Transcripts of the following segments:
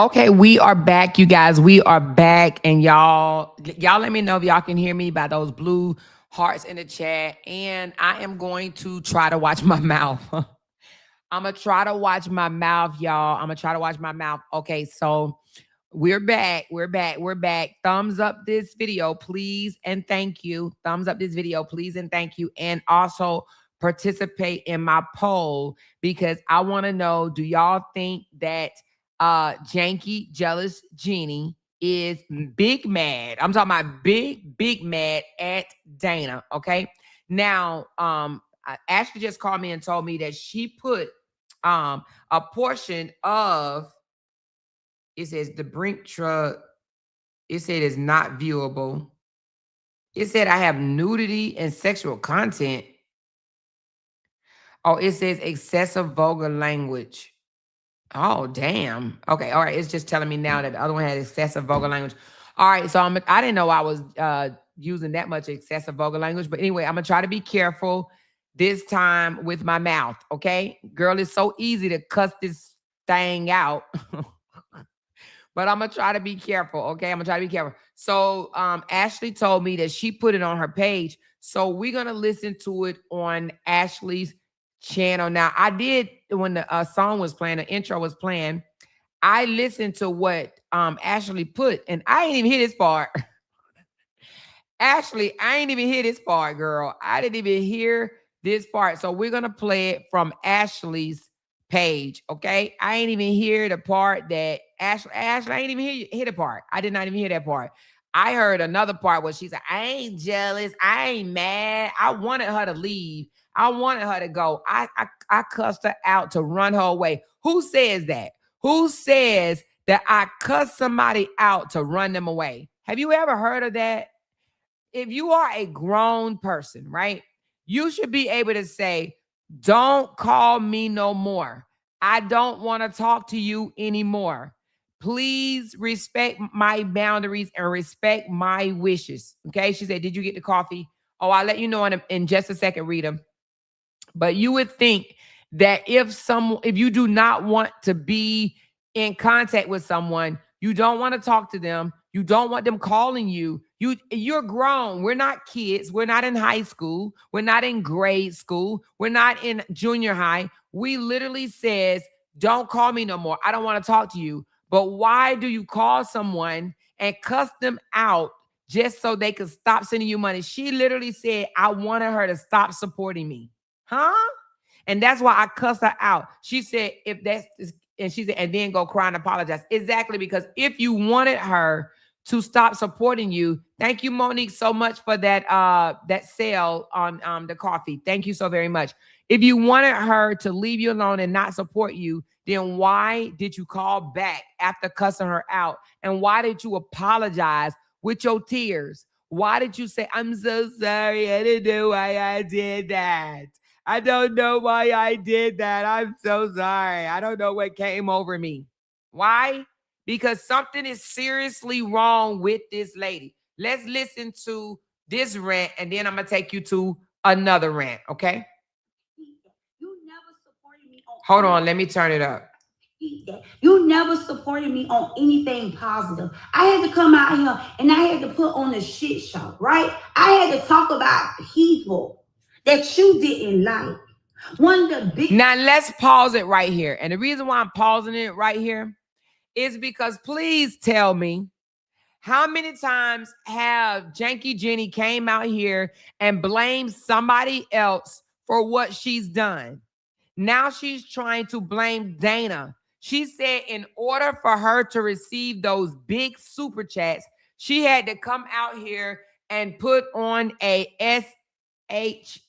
Okay, we are back, you guys. We are back, and y'all let me know if y'all can hear me by those blue hearts in the chat. And I am going to try to watch my mouth. I'm gonna try to watch my mouth, y'all. I'm gonna try to watch my mouth. Okay, so we're back. We're back. We're back. Thumbs up this video, please, and thank you. Thumbs up this video, please, and thank you. And also participate in my poll because I want to know, do y'all think that Janky Jealous Genie is big mad? I'm talking about big mad at Dana. Okay. Now, Ashley just called me and told me that she put a portion of, it says the Brink truck, it said it's not viewable. It said I have nudity and sexual content. Oh, it says excessive vulgar language. Oh, damn. Okay, all right. It's just telling me now that the other one had excessive vulgar language. All right, so I didn't know I was using that much excessive vulgar language. But anyway, I'm going to try to be careful this time with my mouth, okay? Girl, it's so easy to cuss this thing out. But I'm going to try to be careful, okay? I'm going to try to be careful. So Ashley told me that she put it on her page. So we're going to listen to it on Ashley's channel. Now, I did, when the song was playing, the intro was playing, I listened to what Ashley put, and I ain't even hear this part. Ashley, I ain't even hear this part, girl. I didn't even hear this part. So we're going to play it from Ashley's page, okay? I ain't even hear the part that Ashley, I ain't even hear the part. I did not even hear that part. I heard another part where she said, I ain't jealous. I ain't mad. I wanted her to leave. I wanted her to go. I cussed her out to run her away. Who says that? Who says that I cuss somebody out to run them away? Have you ever heard of that? If you are a grown person, right, you should be able to say, don't call me no more. I don't want to talk to you anymore. Please respect my boundaries and respect my wishes. Okay. She said, did you get the coffee? Oh, I'll let you know in just a second, Rita. But you would think that if you do not want to be in contact with someone, you don't want to talk to them, you don't want them calling you, you're grown. We're not kids. We're not in high school. We're not in grade school. We're not in junior high. We literally says, don't call me no more. I don't want to talk to you. But why do you call someone and cuss them out just so they could stop sending you money? She literally said, I wanted her to stop supporting me. Huh? And that's why I cussed her out. She said, if that's, and she said, and then go cry and apologize. Exactly, because if you wanted her to stop supporting you, thank you, Monique, so much for that that sale on the coffee. Thank you so very much. If you wanted her to leave you alone and not support you, then why did you call back after cussing her out? And why did you apologize with your tears? Why did you say, I'm so sorry, I didn't know why I did that? I don't know why I did that. I'm so sorry. I don't know what came over me. Why? Because something is seriously wrong with this lady. Let's listen to this rant, and then I'm going to take you to another rant, okay? You never supported me on. Hold on, let me turn it up. You never supported me on anything positive. I had to come out here and I had to put on a shit show, right? I had to talk about people that you didn't like. One of the big. Now let's pause it right here. And the reason why I'm pausing it right here is because please tell me, how many times have Janky Jenny came out here and blamed somebody else for what she's done? Now she's trying to blame Dana. She said in order for her to receive those big super chats, she had to come out here and put on a SH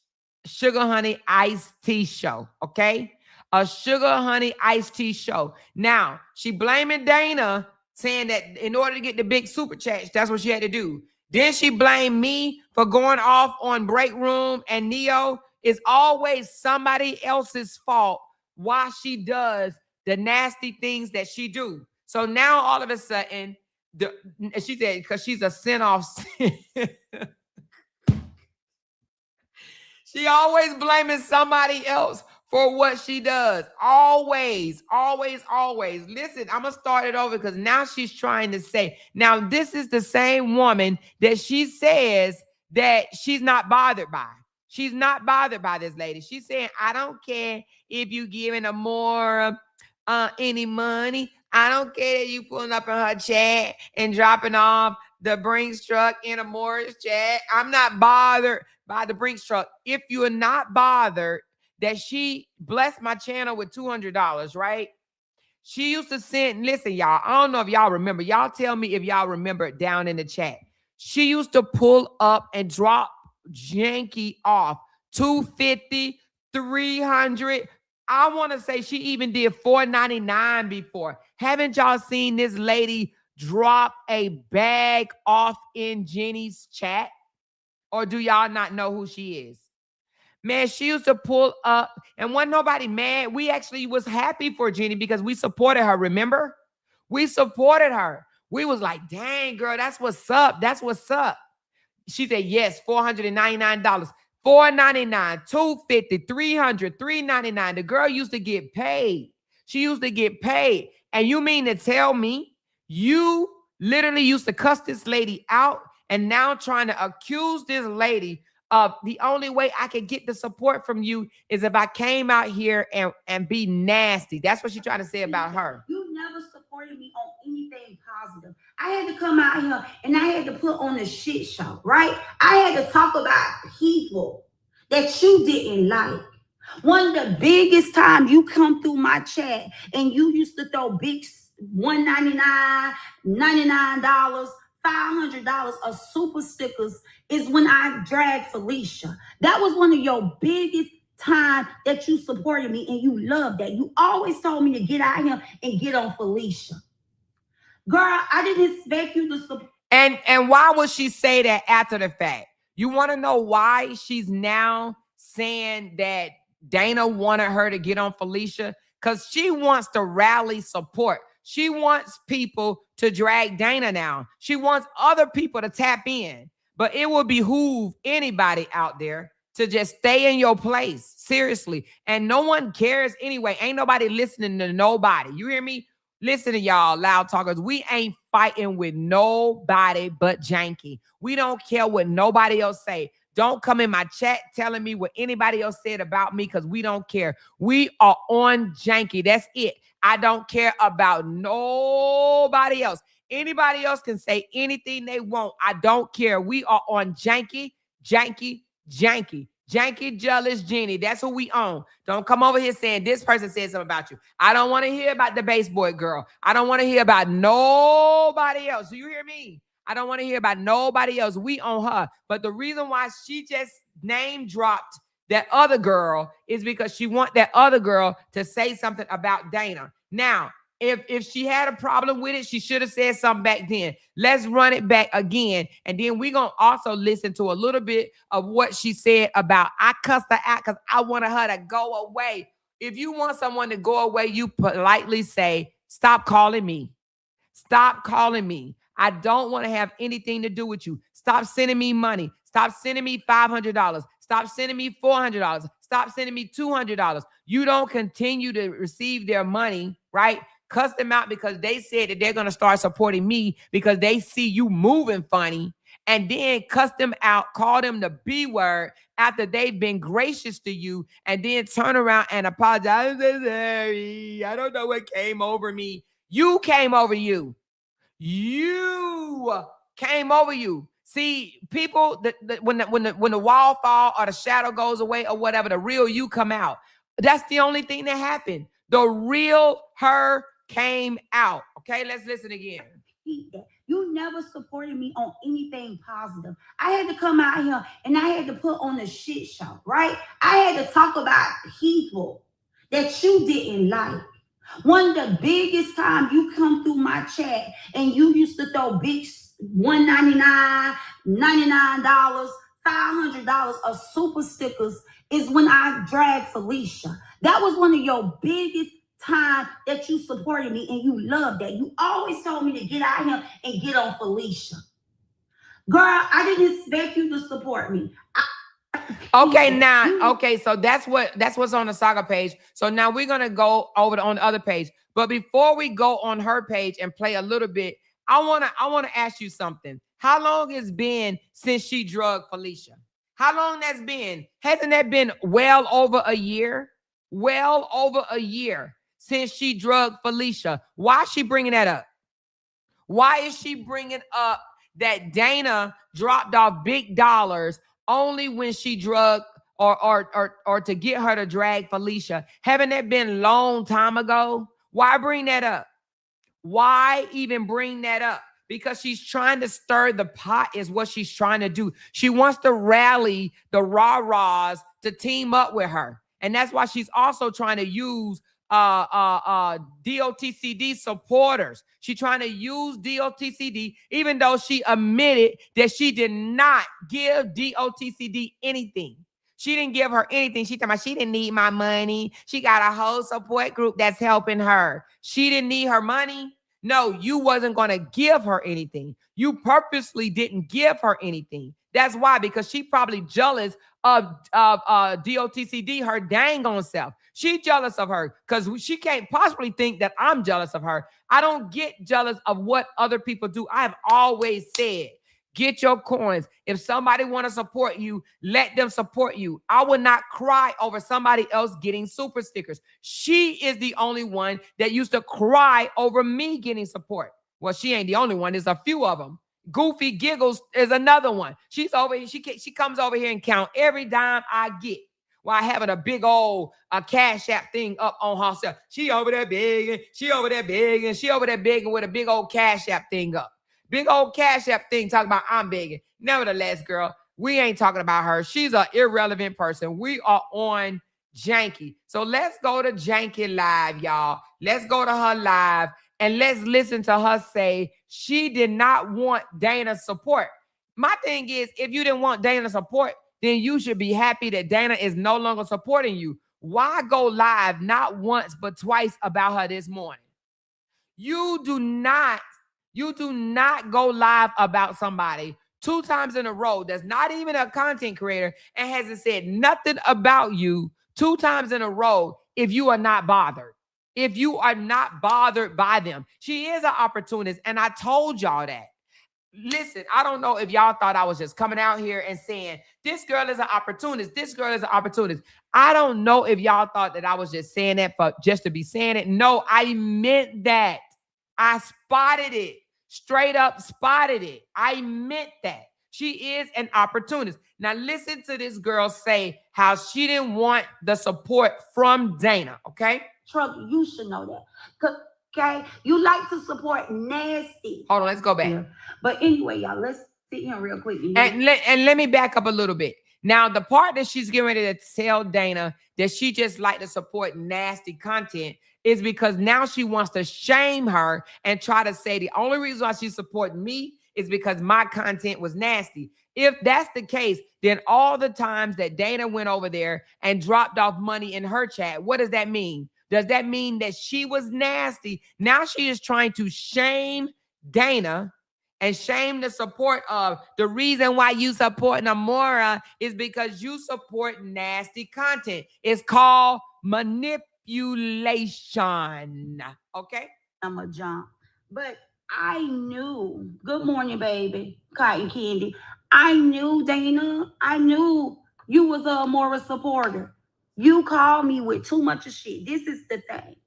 Sugar Honey Iced Tea show, okay? A Sugar Honey Iced Tea show. Now, she blaming Dana, saying that in order to get the big super chats, that's what she had to do. Then she blamed me for going off on Break Room and Neo. It's always somebody else's fault why she does the nasty things that she do. So now all of a sudden, she said, because she's a sin-off. She always blaming somebody else for what she does. Always, always, always. Listen, I'm going to start it over because now she's trying to say, now this is the same woman that she says that she's not bothered by. She's not bothered by this lady. She's saying, I don't care if you giving her more any money. I don't care that you pulling up in her chat and dropping off the Brinks truck in Amoira's chat. I'm not bothered by the Brinks truck. If you are not bothered that she blessed my channel with $200, right? She used to send, listen, y'all, I don't know if y'all remember. Y'all tell me if y'all remember it down in the chat. She used to pull up and drop janky off 250, 300. I want to say she even did $4.99 before. Haven't y'all seen this lady drop a bag off in Jenny's chat? Or do y'all not know who she is? Man, she used to pull up and wasn't nobody mad. We actually was happy for Jenny because we supported her, remember? We supported her. We was like, dang, girl, that's what's up. That's what's up. She said, yes, $499, $4.99, $250, $300, $3.99. The girl used to get paid. She used to get paid. And you mean to tell me you literally used to cuss this lady out and now trying to accuse this lady of the only way I could get the support from you is if I came out here and be nasty. That's what she's trying to say about her. You never supported me on anything positive. I had to come out here and I had to put on a shit show, right? I had to talk about people that you didn't like. One of the biggest times you come through my chat and you used to throw big $199, $99, $500 of super stickers is when I dragged Felicia. That was one of your biggest time that you supported me and you loved that. You always told me to get out here and get on Felicia. Girl, I didn't expect you to support. And why would she say that after the fact? You want to know why she's now saying that Dana wanted her to get on Felicia? Because she wants to rally support. She wants people to drag Dana now. She wants other people to tap in. But it will behoove anybody out there to just stay in your place. Seriously. And no one cares anyway. Ain't nobody listening to nobody. You hear me? Listen to y'all, loud talkers. We ain't fighting with nobody but Janky. We don't care what nobody else say. Don't come in my chat telling me what anybody else said about me because we don't care. We are on Janky. That's it. I don't care about nobody else. Anybody else can say anything they want. I don't care. We are on Janky, Janky, Janky. Janky, jealous Jenny. That's who we own. Don't come over here saying this person said something about you. I don't want to hear about the baseboard girl. I don't want to hear about nobody else. Do you hear me? I don't want to hear about nobody else. We own her. But the reason why she just name dropped that other girl is because she want that other girl to say something about Dana. Now, if she had a problem with it, she should have said something back then. Let's run it back again. And then we're going to also listen to a little bit of what she said about I cussed her out because I wanted her to go away. If you want someone to go away, you politely say, stop calling me. Stop calling me. I don't want to have anything to do with you. Stop sending me money. Stop sending me $500. Stop sending me $400. Stop sending me $200. You don't continue to receive their money, right? Cuss them out because they said that they're going to start supporting me because they see you moving funny, and then cuss them out, call them the B word after they've been gracious to you, and then turn around and apologize. I'm so sorry. I don't know what came over me. You came over you. You came over you. See, people, when the wall fall or the shadow goes away or whatever, the real you come out. That's the only thing that happened. The real her came out. Okay, let's listen again. You never supported me on anything positive. I had to come out here and I had to put on a shit show, right? I had to talk about people that you didn't like. One of the biggest times you come through my chat and you used to throw big $199, $99, $500 of super stickers is when I dragged Felicia. That was one of your biggest time that you supported me and you loved that. You always told me to get out here and get on Felicia. Girl, I didn't expect you to support me. Okay, now, okay, so that's what's on the saga page. So now we're gonna go over on the other page. But before we go on her page and play a little bit, I wanna ask you something. How long it's been since she drugged Felicia? How long that's been? Hasn't that been well over a year? Well over a year since she drugged Felicia. Why is she bringing that up? Why is she bringing up that Dana dropped off big dollars only when she drugged or to get her to drag Felicia? Haven't that been long time ago? Why bring that up? Why even bring that up? Because she's trying to stir the pot, is what she's trying to do. She wants to rally the rah-rahs to team up with her. And that's why she's also trying to use DOTCD supporters. She's trying to use DOTCD, even though she admitted that she did not give DOTCD anything. She didn't give her anything. She told me she didn't need my money. She got a whole support group that's helping her. She didn't need her money. No, you wasn't going to give her anything. You purposely didn't give her anything. That's why, because she probably jealous of DOTCD, her dang on self. She jealous of her because she can't possibly think that I'm jealous of her. I don't get jealous of what other people do. I have always said, get your coins. If somebody want to support you, let them support you. I would not cry over somebody else getting super stickers. She is the only one that used to cry over me getting support. Well, she ain't the only one. There's a few of them. Goofy Giggles is another one. She's over here. She comes over here and count every dime I get while having a big old Cash App thing up on herself. She over there begging. She over there begging. She over there begging with a big old Cash App thing up. Big old Cash App thing talking about I'm begging. Nevertheless, girl, we ain't talking about her. She's an irrelevant person. We are on Janky. So let's go to Janky live, y'all. Let's go to her live and let's listen to her say she did not want Dana's support. My thing is, if you didn't want Dana's support, then you should be happy that Dana is no longer supporting you. Why go live not once but twice about her this morning? You do not go live about somebody 2 times in a row that's not even a content creator and hasn't said nothing about you 2 times in a row if you are not bothered. If you are not bothered by them. She is an opportunist, and I told y'all that. Listen, I don't know if y'all thought I was just coming out here and saying, this girl is an opportunist. This girl is an opportunist. I don't know if y'all thought that I was just saying that for just to be saying it. No, I meant that. I spotted it. Straight up spotted it. I meant that. She is an opportunist. Now listen to this girl say how she didn't want the support from Dana, okay? Truck, you should know that. Okay? You like to support nasty. Hold on, let's go back. Yeah. But anyway, y'all, let's sit here real quick. And let me back up a little bit. Now, the part that she's getting ready to tell Dana that she just like to support nasty content is because now she wants to shame her and try to say the only reason why she's supporting me is because my content was nasty. If that's the case, then all the times that Dana went over there and dropped off money in her chat, what does that mean? Does that mean that she was nasty? Now she is trying to shame Dana and shame the support of the reason why you support Amoira is because you support nasty content. It's called manipulation. Okay? I'm a jump. But I knew, good morning, baby, Cotton Candy. I knew, Dana, I knew you was a Amoira supporter. You called me with too much of shit. This is the thing.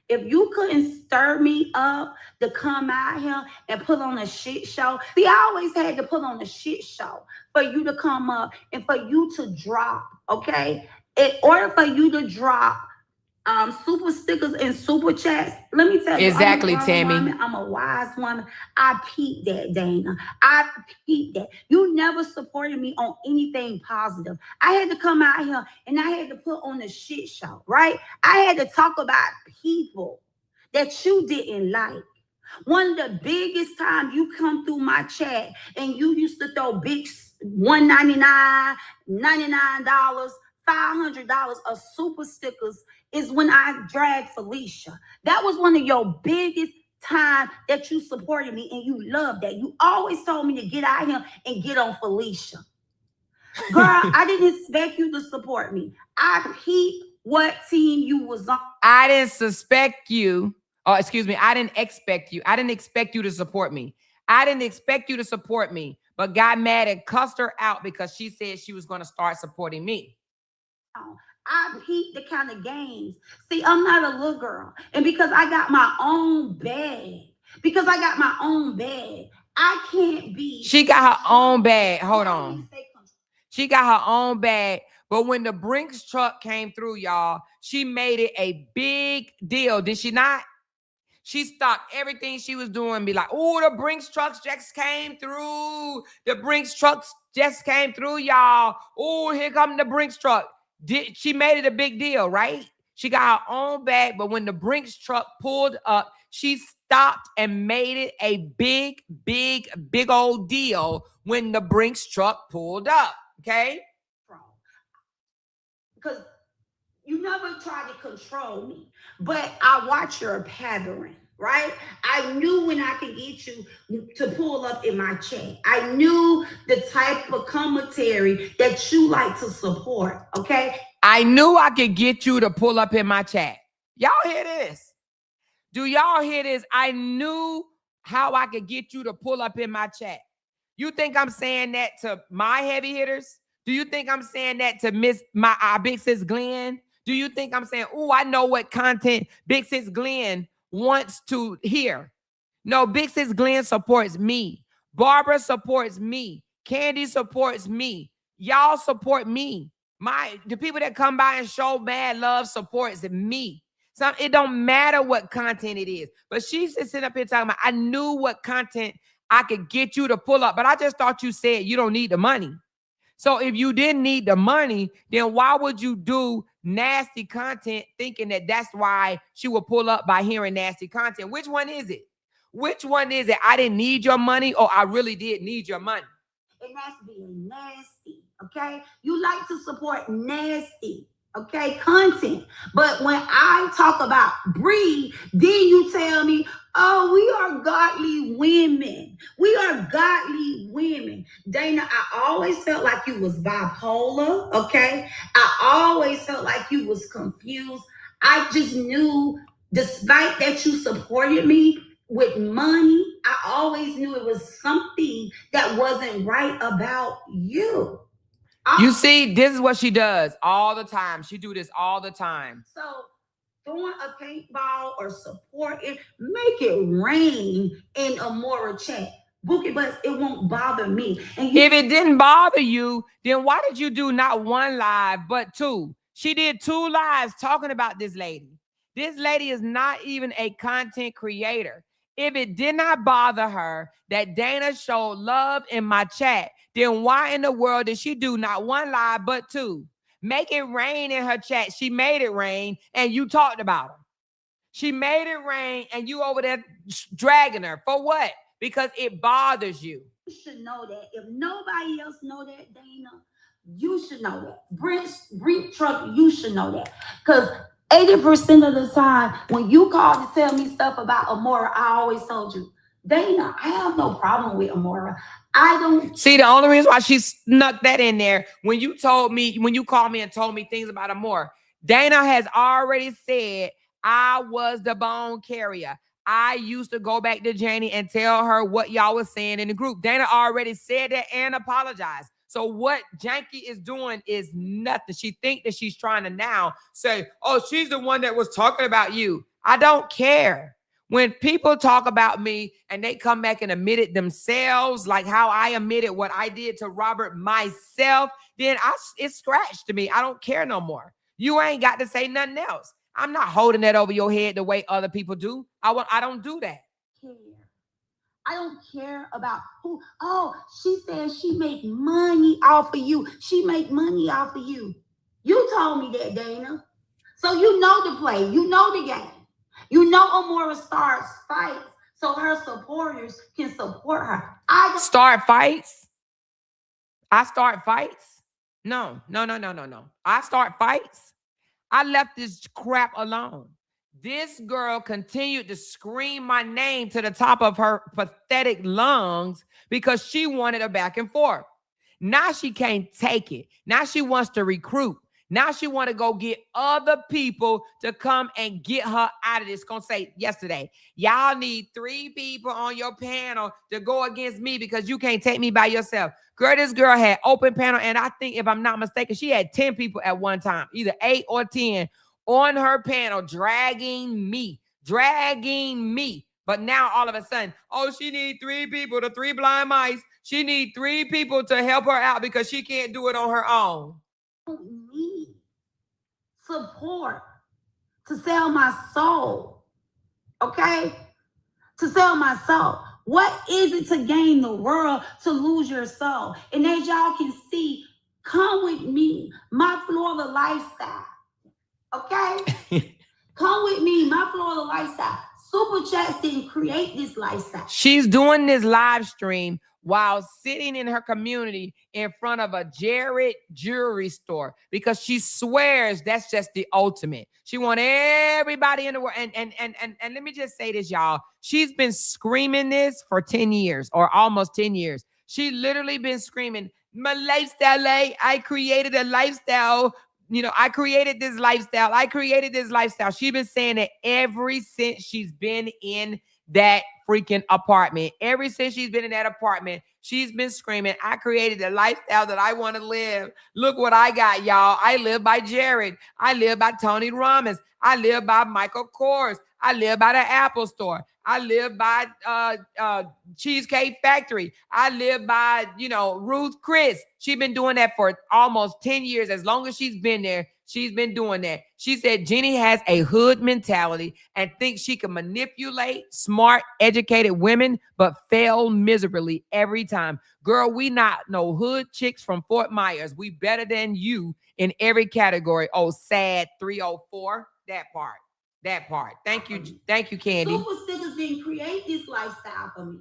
If you couldn't stir me up to come out here and put on a shit show, see, I always had to put on a shit show for you to come up and for you to drop, okay? In order for you to drop super stickers and super chats, let me tell you, exactly, Tammy. Woman, I'm a wise woman. I peeped that, Dana. I peeped that. You never supported me on anything positive. I had to come out here and I had to put on a shit show, right? I had to talk about people that you didn't like. One of the biggest times you come through my chat and you used to throw big $199, $99, $500 of super stickers is when I dragged Felicia. That was one of your biggest time that you supported me and you loved that. You always told me to get out here and get on Felicia. Girl, I didn't expect you to support me. I peeped what team you was on. I didn't suspect you. Oh, excuse me. I didn't expect you. I didn't expect you to support me. I didn't expect you to support me, but got mad and cussed her out because she said she was going to start supporting me. I peeped the kind of games. See, I'm not a little girl. And because I got my own bag, I can't be. She got her own bag. Hold on. She got her own bag. But when the Brinks truck came through, y'all, she made it a big deal. Did she not? She stopped everything she was doing and be like, oh, the Brinks trucks just came through. The Brinks trucks just came through, y'all. Oh, here come the Brinks truck. She made it a big deal, right? She got her own bag, but when the Brinks truck pulled up, she stopped and made it a big old deal when the Brinks truck pulled up, okay? Because you never tried to control me, but I watch your pattern, right? I knew when I could get you to pull up in my chat. I knew the type of commentary that you like to support, okay? I knew I could get you to pull up in my chat. Y'all hear this? Do y'all hear this? I knew how I could get you to pull up in my chat. You think I'm saying that to my heavy hitters? Do you think I'm saying that to our big sis Glenn? Do you think I'm saying, oh, I know what content big sis Glenn wants to hear? No, big sis Glenn supports me. Barbara supports me. Candy supports me. Y'all support me. The people that come by and show mad love supports me. So it don't matter what content it is. But she's just sitting up here talking about, I knew what content I could get you to pull up. But I just thought you said you don't need the money. So if you didn't need the money, then why would you do nasty content thinking that that's why she will pull up by hearing nasty content? Which one is it? Which one is it? I didn't need your money or I really did need your money? It has to be nasty, okay? You like to support nasty, okay, content. But when I talk about breed, then you tell me, oh, we are godly women. We are godly women. Dana, I always felt like you was bipolar, okay? I always felt like you was confused. I just knew, despite that you supported me with money, I always knew it was something that wasn't right about you. You see, this is what she does all the time. She do this all the time. So throwing a paintball or supporting, make it rain in Amoira chat. Bookie Butts, it won't bother me. And if it didn't bother you, then why did you do not one live, but two? She did 2 lives talking about this lady. This lady is not even a content creator. If it did not bother her that Dana showed love in my chat, then why in the world did she do not one live, but 2? Make it rain in her chat. She made it rain, and you talked about her. She made it rain, and you over there dragging her. For what? Because it bothers you. You should know that. If nobody else know that, Dana, you should know that. Brink Truck, you should know that. Because 80% of the time, when you call to tell me stuff about Amoira, I always told you, Dana, I have no problem with Amoira. I don't see. The only reason why she snuck that in there, when you called me and told me things about Amoira, Dana has already said I was the bone carrier. I used to go back to Janie and tell her what y'all was saying in the group. Dana already said that and apologized. So what Janky is doing is nothing. She think that she's trying to now say, oh, she's the one that was talking about you. I don't care. When people talk about me and they come back and admit it themselves, like how I admitted what I did to Robert myself, then it's scratched to me. I don't care no more. You ain't got to say nothing else. I'm not holding that over your head the way other people do. I don't do that. I don't care about who. Oh, she says she make money off of you. She make money off of you. You told me that, Dana. So you know the play. You know the game. You know Amoira starts fights so her supporters can support her. I start fights? I start fights? No. I start fights? I left this crap alone. This girl continued to scream my name to the top of her pathetic lungs because she wanted a back and forth. Now she can't take it. Now she wants to recruit. Now she want to go get other people to come and get her out of this. Gonna say yesterday, y'all need 3 people on your panel to go against me because you can't take me by yourself. Girl, this girl had open panel, and I think, if I'm not mistaken, she had 10 people at one time, either 8 or 10 on her panel, dragging me. But now all of a sudden, oh, she need 3 people, the 3 blind mice. She need 3 people to help her out because she can't do it on her own. Need support to sell my soul. Okay? To sell my soul. What is it to gain the world to lose your soul? And as y'all can see, come with me, my Florida lifestyle. Okay? Come with me, my Florida lifestyle. Super Chats didn't create this lifestyle. She's doing this live stream while sitting in her community in front of a Jared jewelry store because she swears that's just the ultimate. She wants everybody in the world. And let me just say this, y'all. She's been screaming this for 10 years or almost 10 years. She literally been screaming, my lifestyle, I created a lifestyle. You know, I created this lifestyle. She's been saying it ever since she's been in that freaking apartment. Ever since she's been in that apartment, she's been screaming, I created the lifestyle that I want to live. Look what I got, y'all. I live by Jared. I live by Tony Robbins. I live by Michael Kors. I live by the Apple Store. I live by Cheesecake Factory. I live by, Ruth Chris. She's been doing that for almost 10 years. As long as she's been there, she's been doing that. She said Jenny has a hood mentality and thinks she can manipulate smart, educated women, but fail miserably every time. Girl, we not no hood chicks from Fort Myers. We better than you in every category. Oh, sad 304. That part. Thank you, Candy. Super Stickers didn't create this lifestyle for me.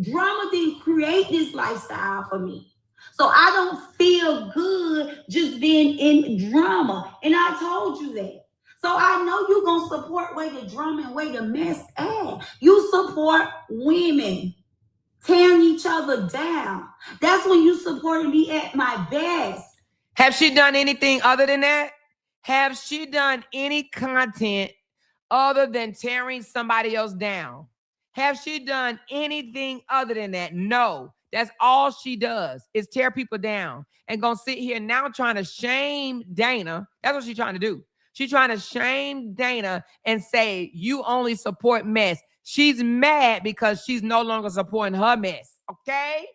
Drama didn't create this lifestyle for me. So I don't feel good just being in drama. And I told you that. So I know you're going to support where the drama and where the mess at. You support women tearing each other down. That's when you supported me at my best. Have she done anything other than that? Have she done any content other than tearing somebody else down? Have she done anything other than that? No. That's all she does is tear people down and gonna sit here now trying to shame Dana. That's what she's trying to do. She's trying to shame Dana and say, you only support mess. She's mad because she's no longer supporting her mess. Okay?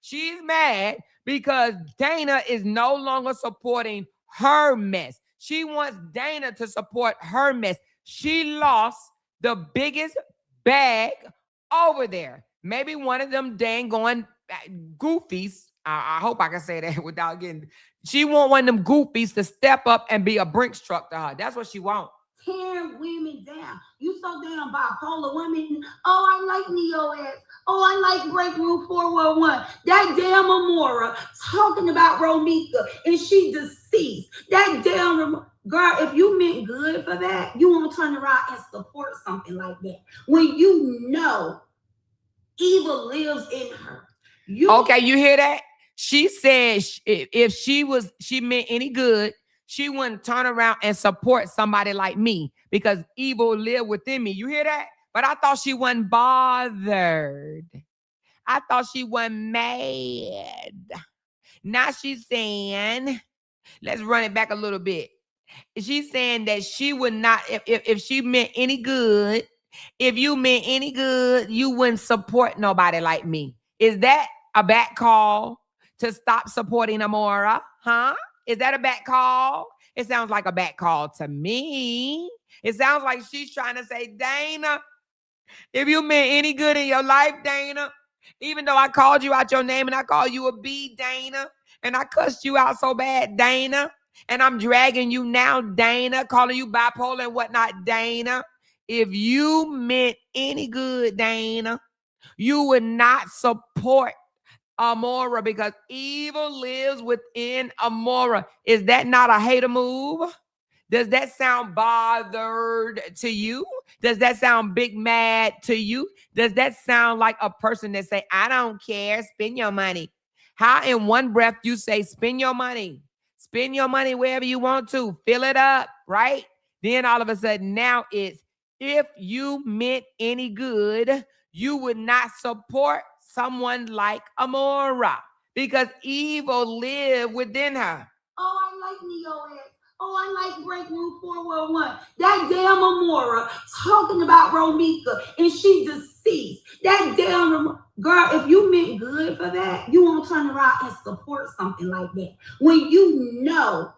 She's mad because Dana is no longer supporting her mess. She wants Dana to support her mess. She lost the biggest bag over there. Maybe one of them dang going goofies. I hope I can say that without getting. She want one of them goofies to step up and be a Brinks truck to her. That's what she want. Tear women down. You so damn bipolar women. Oh, I like Neo-X. Oh, I like Break Room 411. That damn Amoira talking about Romika and she deceased. That damn girl, if you meant good for that, you won't turn around and support something like that. When you know evil lives in her. Okay, you hear that? She said if she meant any good, she wouldn't turn around and support somebody like me because evil lived within me. You hear that? But I thought she wasn't bothered. I thought she wasn't mad. Now she's saying, let's run it back a little bit. She's saying that she would not, if she meant any good, if you meant any good, you wouldn't support nobody like me. Is that a back call to stop supporting Amoira? Huh? Is that a back call? It sounds like a back call to me. It sounds like she's trying to say, Dana, if you meant any good in your life, Dana, even though I called you out your name and I called you a B, Dana, and I cussed you out so bad, Dana, and I'm dragging you now, Dana, calling you bipolar and whatnot, Dana. If you meant any good, Dana, you would not support Amoira because evil lives within Amoira. Is that not a hater move? Does that sound bothered to you? Does that sound big mad to you? Does that sound like a person that say, I don't care, spend your money? How in one breath you say, spend your money wherever you want to, fill it up, right? Then all of a sudden now it's, if you meant any good, you would not support someone like Amoira because evil lived within her. Oh, I like Neo X. Oh, I like Break Room 411. That damn Amoira talking about Romika and she deceased. That damn girl, if you meant good for that, you won't turn around and support something like that. When you know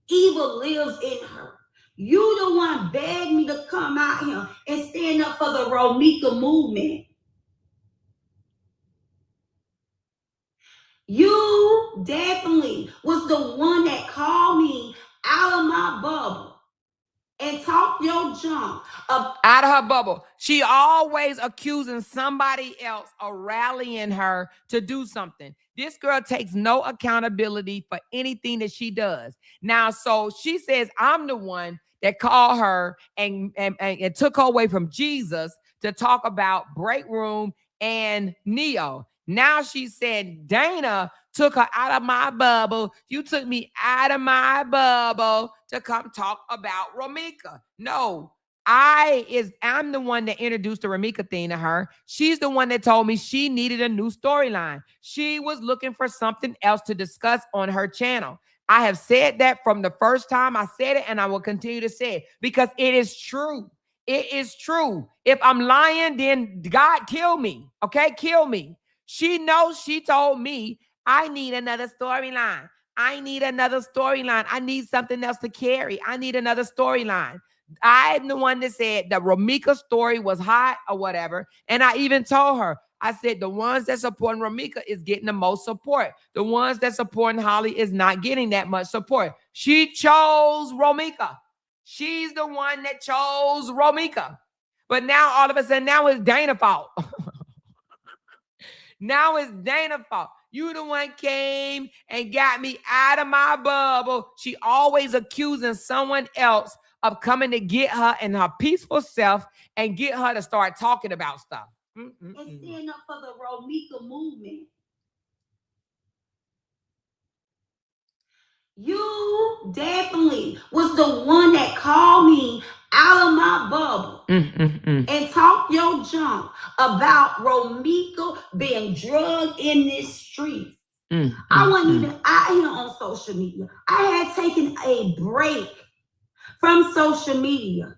evil lives in her. You the one begged me to come out here and stand up for the Romika movement. You definitely was the one that called me out of my bubble and talk your junk out of her bubble. She always accusing somebody else of rallying her to do something. This girl takes no accountability for anything that she does. Now, so she says, I'm the one that called her and took her away from Jesus to talk about Break Room and Neo. Now she's saying Dana took her out of my bubble. You took me out of my bubble to come talk about Romika. No, I'm the one that introduced the Ramika thing to her. She's the one that told me she needed a new storyline. She was looking for something else to discuss on her channel. I have said that from the first time I said it, and I will continue to say it because it is true. It is true. If I'm lying, then God kill me. Okay, kill me. She knows she told me I need another storyline. I need another storyline. I need something else to carry. I need another storyline. I'm the one that said the Romika story was hot or whatever. And I even told her, I said, the ones that supporting Romika is getting the most support. The ones that supporting Holly is not getting that much support. She chose Romika. She's the one that chose Romika. But now all of a sudden, now it's Dana's fault. Now it's Dana's fault. You the one came and got me out of my bubble. She always accusing someone else of coming to get her in her peaceful self and get her to start talking about stuff. And stand up for the Romika movement. You definitely was the one that called me out of my bubble and talk your junk about Romika being drugged in this street. I wasn't even out here on social media. I had taken a break from social media.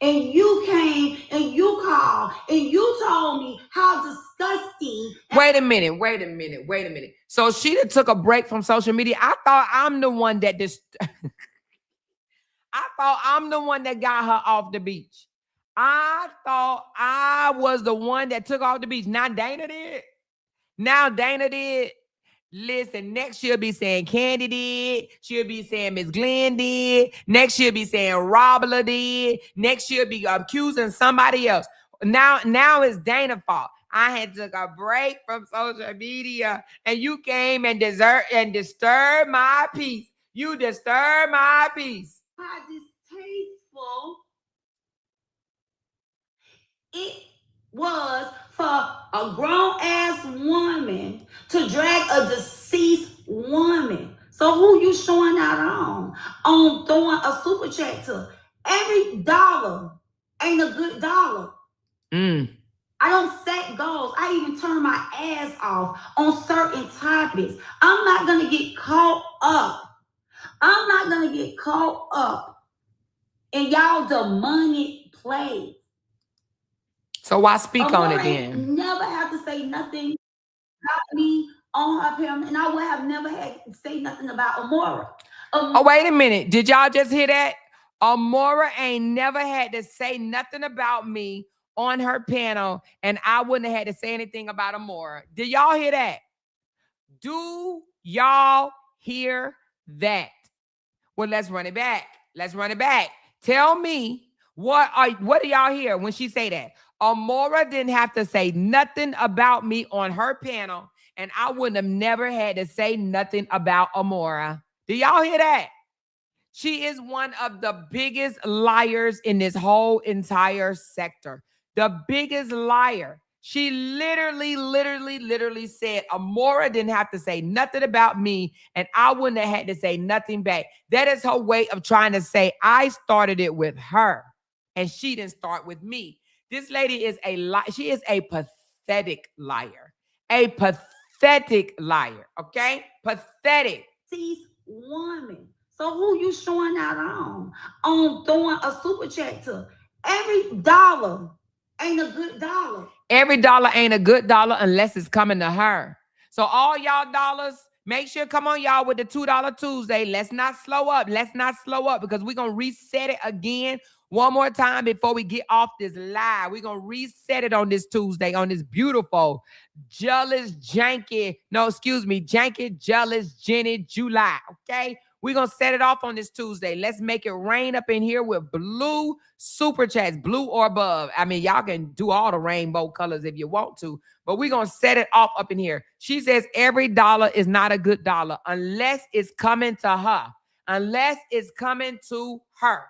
And you came and you called and you told me how disgusting. Wait a minute. So she took a break from social media. I thought I'm the one that I thought I'm the one that got her off the beach. I thought I was the one that took off the beach. Now Dana did. Listen, next she'll be saying Candy did. She'll be saying Miss Glenn did. Next she'll be saying Robla did. Next she'll be accusing somebody else. Now it's Dana's fault. I had took a break from social media and you came and disturbed my peace. You disturbed my peace. How distasteful it was for a grown-ass woman to drag a deceased woman. So who you showing out on throwing a super chat to? Every dollar ain't a good dollar. I don't set goals. I even turn my ass off on certain topics. I'm not going to get caught up. In y'all demonic play. So why speak on it then? Never have to say nothing about me on her panel, and I would have never had to say nothing about Amoira. Oh, wait a minute. Did y'all just hear that? Amoira ain't never had to say nothing about me on her panel, and I wouldn't have had to say anything about Amoira. Did y'all hear that? Do y'all hear that? Well, let's run it back. Tell me, what do y'all hear when she say that? Amoira didn't have to say nothing about me on her panel, and I wouldn't have never had to say nothing about Amoira. Do y'all hear that? She is one of the biggest liars in this whole entire sector. The biggest liar. She literally said, Amoira didn't have to say nothing about me, and I wouldn't have had to say nothing back. That is her way of trying to say, I started it with her, and she didn't start with me. This lady is she is a pathetic liar. A pathetic liar, okay? Pathetic. These woman. So who you showing out on throwing a super chat to? Every dollar ain't a good dollar. Every dollar ain't a good dollar unless it's coming to her. So all y'all dollars, make sure, come on, y'all, with the $2 Tuesday. Let's not slow up. Let's not slow up, because we're going to reset it again one more time before we get off this live. We're going to reset it on this Tuesday, on this beautiful, janky, jealous, Jenny, July, okay? We're going to set it off on this Tuesday. Let's make it rain up in here with blue super chats, blue or above. I mean, y'all can do all the rainbow colors if you want to, but we're going to set it off up in here. She says every dollar is not a good dollar unless it's coming to her. Unless it's coming to her.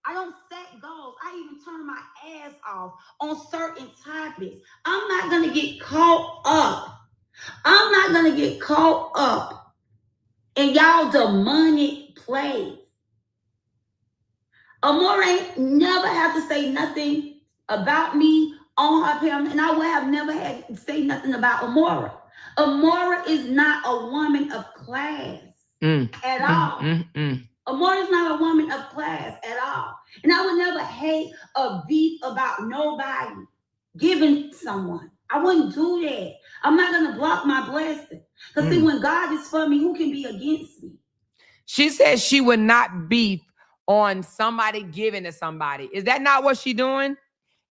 I don't set goals. I even turn my ass off on certain topics. I'm not going to get caught up. I'm not going to get caught up in y'all demonic plays. Amoira never have to say nothing about me on her panel, and I would have never had to say nothing about Amoira. Amoira is not a woman of class at all. Amoira is not a woman of class at all. And I would never hate a beef about nobody giving someone. I wouldn't do that. I'm not going to block my blessing. Because see, when God is for me, who can be against me? She says she would not beef on somebody giving to somebody. Is that not what she's doing?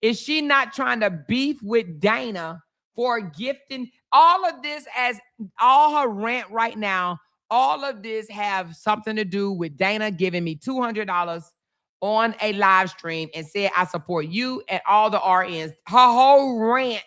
Is she not trying to beef with Dana for gifting? All of this, as all her rant right now, all of this have something to do with Dana giving me $200 on a live stream and said, I support you and all the RNs. Her whole rant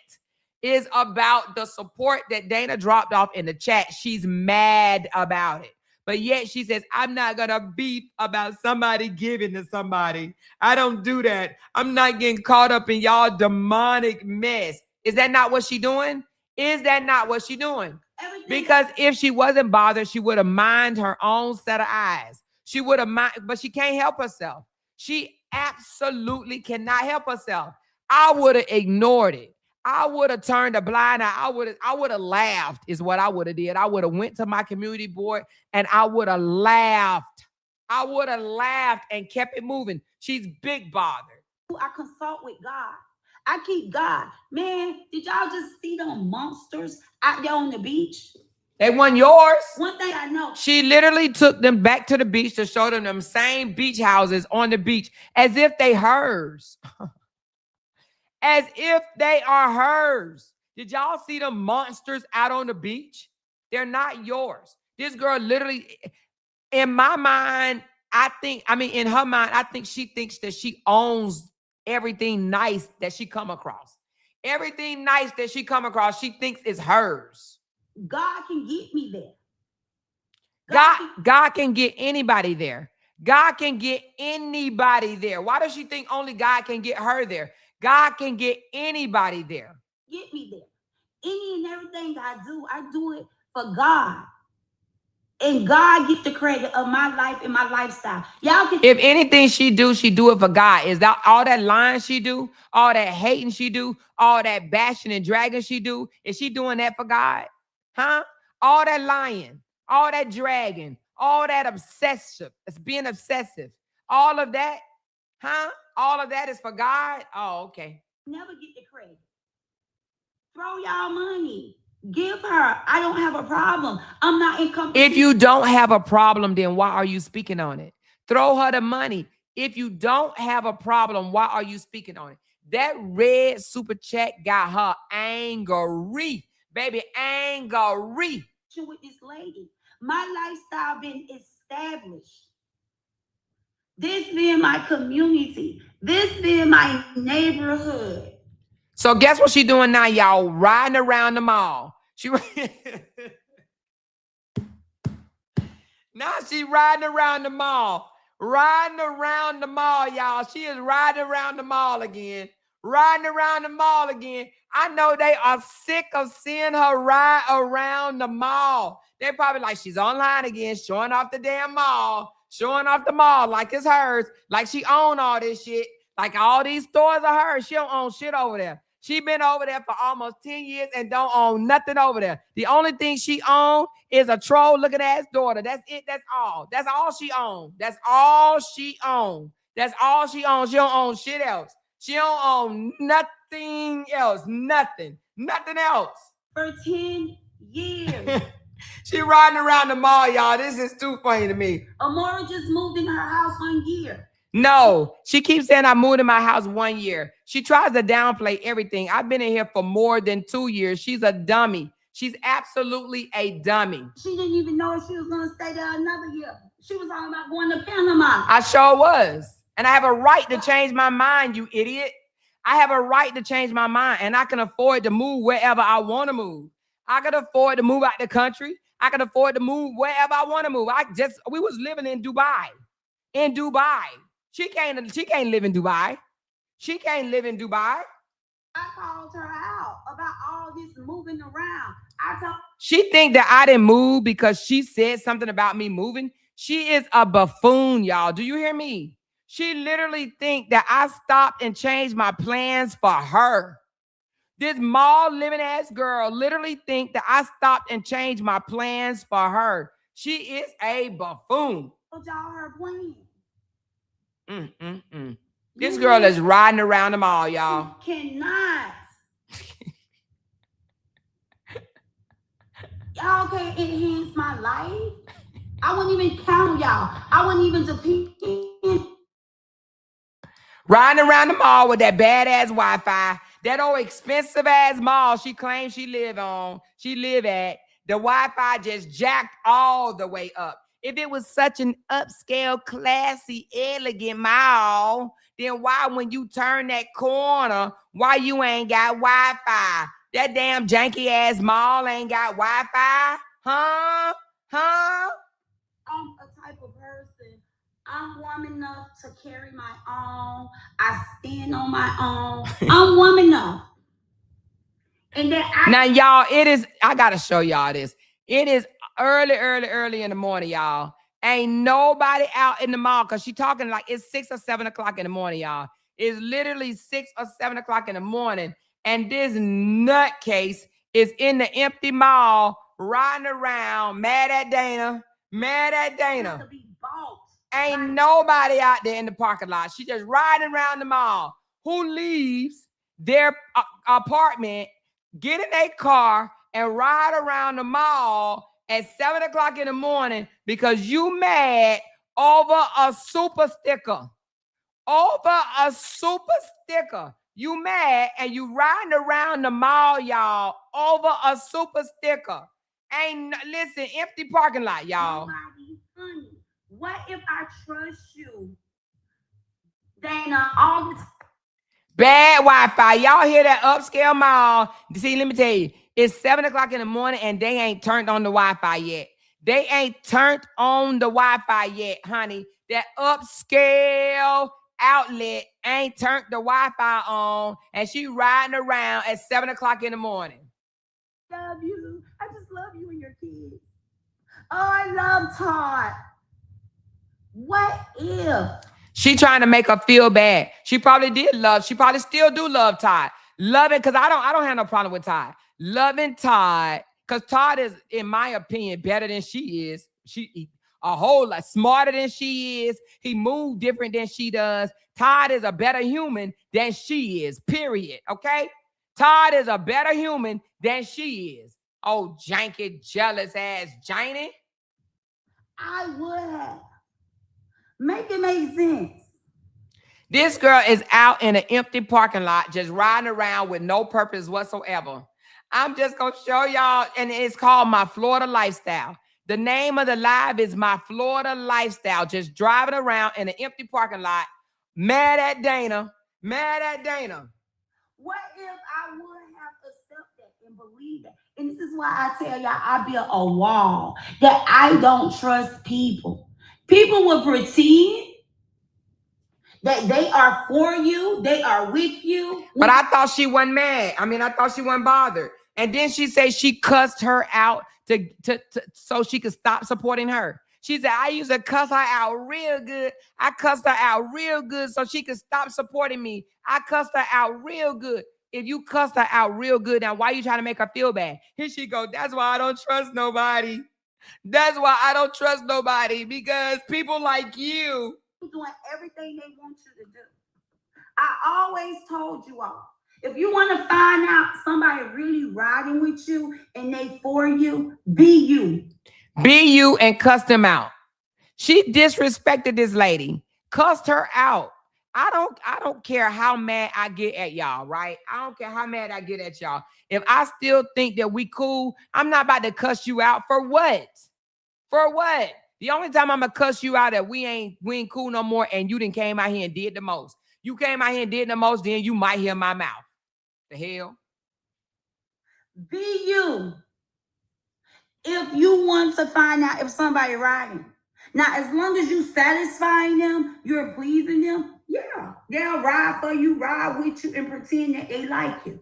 is about the support that Dana dropped off in the chat. She's mad about it. But yet she says, I'm not going to beef about somebody giving to somebody. I don't do that. I'm not getting caught up in y'all demonic mess. Is that not what she's doing? Is that not what she's doing? Because if she wasn't bothered, she would have minded her own set of eyes. She would have minded, but she can't help herself. She absolutely cannot help herself. I would have ignored it. I would have turned a blind eye. I would have laughed is what I would have did. I would have went to my community board and I would have laughed. I would have laughed and kept it moving. She's big bothered. I consult with God. I keep God. Man, did y'all just see them monsters out there on the beach? They weren't yours. One thing I know. She literally took them back to the beach to show them same beach houses on the beach as if they hers. As if they are hers. Did y'all see the monsters out on the beach? They're not yours. This girl literally, in my mind, in her mind, I think she thinks that she owns everything nice that she come across. Everything nice that she come across, she thinks is hers. God can get me there. God can get anybody there. God can get anybody there. Why does she think only God can get her there? God can get anybody there. Get me there. Any and everything I do it for God. And God gets the credit of my life and my lifestyle. Y'all can. If anything she do it for God. Is that all that lying she do? All that hating she do? All that bashing and dragging she do? Is she doing that for God? Huh? All that lying, all that dragging, all that obsessive. It's being obsessive. All of that, huh? All of that is for God? Oh, okay. Never get the credit. Throw y'all money. Give her. I don't have a problem. I'm not in competition. If you don't have a problem, then why are you speaking on it? Throw her the money. If you don't have a problem, why are you speaking on it? That red super chat got her angry. Baby, angry. With this lady. My lifestyle been established. This being my community. This being my neighborhood. So guess what she doing now, y'all? Riding around the mall. Now she riding around the mall. Riding around the mall, y'all. She is riding around the mall again. riding around the mall again. I know they are sick of seeing her ride around the mall. They probably like, she's online again, showing off the damn mall, showing off the mall like it's hers, like she own all this shit, like all these stores are hers. She don't own shit over there. She been over there for almost 10 years and don't own nothing over there. The only thing she own is a troll looking ass daughter. That's it. That's all. That's all she own. That's all she own. That's all she owns. She don't own shit else. She don't own nothing else. Nothing. Nothing else. For 10 years. She riding around the mall, y'all. This is too funny to me. Amoira just moved in her house 1 year. No, she keeps saying I moved in my house 1 year. She tries to downplay everything. I've been in here for more than 2 years. She's a dummy. She's absolutely a dummy. She didn't even know if she was going to stay there another year. She was talking about going to Panama. I sure was. And I have a right to change my mind, you idiot. I have a right to change my mind, and I can afford to move wherever I want to move. I can afford to move out the country. I can afford to move wherever I want to move. We was living in Dubai. In Dubai. She can't live in Dubai. She can't live in Dubai. I called her out about all this moving around. She think that I didn't move because she said something about me moving. She is a buffoon, y'all. Do you hear me? She literally think that I stopped and changed my plans for her. This mall living ass girl literally think that I stopped and changed my plans for her. She is a buffoon. Y'all her plan. This girl is riding around the mall, y'all. You cannot. Y'all can't enhance my life. I wouldn't even count y'all. I wouldn't even depend. Riding around the mall with that badass Wi-Fi, that old expensive ass mall she claims she live at. The Wi-Fi just jacked all the way up. If it was such an upscale, classy, elegant mall, then why, when you turn that corner, why you ain't got Wi-Fi? That damn janky ass mall ain't got Wi-Fi? Huh? I'm a type of person. I'm warm enough to carry my own. I stand on my own. I'm warm enough. And then now, y'all, I gotta show y'all this. It is early in the morning, y'all. Ain't nobody out in the mall because she talking like it's 6 or 7 o'clock in the morning, y'all. It's literally 6 or 7 o'clock in the morning. And this nutcase is in the empty mall riding around, mad at Dana. Ain't nobody out there in the parking lot. She just riding around the mall. Who leaves their apartment, get in a car, and ride around the mall at 7 o'clock in the morning because you mad over a super sticker. You mad and you riding around the mall, y'all, over a super sticker. Listen, empty parking lot, y'all. Nobody, honey. What if I trust you, Dana, all the time? Bad Wi-Fi. Y'all hear that upscale mall? See, let me tell you, it's 7 o'clock in the morning and they ain't turned on the Wi-Fi yet. They ain't turned on the Wi-Fi yet, honey. That upscale outlet ain't turned the Wi-Fi on, and she riding around at 7 o'clock in the morning. Love you. I just love you and your kids. Oh, I love Todd. What if? She trying to make her feel bad. She probably still do love Todd. Love it, because I don't have no problem with Todd. Loving Todd, because Todd is, in my opinion, better than she is. She a whole lot smarter than she is. He moved different than she does. Todd is a better human than she is, period, okay? Todd is a better human than she is. Oh, janky, jealous ass Janie. I would have. Make it make sense. This girl is out in an empty parking lot, just riding around with no purpose whatsoever. I'm just going to show y'all, and it's called My Florida Lifestyle. The name of the live is My Florida Lifestyle, just driving around in an empty parking lot, mad at Dana. What if I would have accepted and believed that? And this is why I tell y'all I built a wall that I don't trust people. People will pretend that they are for you, they are with you. But I thought she wasn't mad. I mean, I thought she wasn't bothered. And then she said she cussed her out to so she could stop supporting her. She said, I used to cuss her out real good. I cussed her out real good so she could stop supporting me. I cussed her out real good. If you cussed her out real good, now why are you trying to make her feel bad? Here she go. That's why I don't trust nobody. That's why I don't trust nobody, because people like you doing everything they want you to do. I always told you all, if you want to find out somebody really riding with you and they for you, be you. Be you and cuss them out. She disrespected this lady, cussed her out. I don't care how mad I get at y'all, right? I don't care how mad I get at y'all. If I still think that we cool, I'm not about to cuss you out. For what? For what? The only time I'm gonna cuss you out that we ain't cool no more, and you done came out here and did the most. You came out here and did the most, then you might hear my mouth. The hell? Be you. If you want to find out if somebody riding. Now, as long as you satisfying them, you're pleasing them, yeah, they'll ride for you, ride with you, and pretend that they like you.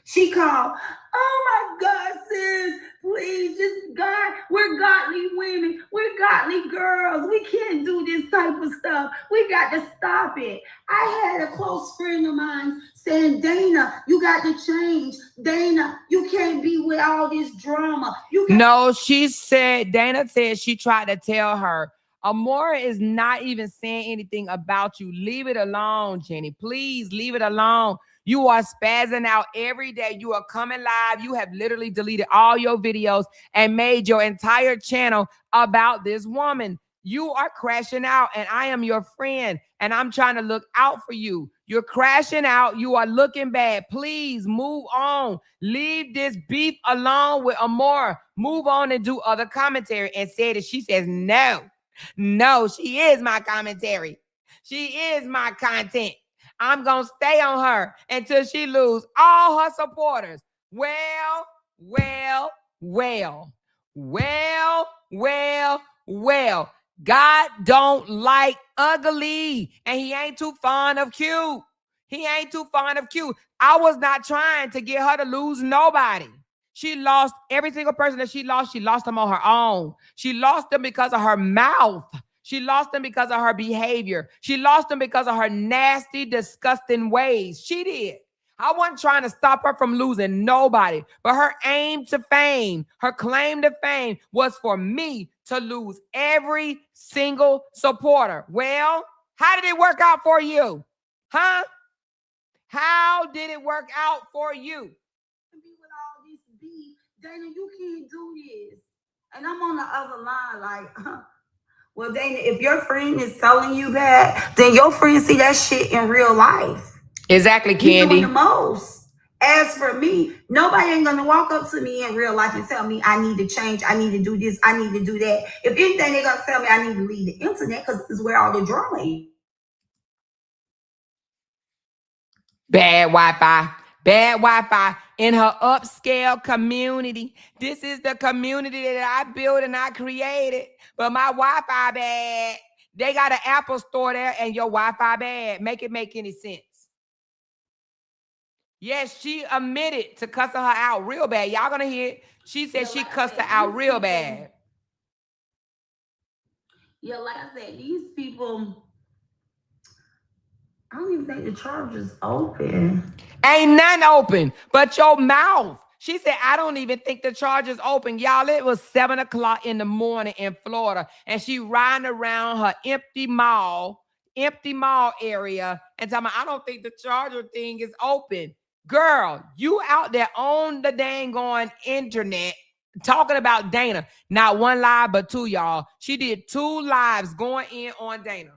She called, oh my God, sis, please, just God, we're godly women, we're godly girls. We can't do this type of stuff. We got to stop it. I had a close friend of mine saying, Dana, you got to change. Dana, you can't be with all this drama. No, she said, Dana said she tried to tell her, Amoira is not even saying anything about you. Leave it alone, Jenny. Please leave it alone. You are spazzing out every day. You are coming live. You have literally deleted all your videos and made your entire channel about this woman. You are crashing out, and I am your friend, and I'm trying to look out for you. You're crashing out. You are looking bad. Please move on. Leave this beef alone with Amoira. Move on and do other commentary. And said it. She says, no, she is my commentary. She is my content. I'm going to stay on her until she lose all her supporters. Well. God don't like ugly, and he ain't too fond of cute. I was not trying to get her to lose nobody. She lost every single person that she lost them on her own. She lost them because of her mouth. She lost them because of her behavior. She lost them because of her nasty, disgusting ways. She did. I wasn't trying to stop her from losing nobody, but her aim to fame, her claim to fame was for me to lose every single supporter. Well, how did it work out for you? Huh? How did it work out for you? Be with all this beef, Dana, you can't do this. And I'm on the other line like, well, Dana, if your friend is telling you that, then your friend see that shit in real life. Exactly, Candy. You doing the most. As for me, nobody ain't gonna walk up to me in real life and tell me I need to change, I need to do this, I need to do that. If anything, they're gonna tell me I need to leave the internet because this is where all the drama is. Bad Wi-Fi in her upscale community. This is the community that I built and I created, but my Wi-Fi bad. They got an Apple store there and your Wi-Fi bad. Make it make any sense. Yes, she admitted to cussing her out real bad. Y'all gonna hear it. She said she cussed her out real bad. Yeah, like I said, these people, I don't even think the charger's open. Ain't none open but your mouth. She said, I don't even think the charger's open. Y'all, it was 7 o'clock in the morning in Florida, and she riding around her empty mall area and talking about, I don't think the charger thing is open. Girl, you out there on the dang on internet talking about Dana. Not one live, but two, y'all. She did 2 lives going in on Dana.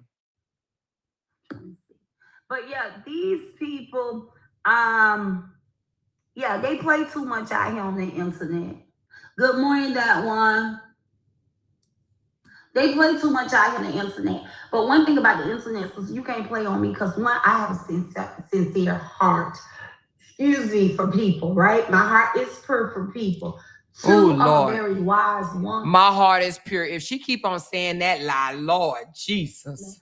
But yeah, these people, yeah, they play too much out here on the internet. Good morning, that one. They play too much out here on the internet. But one thing about the internet is you can't play on me because one, I have a sincere heart. Excuse me, for people, right? My heart is pure for people. Two, I'm a very wise woman. My heart is pure. If she keep on saying that lie, Lord Jesus.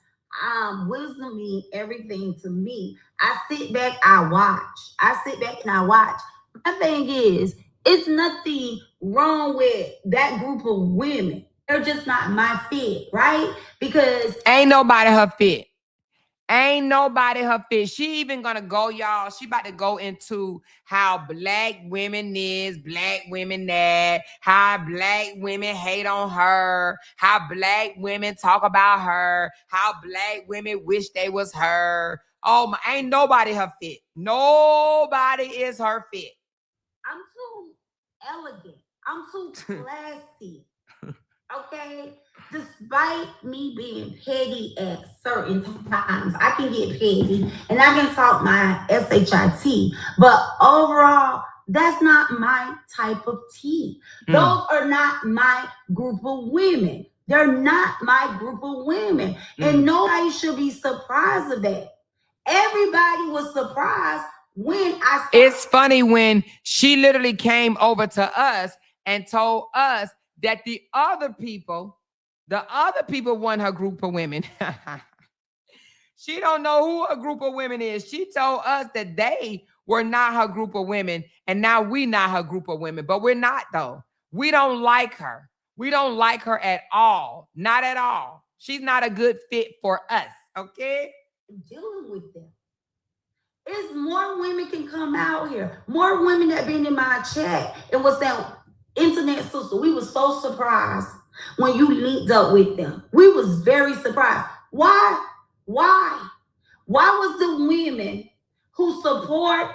wisdom means everything to me. I sit back, I watch. I sit back and I watch. My thing is, it's nothing wrong with that group of women. They're just not my fit, right? Because ain't nobody her fit. Ain't nobody her fit. She even gonna go, y'all. She about to go into how black women is, black women that, how black women hate on her, how black women talk about her, how black women wish they was her. Oh my, ain't nobody her fit. Nobody is her fit. I'm too elegant. I'm too classy. Okay? Despite me being petty at certain times, I can get petty and I can talk my SHIT. But overall, that's not my type of tea. Those are not my group of women. They're not my group of women. And nobody should be surprised of that. Everybody was surprised when I started. It's funny when she literally came over to us and told us that the other people weren't her group of women. She don't know who a group of women is. She told us that they were not her group of women, and now we not her group of women. But we're not, though. We don't like her. We don't like her at all. Not at all. She's not a good fit for us, okay? Dealing with them. It's more women can come out here. More women that been in my chat and was saying, internet sister, we was so surprised when you linked up with them. We was very surprised. Why? Why? Why was the women who support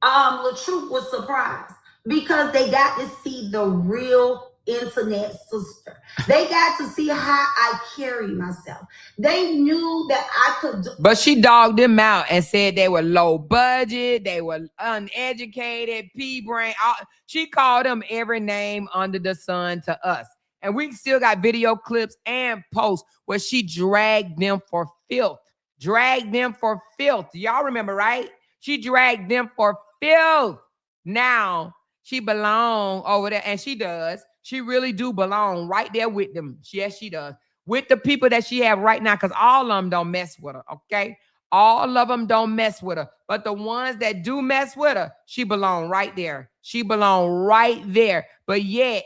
the truth was surprised? Because they got to see the real internet sister. They got to see how I carry myself. They knew that I could do. But she dogged them out and said they were low budget, they were uneducated, pea-brain. She called them every name under the sun to us. And we still got video clips and posts where she dragged them for filth. Dragged them for filth. Y'all remember, right? She dragged them for filth. Now, she belong over there, and she does. She really do belong right there with them. Yes, she does. With the people that she have right now, because all of them don't mess with her, okay? All of them don't mess with her. But the ones that do mess with her, she belong right there. She belong right there. But yet,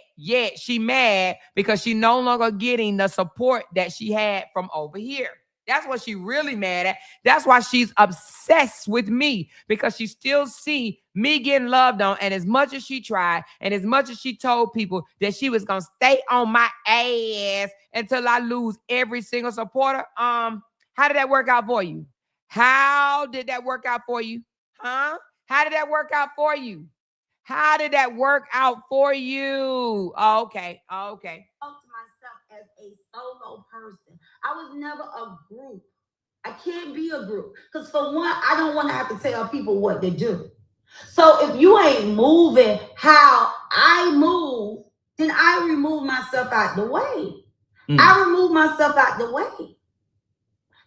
she mad because she no longer getting the support that she had from over here. That's what she really mad at. That's why she's obsessed with me, because she still see me getting loved on. And as much as she tried, and as much as she told people that she was going to stay on my ass until I lose every single supporter, how did that work out for you? How did that work out for you? Huh? How did that work out for you? How did that work out for you? Oh, okay. Oh, okay. To myself as a solo person. I was never a group. I can't be a group. Because for one, I don't want to have to tell people what to do. So if you ain't moving how I move, then I remove myself out the way. I remove myself out the way.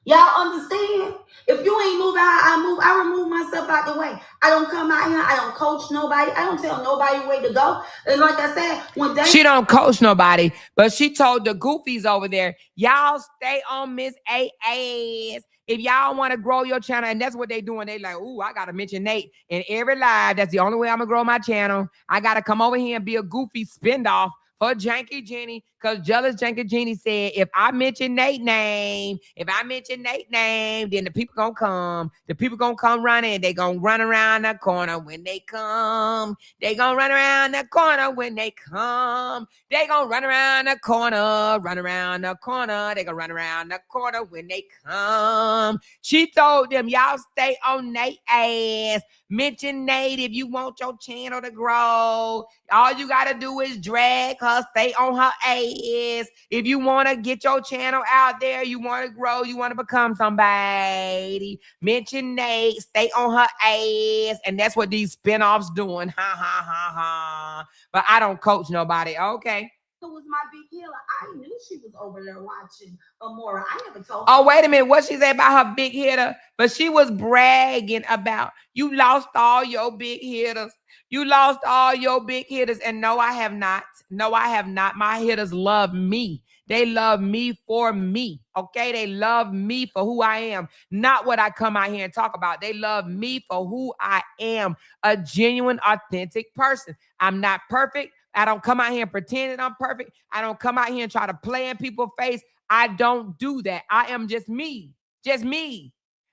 Y'all understand? If you ain't moving how I move, I remove myself out the way. I don't come out here. I don't coach nobody. I don't tell nobody where to go. And like I said, when they... She don't coach nobody, but she told the goofies over there, y'all stay on Miss A ass. If y'all want to grow your channel, and that's what they doing. They like, ooh, I got to mention Nate in every live. That's the only way I'm going to grow my channel. I got to come over here and be a goofy spin-off for Janky Jenny, because jealous Janky Jenny said, if I mention Nate's name, then the people gonna come. The people gonna come running. They gonna run around the corner when they come. They gonna run around the corner when they come. They gonna run around the corner, run around the corner. They gonna run around the corner when they come. She told them, y'all stay on Nate's ass. Mention Nate if you want your channel to grow. All you got to do is drag her, stay on her ass. If you want to get your channel out there, you want to grow, you want to become somebody, mention Nate, stay on her ass. And that's what these spinoffs doing. Ha, ha, ha, ha. But I don't coach nobody. Okay. Was my big healer. I knew she was over there watching Amoira. I never told her. Oh, wait a minute. What she said about her big hitter? But she was bragging about, you lost all your big hitters. You lost all your big hitters. And no, I have not. No, I have not. My hitters love me. They love me for me, okay? They love me for who I am, not what I come out here and talk about. They love me for who I am, a genuine, authentic person. I'm not perfect. I don't come out here and pretend that I'm perfect. I don't come out here and try to play in people's face. I don't do that. I am just me. Just me.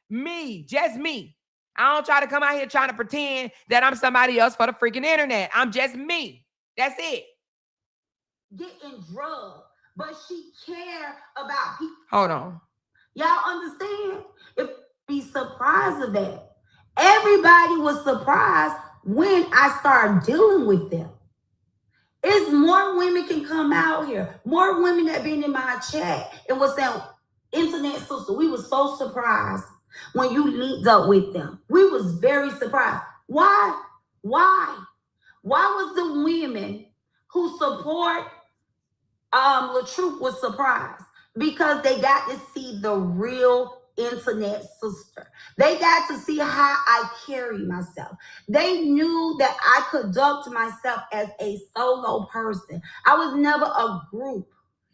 Me. Just me. I don't try to come out here trying to pretend that I'm somebody else for the freaking internet. I'm just me. That's it. Getting drugged, but she care about people. Hold on. Y'all understand? If be surprised of that. Everybody was surprised when I started dealing with them. It's more women can come out here. More women that been in my chat and was saying, internet sister, we was so surprised when you linked up with them. We was very surprised. Why? Why was the women who support LaTruth was surprised? Because they got to see the real internet sister. They got to see how I carry myself. They knew that I conduct myself as a solo person. I was never a group.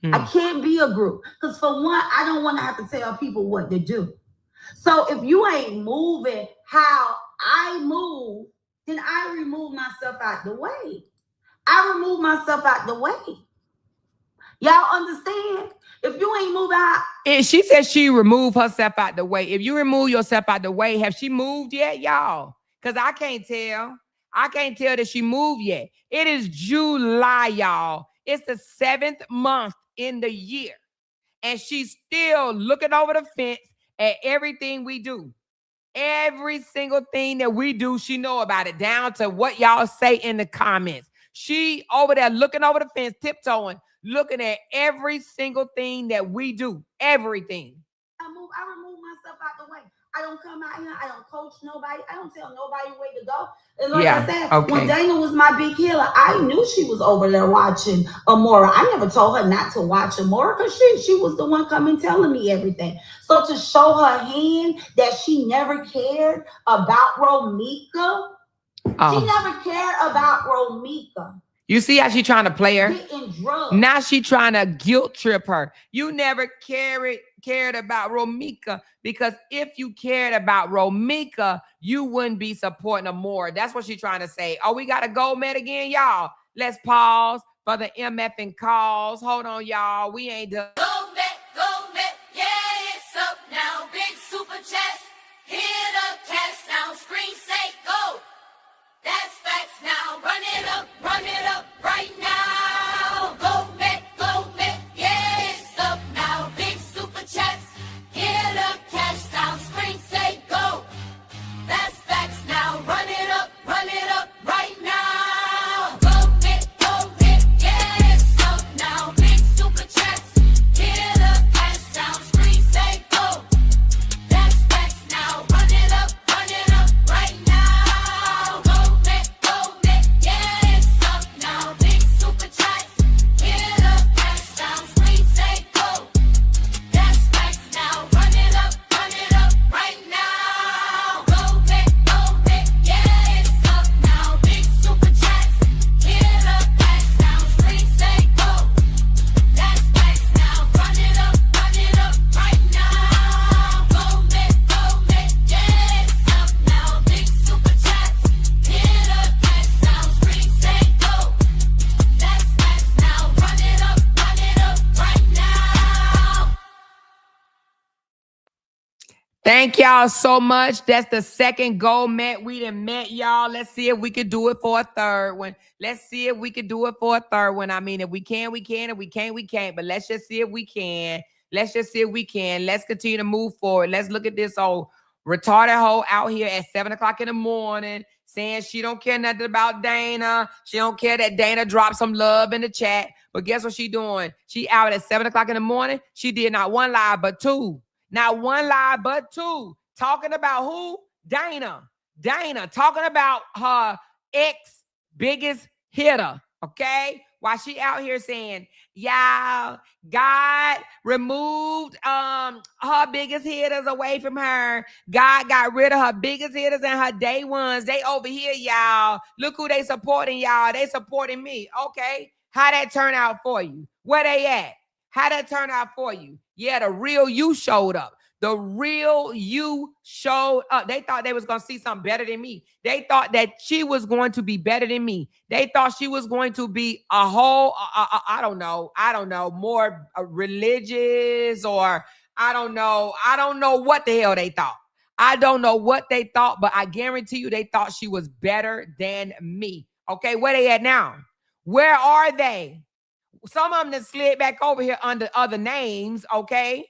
I can't be a group. Because for one, I don't want to have to tell people what to do. So if you ain't moving how I move, then I remove myself out the way. I remove myself out the way. Y'all understand? If you ain't moving out. And she said she removed herself out the way. If you remove yourself out the way, have she moved yet, y'all? Because I can't tell. I can't tell that she moved yet. It is July, y'all. It's the 7th month in the year. And she's still looking over the fence at everything we do. Every single thing that we do, she know about it, down to what y'all say in the comments. She over there looking over the fence, tiptoeing, looking at every single thing that we do. Everything. I remove myself out the way. I don't come out here. I don't coach nobody. I don't tell nobody where to go. And like I said, when Dana was my big healer, I knew she was over there watching Amoira. I never told her not to watch Amoira because she was the one coming telling me everything. So to show her hand that she never cared about Romika, she never cared about Romika. You see how she trying to play her? Getting drugged. Now she trying to guilt trip her. You never cared about Romika, because if you cared about Romika, you wouldn't be supporting her more. That's what she's trying to say. Oh, we got a gold med again, y'all. Let's pause for the MF and calls. Hold on, y'all. We ain't done. Gold med, yeah, it's up now. Big super chest, hit a cash sound, screen say go. That's facts now. Run it up right now. Go met, yeah, it's up now. Big super chats, hit up, cash down, screen say go. That's facts now. Run it up right now. Go met, yeah, it's up now. Big super chats, hit up, cash down, screen say go. That's facts now. Run it up right now. Thank y'all so much. That's the second gold met we done met, y'all. Let's see if we could do it for a third one. Let's see if we could do it for a third one. I mean, if we can, we can. If we can't, we can't. But let's just see if we can. Let's just see if we can. Let's continue to move forward. Let's look at this old retarded hoe out here at 7 o'clock in the morning saying she don't care nothing about Dana. She don't care that Dana dropped some love in the chat. But guess what she doing? She out at 7 o'clock in the morning. She did not one live, but two. Not one lie, but two. Talking about who? Dana. Talking about her ex-biggest hitter, okay? While she out here saying, y'all, God removed her biggest hitters away from her. God got rid of her biggest hitters and her day ones. They over here, y'all. Look who they supporting, y'all. They supporting me. Okay. How that turn out for you? Where they at? How that turn out for you? Yeah, the real you showed up. The real you showed up. They thought they was going to see something better than me. They thought that she was going to be better than me. They thought she was going to be a whole, I don't know, more religious, or I don't know what the hell they thought. I don't know what they thought, but I guarantee you they thought she was better than me. Okay, where they at now? Where are they? Some of them that slid back over here under other names, okay?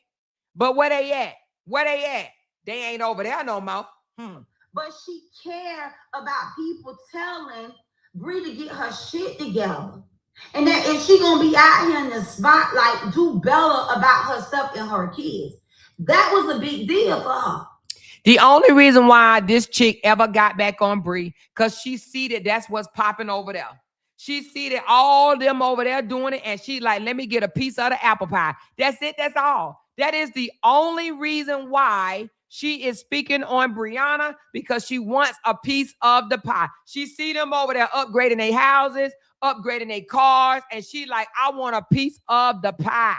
But where they at? Where they at? They ain't over there no more. But she cared about people telling Bree to get her shit together. And that if she gonna be out here in the spotlight, do better about herself and her kids. That was a big deal for her. The only reason why this chick ever got back on Bree, because she see that that's what's popping over there. She see that all them over there doing it, and she like, let me get a piece of the apple pie. That's it. That's all. That is the only reason why she is speaking on Brianna, because she wants a piece of the pie. She see them over there upgrading their houses, upgrading their cars, and she like, I want a piece of the pie.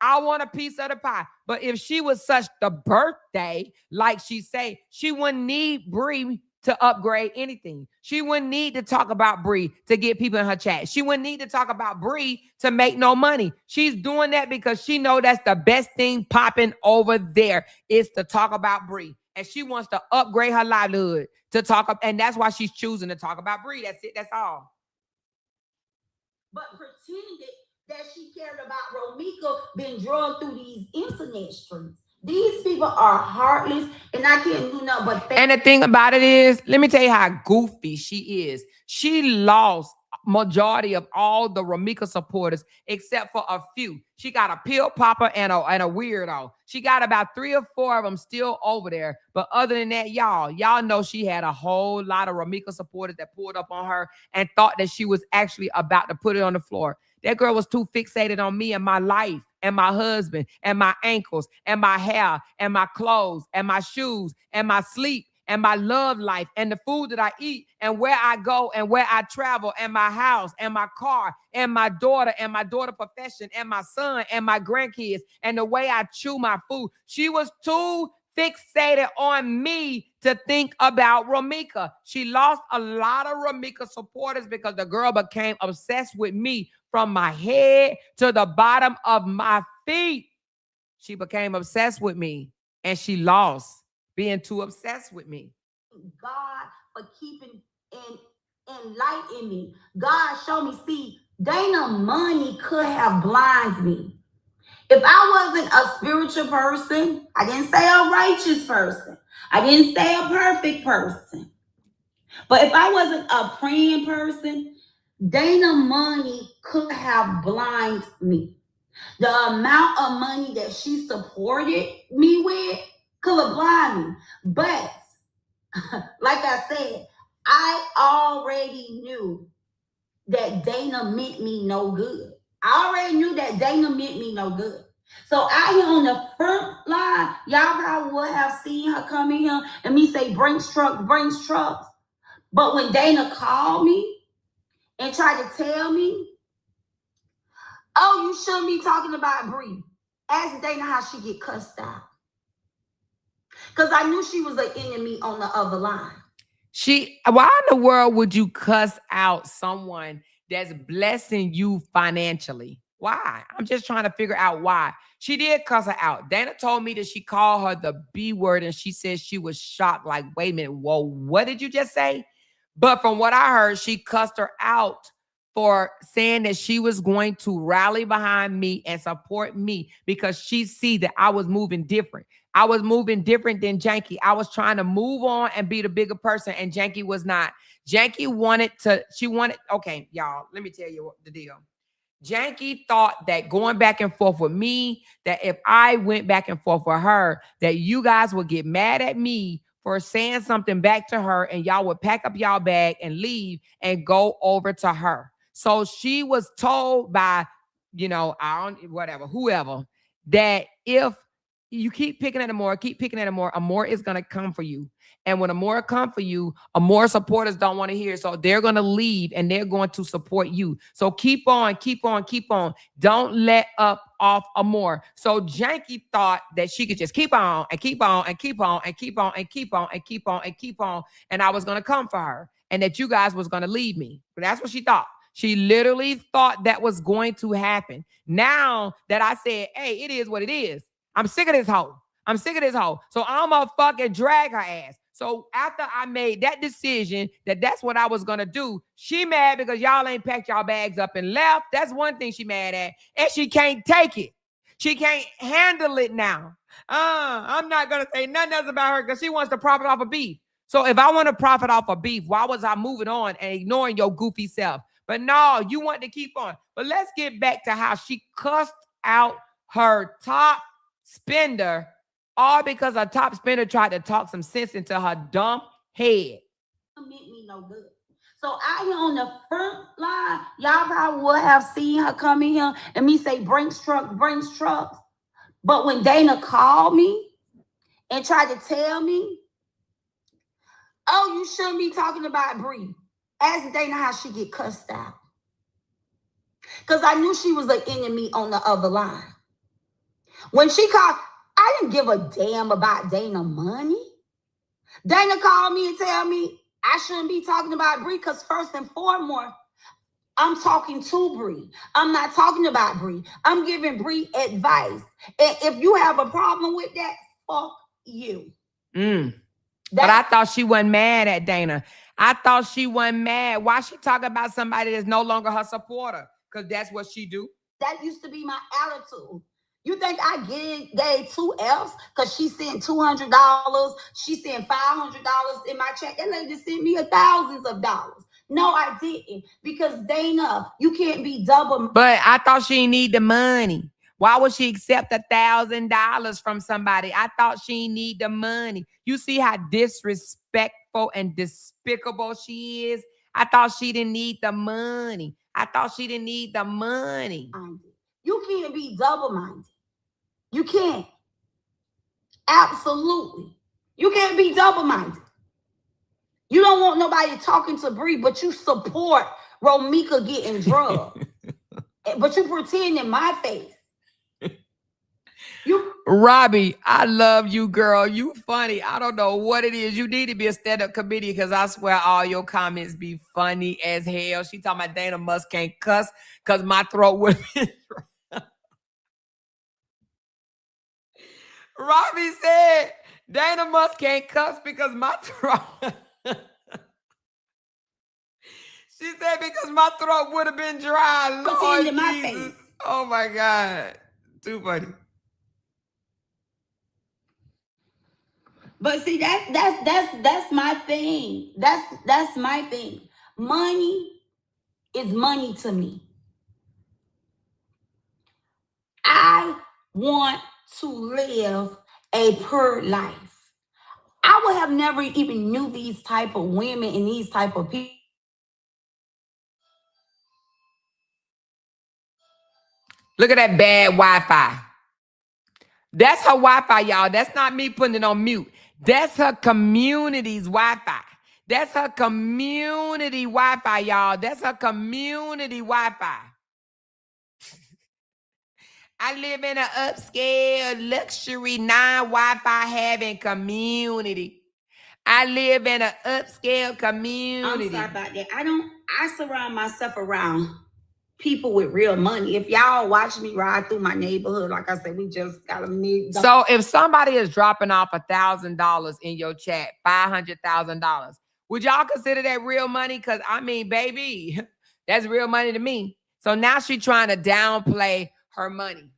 I want a piece of the pie. But if she was such the birthday, like she say, she wouldn't need Bree to upgrade anything. She wouldn't need to talk about Bree to get people in her chat. She wouldn't need to talk about Bree to make no money. She's doing that because she know that's the best thing popping over there is to talk about Bree. And she wants to upgrade her livelihood to talk up. And that's why she's choosing to talk about Bree. That's it. That's all. But pretending that she cared about Romika being drawn through these internet streets. These people are heartless, and I can't do nothing but and the thing about it is, let me tell you how goofy she is. She lost majority of all the Romika supporters except for a few. She got a pill popper and a weirdo. She got about 3 or 4 of them still over there. But other than that, y'all know she had a whole lot of Romika supporters that pulled up on her and thought that she was actually about to put it on the floor. That girl was too fixated on me and my life and my husband and my ankles and my hair and my clothes and my shoes and my sleep and my love life and the food that I eat and where I go and where I travel and my house and my car and my daughter profession and my son and my grandkids and the way I chew my food. She was too fixated on me to think about Romika. She lost a lot of Romika supporters because the girl became obsessed with me from my head to the bottom of my feet. She became obsessed with me and she lost being too obsessed with me. God for keeping and light in me. God showed me, see, Dana money could have blinded me. If I wasn't a spiritual person, I didn't say a righteous person. I didn't say a perfect person. But if I wasn't a praying person, Dana money could have blinded me. The amount of money that she supported me with could have blinded me. But like I said, I already knew that Dana meant me no good. I already knew that Dana meant me no good. So out here on the front line, y'all probably would have seen her come in here and me say, Brinks trucks. But when Dana called me and tried to tell me, oh, you shouldn't be talking about Bree. Ask Dana how she get cussed out. Because I knew she was an enemy on the other line. Why in the world would you cuss out someone that's blessing you financially? Why? I'm just trying to figure out why. She did cuss her out. Dana told me that she called her the B word and she said she was shocked. Like, wait a minute. Whoa, what did you just say? But from what I heard, she cussed her out for saying that she was going to rally behind me and support me because she see that I was moving different. I was moving different than Janky. I was trying to move on and be the bigger person, and Janky was not. Janky wanted, okay, y'all, let me tell you what the deal. Janky thought that going back and forth with me, that if I went back and forth with her, that you guys would get mad at me for saying something back to her and y'all would pack up y'all bag and leave and go over to her. So she was told by, whoever, that if you keep picking at Amoira, Amoira is going to come for you. And when Amoira come for you, Amoira supporters don't want to hear. So they're going to leave and they're going to support you. So keep on, keep on, keep on. Don't let up off Amoira. So Janky thought that she could just keep on and keep on and keep on and keep on and keep on and keep on and keep on. And I was going to come for her and that you guys was going to leave me. But that's what she thought. She literally thought that was going to happen. Now that I said, hey, it is what it is. I'm sick of this hoe. I'm sick of this hoe. So I'm going to fucking drag her ass. So after I made that decision that that's what I was going to do, she mad because y'all ain't packed y'all bags up and left. That's one thing she mad at. And she can't take it. She can't handle it now. I'm not going to say nothing else about her because she wants to profit off of beef. So if I want to profit off of beef, why was I moving on and ignoring your goofy self? But no, you want to keep on. But let's get back to how she cussed out her top spender, all because her top spender tried to talk some sense into her dumb head. Meant me no good. So out here on the front line, y'all probably would have seen her come in here and me say, Brinks trucks. But when Dana called me and tried to tell me, oh, you shouldn't be talking about Bree. Ask Dana how she get cussed out. Because I knew she was an enemy on the other line. When she called, I didn't give a damn about Dana money. Dana called me and tell me I shouldn't be talking about Bree because first and foremost, I'm talking to Bree. I'm not talking about Bree. I'm giving Bree advice. And if you have a problem with that, fuck you. But I thought she wasn't mad at Dana. I thought she wasn't mad. Why she talking about somebody that's no longer her supporter? Because that's what she do. That used to be my attitude. You think I gave 2 F's because she sent $200, she sent $500 in my check. That lady sent me thousands of dollars. No, I didn't. Because Dana, you can't be double. But I thought she didn't need the money. Why would she accept $1,000 from somebody? I thought she didn't need the money. You see how disrespectful and despicable she is? I thought she didn't need the money. I thought she didn't need the money. You can't be double-minded. You can't. Absolutely. You can't be double-minded. You don't want nobody talking to Bree, but you support Romika getting drugged. But you pretend in my face. Robbie, I love you, girl. You funny. I don't know what it is. You need to be a stand-up comedian because I swear all your comments be funny as hell. She talking about Dana Musk can't cuss because my throat would be dry. Robbie said Dana Musk can't cuss because my throat. She said because my throat would have been dry. Lord Jesus. My face. Oh my God. Too funny. But see, that's my thing. That's my thing. Money is money to me. I want to live a pure life. I would have never even knew these type of women and these type of people. Look at that bad Wi-Fi. That's her Wi-Fi, y'all. That's not me putting it on mute. That's her community's Wi-Fi. That's her community Wi-Fi, y'all. That's her community Wi-Fi. I live in an upscale, luxury, non-Wi-Fi having community. I live in an upscale community. I'm sorry about that. I surround myself around people with real money. If y'all watch me ride through my neighborhood, like I said, we just got a So if somebody is dropping off $1,000 in your chat, $500,000, would y'all consider that real money? Because I mean, baby, that's real money to me. So now she's trying to downplay her money.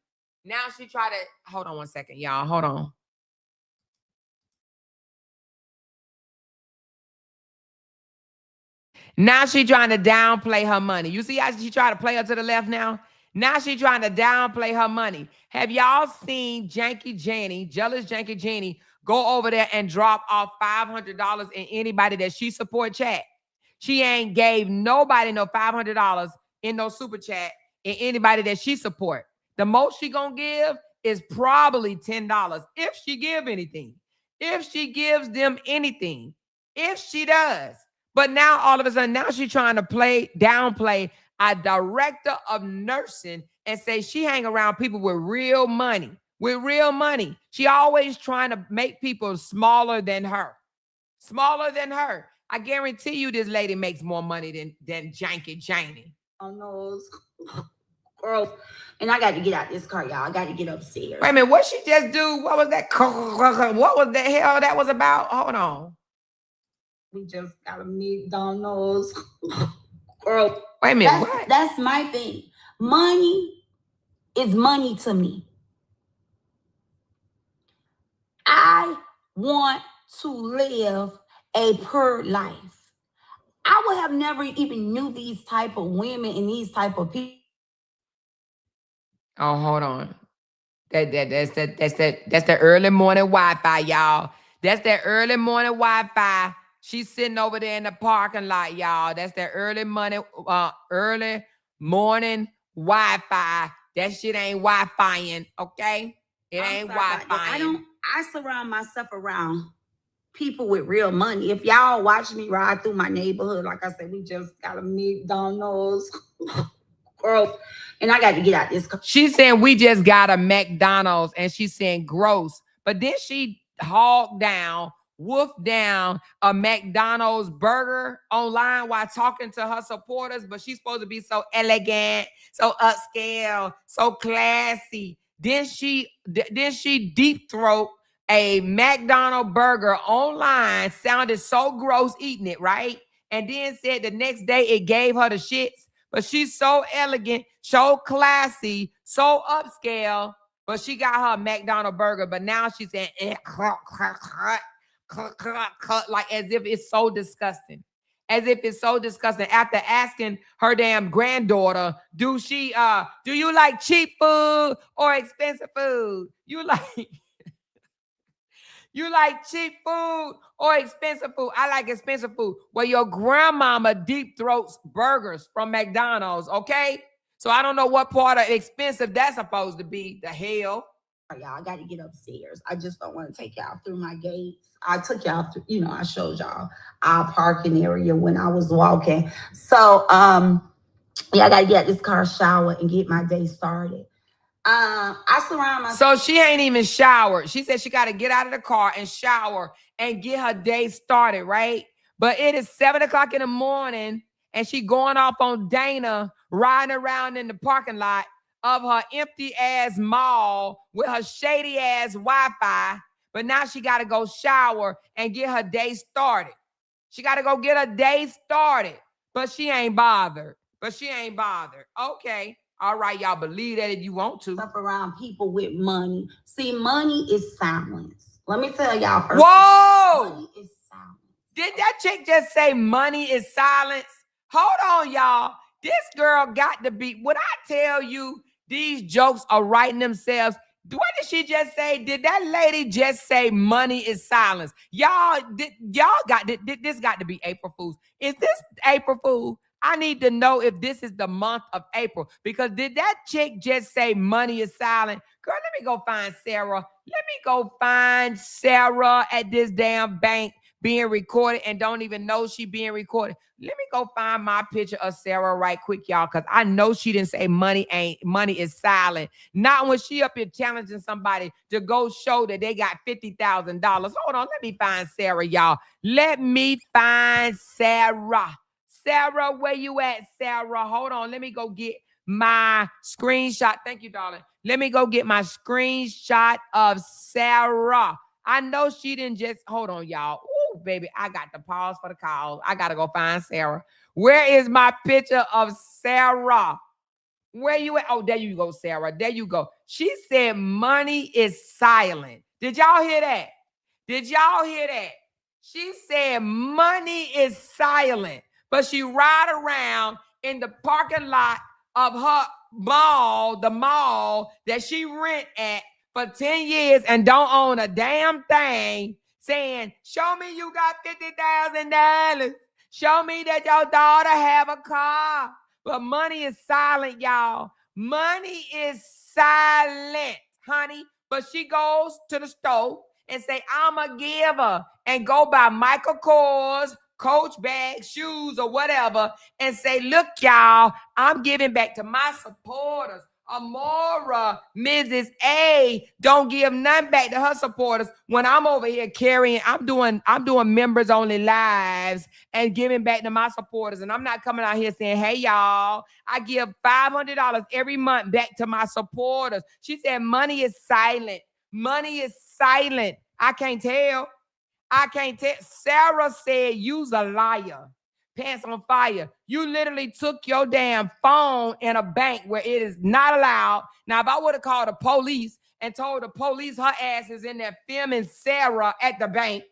Now she try to hold on one second, y'all. Hold on. Now she trying to downplay her money. You see how she try to play her to the left now? Now she trying to downplay her money. Have y'all seen Janky Janie, jealous Janky Janie, go over there and drop off $500 in anybody that she support chat? She ain't gave nobody no $500 in no super chat in anybody that she support. The most she gonna give is probably $10 if she give anything. if she gives them anything. If she does. But now all of a sudden, now she's trying to downplay a director of nursing and say she hang around people with real money. With real money. She always trying to make people smaller than her. Smaller than her. I guarantee you this lady makes more money than Janky Janie. On those girls. And I got to get out this car, y'all. I got to get upstairs. Wait a minute, what she just do? What was that? What was the hell that was about? Hold on. We just got to meet McDonald's. Girl, wait a minute, what? That's my thing. Money is money to me. I want to live a pure life. I would have never even knew these type of women and these type of people. Oh, hold on. That's the early morning Wi-Fi, y'all. That's that early morning Wi-Fi. She's sitting over there in the parking lot, y'all. That's that early morning Wi-Fi. That shit ain't Wi-Fi-ing, okay? It ain't Wi-Fi-ing. I surround myself around people with real money. If y'all watch me ride through my neighborhood, like I said, we just got to meet McDonald's. Girls, and I got to get out this car. She's saying we just got a McDonald's, and she's saying gross. But then she wolfed down a McDonald's burger online while talking to her supporters, but she's supposed to be so elegant, so upscale, so classy. Then she deep throat a McDonald's burger online, sounded so gross eating it, right? And then said the next day it gave her the shits. But she's so elegant, so classy, so upscale. But she got her McDonald's burger. But now she's saying, like as if it's so disgusting. As if it's so disgusting. After asking her damn granddaughter, do you like cheap food or expensive food? You like cheap food or expensive food? I like expensive food. Well, your grandmama deep throats burgers from McDonald's, okay? So I don't know what part of expensive that's supposed to be. The hell? Y'all, I got to get upstairs. I just don't want to take y'all through my gates. I took y'all through, I showed y'all our parking area when I was walking. So, yeah, I got to get this car shower and get my day started. I surround myself. So she ain't even showered. She said she got to get out of the car and shower and get her day started, right? But it is 7 o'clock in the morning and she going off on Dana, riding around in the parking lot of her empty ass mall with her shady ass Wi-Fi. But now she got to go shower and get her day started. She got to go get her day started. But she ain't bothered. Okay. All right, y'all, believe that if you want to. Stuff around people with money. See, money is silence. Let me tell y'all first. Whoa! Money is silence. Did that chick just say money is silence? Hold on, y'all. This girl got to be, when I tell you these jokes are writing themselves, what did she just say? Did that lady just say money is silence? Y'all got this got to be April Fool's. Is this April Fool? I need to know if this is the month of April, because did that chick just say money is silent? Girl, let me go find Sarah. Let me go find Sarah at this damn bank being recorded and don't even know she being recorded. Let me go find my picture of Sarah right quick, y'all, because I know she didn't say money is silent. Not when she up here challenging somebody to go show that they got $50,000. Hold on, let me find Sarah, y'all. Let me find Sarah. Sarah, where you at, Sarah? Hold on. Let me go get my screenshot. Thank you, darling. Let me go get my screenshot of Sarah. I know she didn't just, hold on, y'all. Ooh, baby, I got to pause for the call. I got to go find Sarah. Where is my picture of Sarah? Where you at? Oh, there you go, Sarah. There you go. She said money is silent. Did y'all hear that? Did y'all hear that? She said money is silent. But she ride around in the parking lot of her mall, the mall that she rent at for 10 years and don't own a damn thing, saying, show me you got $50,000. Show me that your daughter have a car. But money is silent, y'all. Money is silent, honey. But she goes to the store and say, I'm a giver, and go buy Michael Kors, Coach bags, shoes, or whatever, and say, look, y'all, I'm giving back to my supporters. Amoira, Mrs. A, don't give none back to her supporters when I'm over here carrying, I'm doing members only lives and giving back to my supporters. And I'm not coming out here saying, hey, y'all, I give $500 every month back to my supporters. She said, money is silent. Money is silent. I can't tell. Sarah said, you's a liar. Pants on fire. You literally took your damn phone in a bank where it is not allowed. Now, if I would have called the police and told the police her ass is in there filming Sarah at the bank,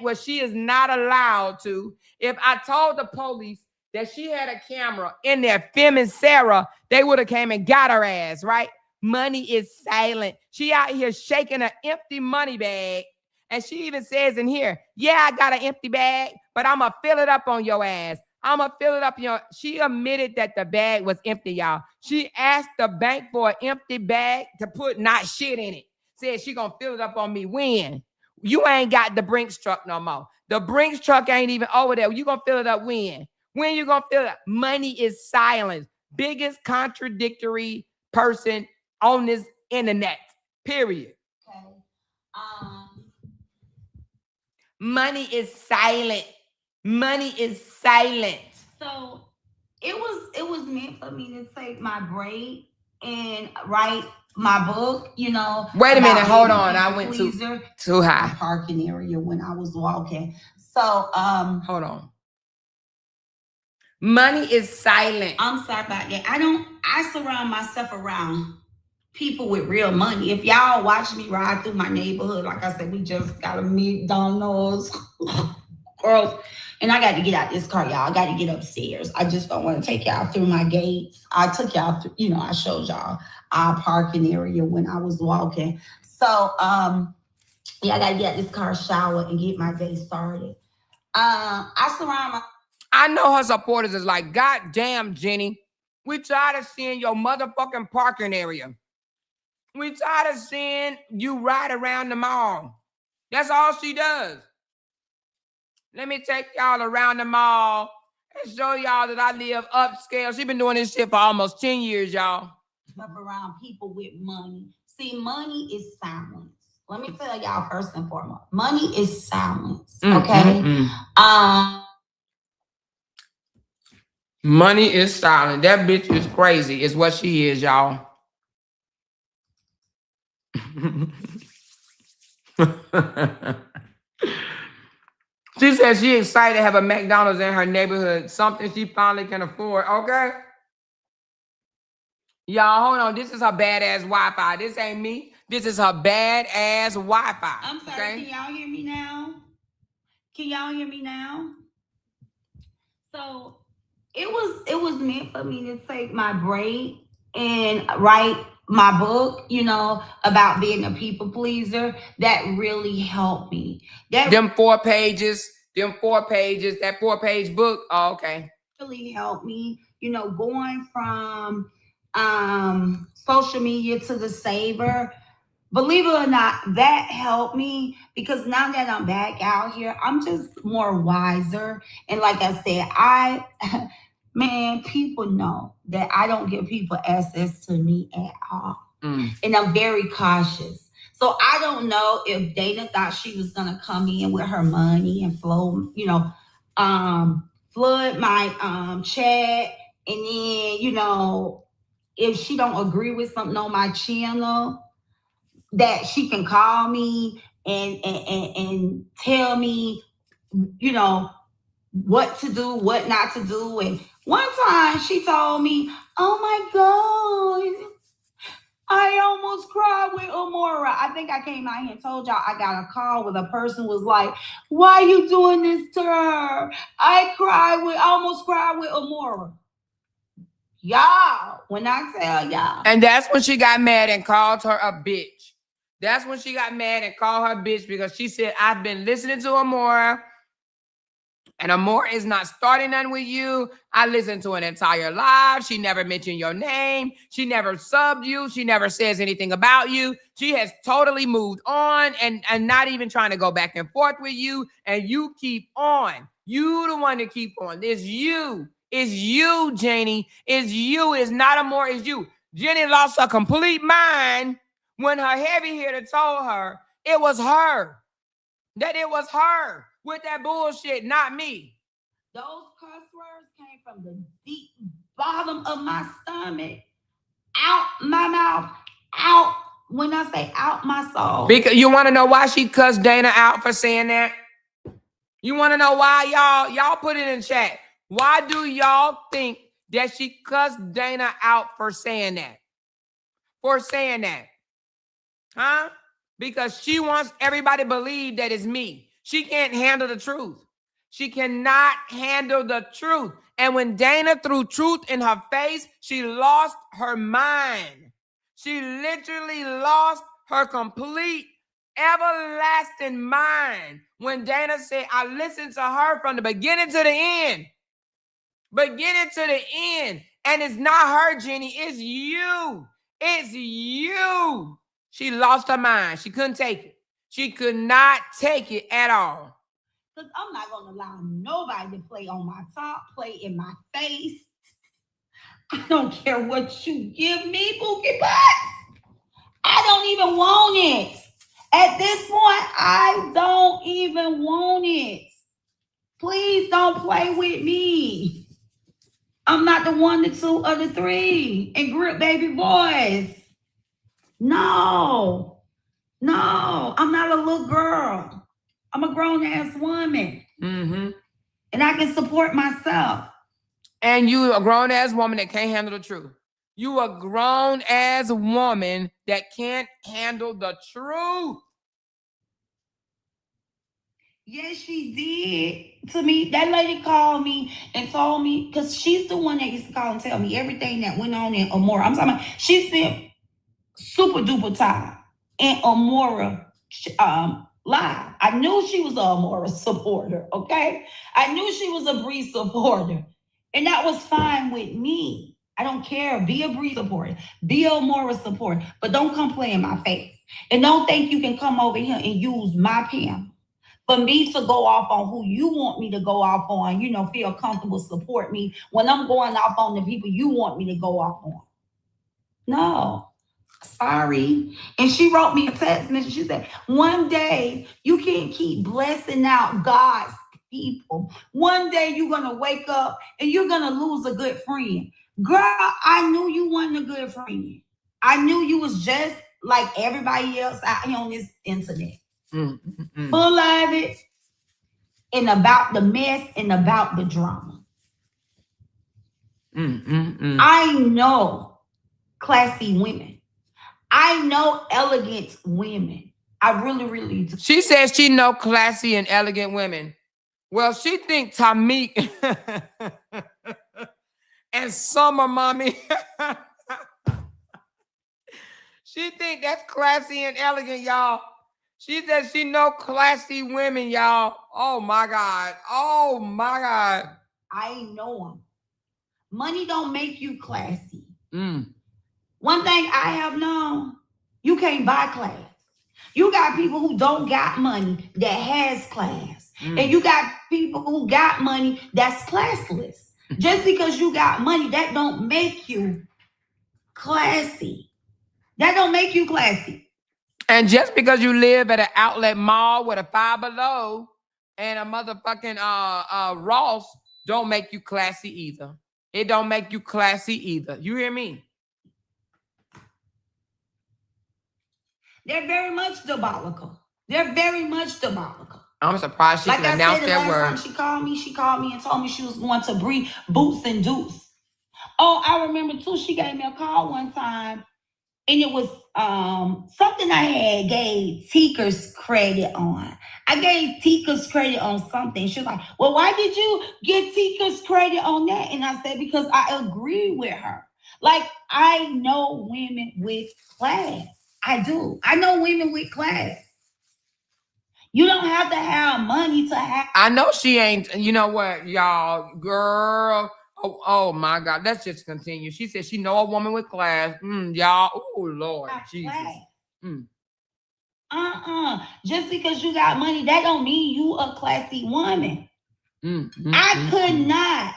where she is not allowed to. If I told the police that she had a camera in there filming Sarah, they would have came and got her ass, right? Money is silent. She out here shaking an empty money bag. And she even says in here, yeah, I got an empty bag, but I'm going to fill it up on your ass. I'm going to fill it up. She admitted that the bag was empty, y'all. She asked the bank for an empty bag to put not shit in it. Said she going to fill it up on me. When? You ain't got the Brinks truck no more. The Brinks truck ain't even over there. You going to fill it up when? When you going to fill it up? Money is silent. Biggest contradictory person on this internet, period. Okay. Money is silent. Money is silent. So it was meant for me to take my break and write my book, you know. Wait a minute, hold on. I went too high. Parking area when I was walking. So hold on. Money is silent. I'm sorry about that. I surround myself around people with real money. If y'all watch me ride through my neighborhood, like I said, we just got to meet McDonald's girls. And I got to get out this car, y'all. I got to get upstairs. I just don't want to take y'all through my gates. I took y'all through, I showed y'all our parking area when I was walking. So, yeah, I got to get out this car, shower, and get my day started. I know her supporters is like, God damn, Jenny. We tired of seeing your motherfucking parking area. We tired of seeing you ride around the mall. That's all she does. Let me take y'all around the mall and show y'all that I live upscale. She been doing this shit for almost 10 years, y'all. Around people with money. See, money is silence. Let me tell y'all first and foremost. Money is silence. Okay? Money is silent. That bitch is crazy, is what she is, y'all. She said she excited to have a McDonald's in her neighborhood, something she finally can afford. Okay? Y'all, hold on. This is her badass Wi-Fi. This ain't me. This is her badass Wi-Fi. I'm sorry. Okay? Can y'all hear me now? Can y'all hear me now? So it was meant for me to take my break and write my book, about being a people pleaser. That really helped me. Them 4 pages, that 4-page book. Oh, okay. Really helped me, going from social media to the saver. Believe it or not, that helped me because now that I'm back out here, I'm just more wiser. And like I said, man, people know that I don't give people access to me at all. And I'm very cautious. So I don't know if Dana thought she was going to come in with her money and flood my chat. And then, if she don't agree with something on my channel, that she can call me and tell me, what to do, what not to do. And one time she told me, oh my God, I almost cried with Amoira. I think I came out here and told y'all I got a call where the person was like, why are you doing this to her? I almost cried with Amoira. Y'all, when I tell y'all. And that's when she got mad and called her a bitch. That's when she got mad and called her bitch because she said, I've been listening to Amoira And Amoira is not starting none with you. I listened to an entire live. She never mentioned your name. She never subbed you. She never says anything about you. She has totally moved on and not even trying to go back and forth with you. And you keep on. You the one to keep on. It's you. It's you, Jenny. It's you. It's not Amoira. It's you. Jenny lost her complete mind when her heavy hitter told her it was her. That it was her with that bullshit, not me. Those cuss words came from the deep bottom of my stomach, out my mouth, out, when I say out my soul. Because you want to know why she cussed Dana out for saying that? You want to know why, y'all? Y'all put it in chat. Why do y'all think that she cussed Dana out for saying that? For saying that? Huh? Because she wants everybody to believe that it's me. She can't handle the truth. She cannot handle the truth. And when Dana threw truth in her face, she lost her mind. She literally lost her complete, everlasting mind. When Dana said, I listened to her from the beginning to the end. Beginning to the end. And it's not her, Jenny. It's you. It's you. She lost her mind. She couldn't take it. She could not take it at all. Because I'm not going to allow nobody to play on my top, play in my face. I don't care what you give me, Bookie Butts. I don't even want it. At this point, I don't even want it. Please don't play with me. I'm not the one, the two, or the three. And grip baby boys. No, I'm not a little girl. I'm a grown-ass woman. Mm-hmm. And I can support myself. And you a grown-ass woman that can't handle the truth. You a grown-ass woman that can't handle the truth. Yes, she did to me. That lady called me and told me, because she's the one that used to call and tell me everything that went on in Amoira. I'm talking about, she spent super duper time in Amoira live. I knew she was a Amoira supporter, okay? I knew she was a Bree supporter. And that was fine with me. I don't care. Be a Bree supporter. Be a Amoira supporter. But don't come play in my face. And don't think you can come over here and use my panel for me to go off on who you want me to go off on, feel comfortable, support me, when I'm going off on the people you want me to go off on. No, sorry. And she wrote me a text message. She said, one day you can't keep blessing out God's people. One day you're going to wake up and you're going to lose a good friend. Girl, I knew you wasn't a good friend. I knew you was just like everybody else out here on this internet. Full of it, and about the mess and about the drama. I know classy women. I know elegant women. I really, really do. She says she know classy and elegant women. Well, she think Tamik and Summer Mommy. She think that's classy and elegant, y'all. She says she know classy women, y'all. Oh, my God. Oh, my God. I know them. Money don't make you classy. One thing I have known, you can't buy class. You got people who don't got money that has class. And you got people who got money that's classless. Just because you got money, that don't make you classy. That don't make you classy. And just because you live at an outlet mall with a Five Below and a motherfucking Ross don't make you classy either. It don't make you classy either. You hear me? They're very much diabolical. They're very much diabolical. I'm surprised she can announce that word. Time she called me and told me she was going to bring Boots and Deuce. Oh, I remember too, she gave me a call one time. And it was something I had gave Tika's credit on. I gave Tika's credit on something. She was like, well, why did you get Tika's credit on that? And I said, because I agree with her. Like, I know women with class. I do. I know women with class. You don't have to have money to have. I know she ain't. You know what, y'all, girl. Oh my God. Let's just continue. She said she know a woman with class. Y'all. Oh Lord Jesus. Just because you got money, that don't mean you a classy woman. I could not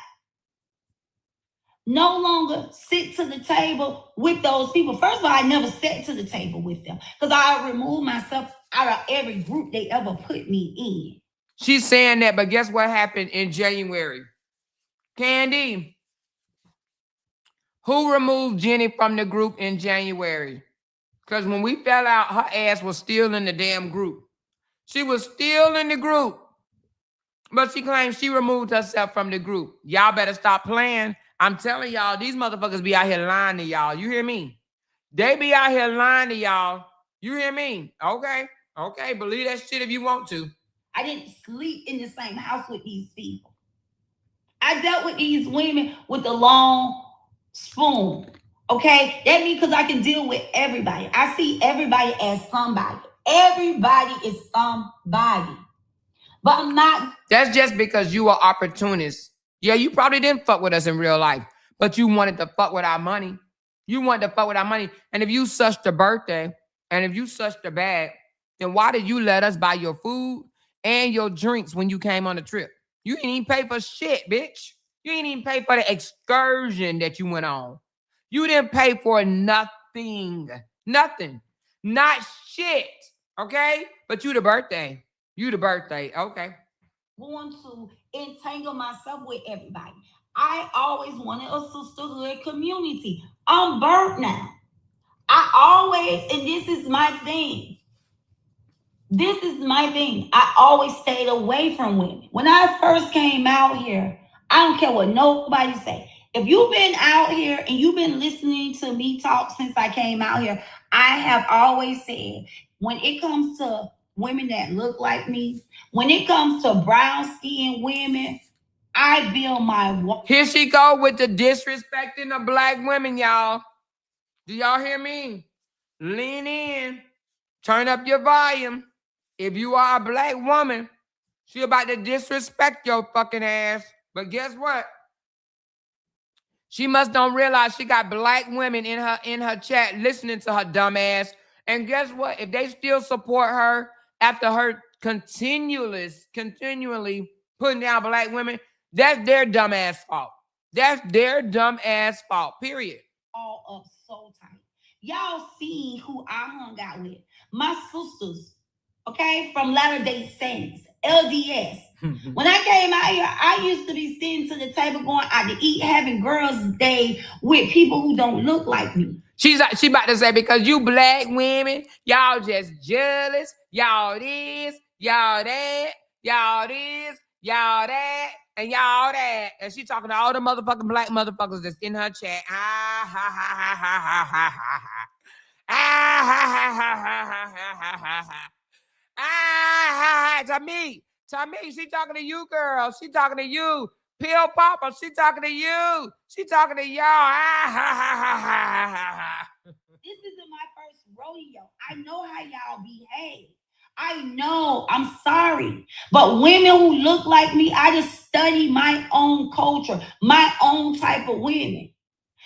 no longer sit to the table with those people. First of all, I never sat to the table with them because I removed myself out of every group they ever put me in. She's saying that, but guess what happened in January? Candy, who removed Jenny from the group in January? Because when we fell out, her ass was still in the damn group. She was still in the group. But she claims she removed herself from the group. Y'all better stop playing. I'm telling y'all, these motherfuckers be out here lying to y'all. You hear me? They be out here lying to y'all. You hear me? Okay. Okay. Believe that shit if you want to. I didn't sleep in the same house with these people. I dealt with these women with the long spoon. Okay? That means because I can deal with everybody. I see everybody as somebody. Everybody is somebody. But I'm not. That's just because you are opportunist. Yeah, you probably didn't fuck with us in real life, but you wanted to fuck with our money. You wanted to fuck with our money. And if you such the birthday, and if you such the bag, then why did you let us buy your food and your drinks when you came on the trip? You didn't even pay for shit, bitch. You didn't even pay for the excursion that you went on. You didn't pay for nothing. Nothing. Not shit. Okay? But you the birthday. You the birthday. Okay. Want to entangle myself with everybody. I always wanted a sisterhood community. I'm burnt now. I always, and this is my thing. This is my thing. I always stayed away from women. When I first came out here, I don't care what nobody say. If you've been out here and you've been listening to me talk since I came out here, I have always said when it comes to women that look like me, when it comes to brown skinned women, I build my. Here she go with the disrespecting of black women, y'all. Do y'all hear me? Lean in. Turn up your volume. If you are a black woman, she about to disrespect your fucking ass. But guess what? She must don't realize she got black women in her chat listening to her dumb ass. And guess what? If they still support her after her continually putting down black women, that's their dumb ass fault. That's their dumb ass fault. Period. All up so tight. Y'all see who I hung out with. My sisters, okay, from Latter-day Saints, LDS. When I came out here, I used to be sitting to the table going out to eat, having girls' day with people who don't look like me. She about to say, because you black women, y'all just jealous. Y'all this, y'all that, y'all this, y'all that, and y'all that. And she talking to all the motherfucking black motherfuckers that's in her chat. Ah, ha, ha, ha, ha, ha, ha, ha, ha. Ah, ha, ha, ha, ha, ha, ha, ha, ha. Ah, ha, ha. To me, she talking to you, girl. She talking to you. Pill Popper, she talking to you. She talking to y'all. Ah, ha, ha, ha, ha, ha, ha. This isn't my first rodeo. I know how y'all behave. I know. I'm sorry. But women who look like me, I just study my own culture, my own type of women.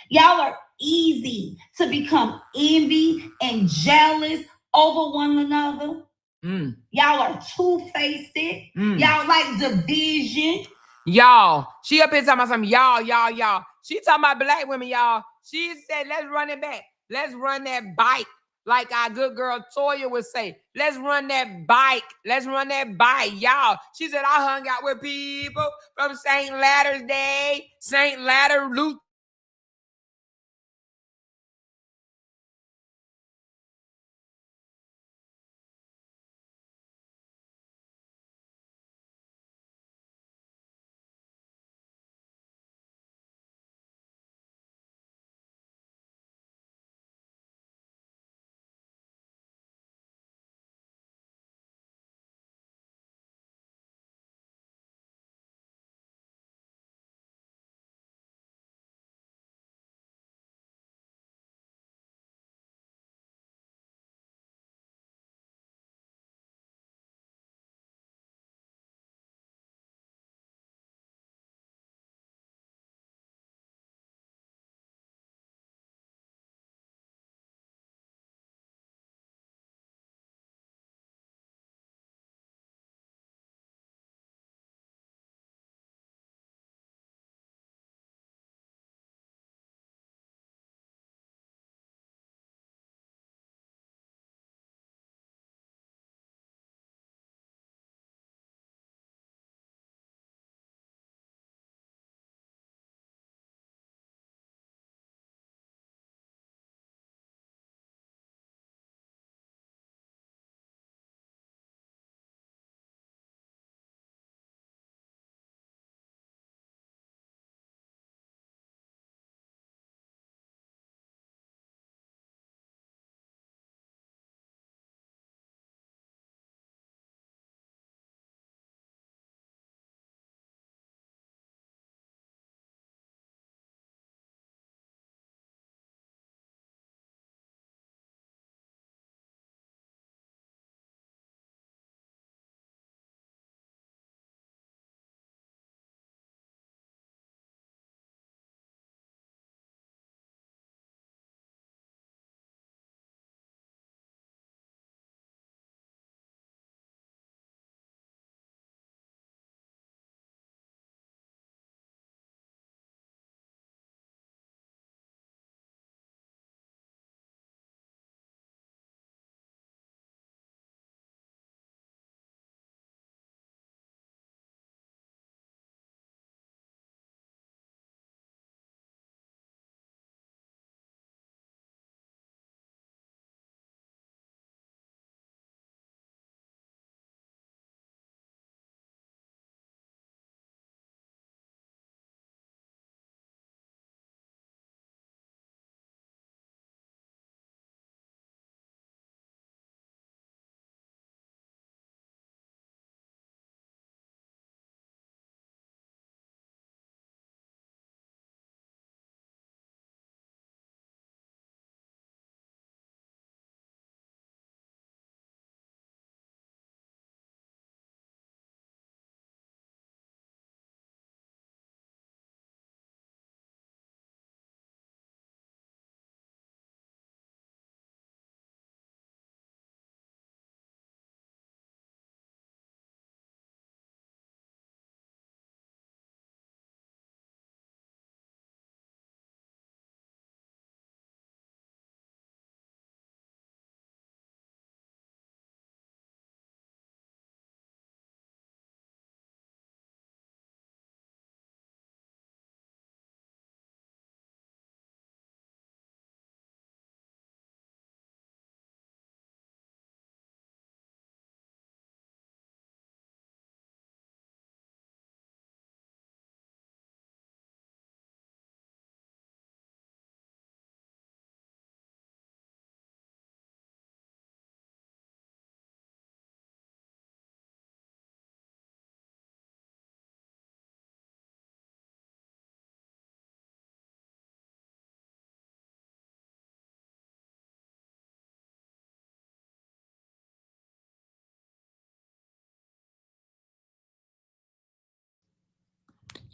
Y'all are easy to become envy and jealous over one another. Y'all are two-faced. Y'all like division. Y'all, she up here talking about some y'all. She talking about black women, y'all. She said, let's run it back. Let's run that bike. Like our good girl Toya would say, let's run that bike. Let's run that bike, y'all. She said, I hung out with people from St. Latter's Day, St. Ladder, Luke.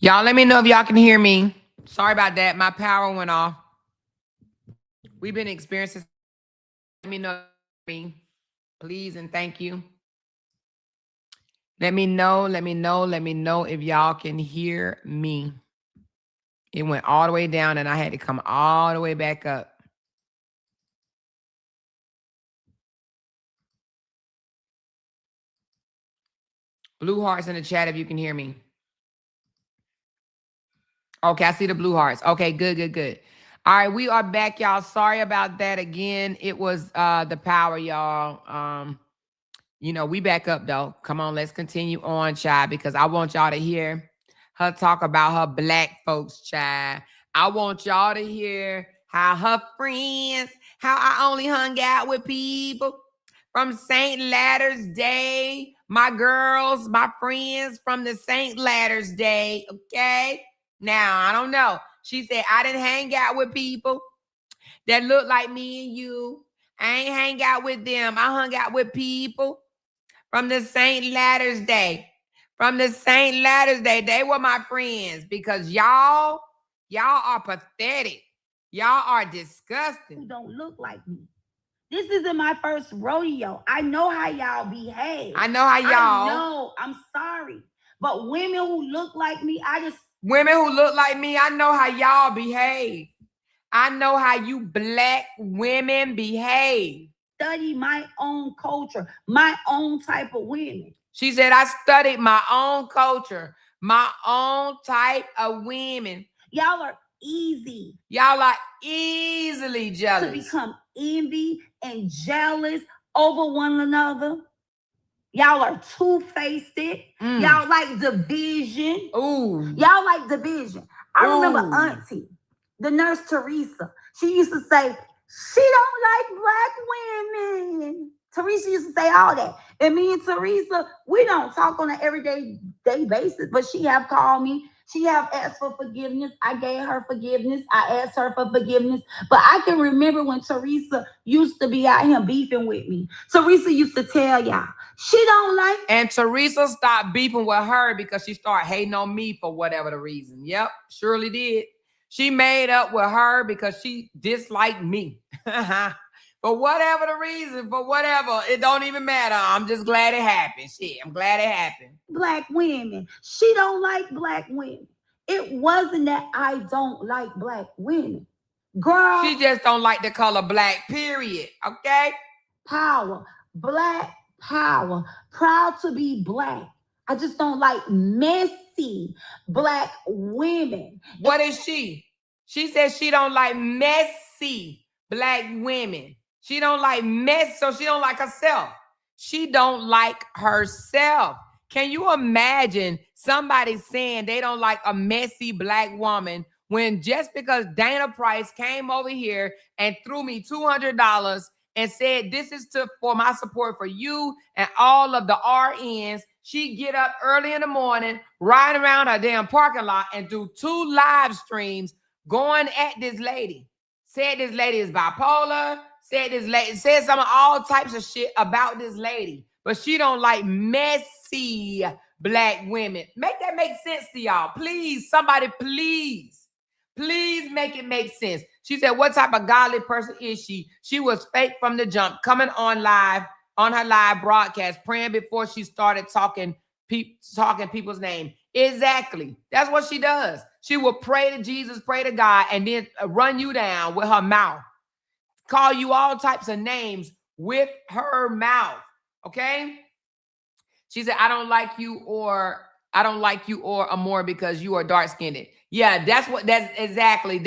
Y'all, let me know if y'all can hear me. Sorry about that. My power went off. We've been experiencing. Let me know, please, and thank you. Let me know if y'all can hear me. It went all the way down and I had to come all the way back up. Blue hearts in the chat if you can hear me. Okay, I see the blue hearts. Okay, good. All right, we are back, y'all. Sorry about that again. It was the power, y'all. You know, we back up though. Come on, let's continue on, child, because I want y'all to hear her talk about her black folks, child. I want y'all to hear how her friends, how I only hung out with people from St. Ladder's Day. My girls, my friends from the St. Ladder's Day, okay? Now, I don't know. She said, I didn't hang out with people that look like me and you. I ain't hang out with them. I hung out with people from the St. Ladder's Day. From the St. Ladder's Day. They were my friends because y'all are pathetic. Y'all are disgusting. Who don't look like me. This isn't my first rodeo. I know how y'all behave. I know how y'all. I know. I'm sorry. But women who look like me, women who look like me, I know how y'all behave. I know how you black women behave. Study my own culture, my own type of women. She said, I studied my own culture, my own type of women. Y'all are easy. Y'all are easily jealous. To become envy and jealous over one another. Y'all are two-faced. Y'all like division. Ooh. Y'all like division. I remember Auntie, the nurse Teresa. She used to say, she don't like black women. Teresa used to say all that. And me and Teresa, we don't talk on an everyday basis, but she have called me. She have asked for forgiveness. I gave her forgiveness. I asked her for forgiveness. But I can remember when Teresa used to be out here beefing with me. Teresa used to tell y'all, she don't like. And Teresa stopped beefing with her because she started hating on me for whatever the reason. Yep, surely did. She made up with her because she disliked me. For whatever the reason, for whatever, it don't even matter. I'm just glad it happened. Shit, I'm glad it happened. Black women. She don't like black women. It wasn't that I don't like black women. Girl. She just don't like the color black, period. Okay? Power. Black power. Proud to be black. I just don't like messy black women. What is she? She says she don't like messy black women. She don't like mess, so she don't like herself. She don't like herself. Can you imagine somebody saying they don't like a messy black woman when just because Dana Price came over here and threw me $200 and said this is for my support for you and all of the RNs, she get up early in the morning, ride around her damn parking lot and do 2 live streams going at this lady. Said this lady is bipolar. Said some of all types of shit about this lady. But she don't like messy black women. Make that make sense to y'all. Please, somebody, please. Please make it make sense. She said, what type of godly person is she? She was fake from the jump, coming on her live broadcast, praying before she started talking people's name. Exactly. That's what she does. She will pray to Jesus, pray to God, and then run you down with her mouth. Call you all types of names with her mouth. Okay? She said, I don't like you or Amoira because you are dark-skinned. Yeah, that's exactly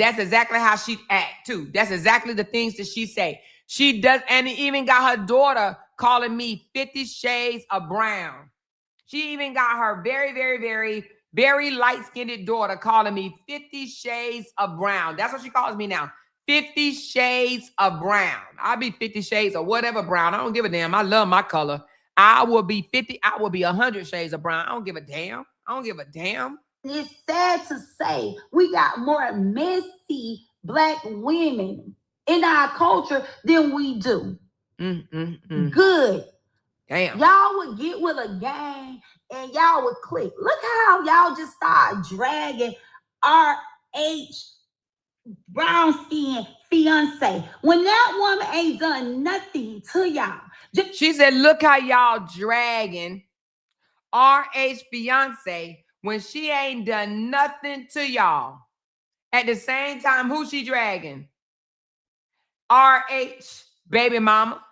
how she act too. That's exactly the things that she say. She does, and even got her daughter calling me 50 Shades of Brown. She even got her very, very, very, very light-skinned daughter calling me 50 Shades of Brown. That's what she calls me now. 50 Shades of Brown. I'll be 50 Shades of whatever brown. I don't give a damn. I love my color. I will be 50. I will be 100 Shades of Brown. I don't give a damn. I don't give a damn. It's sad to say we got more messy black women in our culture than we do. Good. Damn. Y'all would get with a gang and y'all would click. Look how y'all just start dragging R.H. brown-skinned fiance when that woman ain't done nothing to y'all. She said, look how y'all dragging R.H. fiance when she ain't done nothing to y'all. At the same time, who she dragging? R.H. baby mama.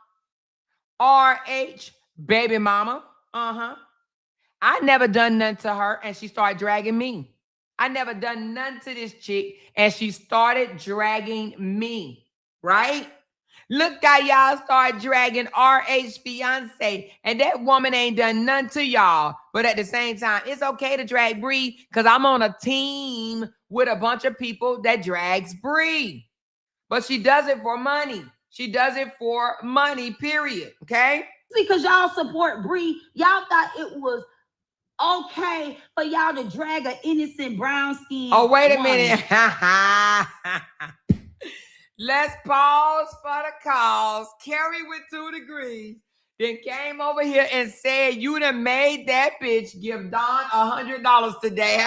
R.H. baby mama. I never done nothing to her, and she started dragging me. I never done nothing to this chick, and she started dragging me, right? Look how y'all start dragging R.H. fiance, and that woman ain't done nothing to y'all. But at the same time, it's okay to drag Bree because I'm on a team with a bunch of people that drags Bree. But she does it for money. She does it for money, period, okay? Because y'all support Bree, y'all thought it was okay for y'all to drag an innocent brown skin. Oh, wait a minute. Let's pause for the cause. Carrie with 2 degrees then came over here and said, you done made that bitch give Don $100 today.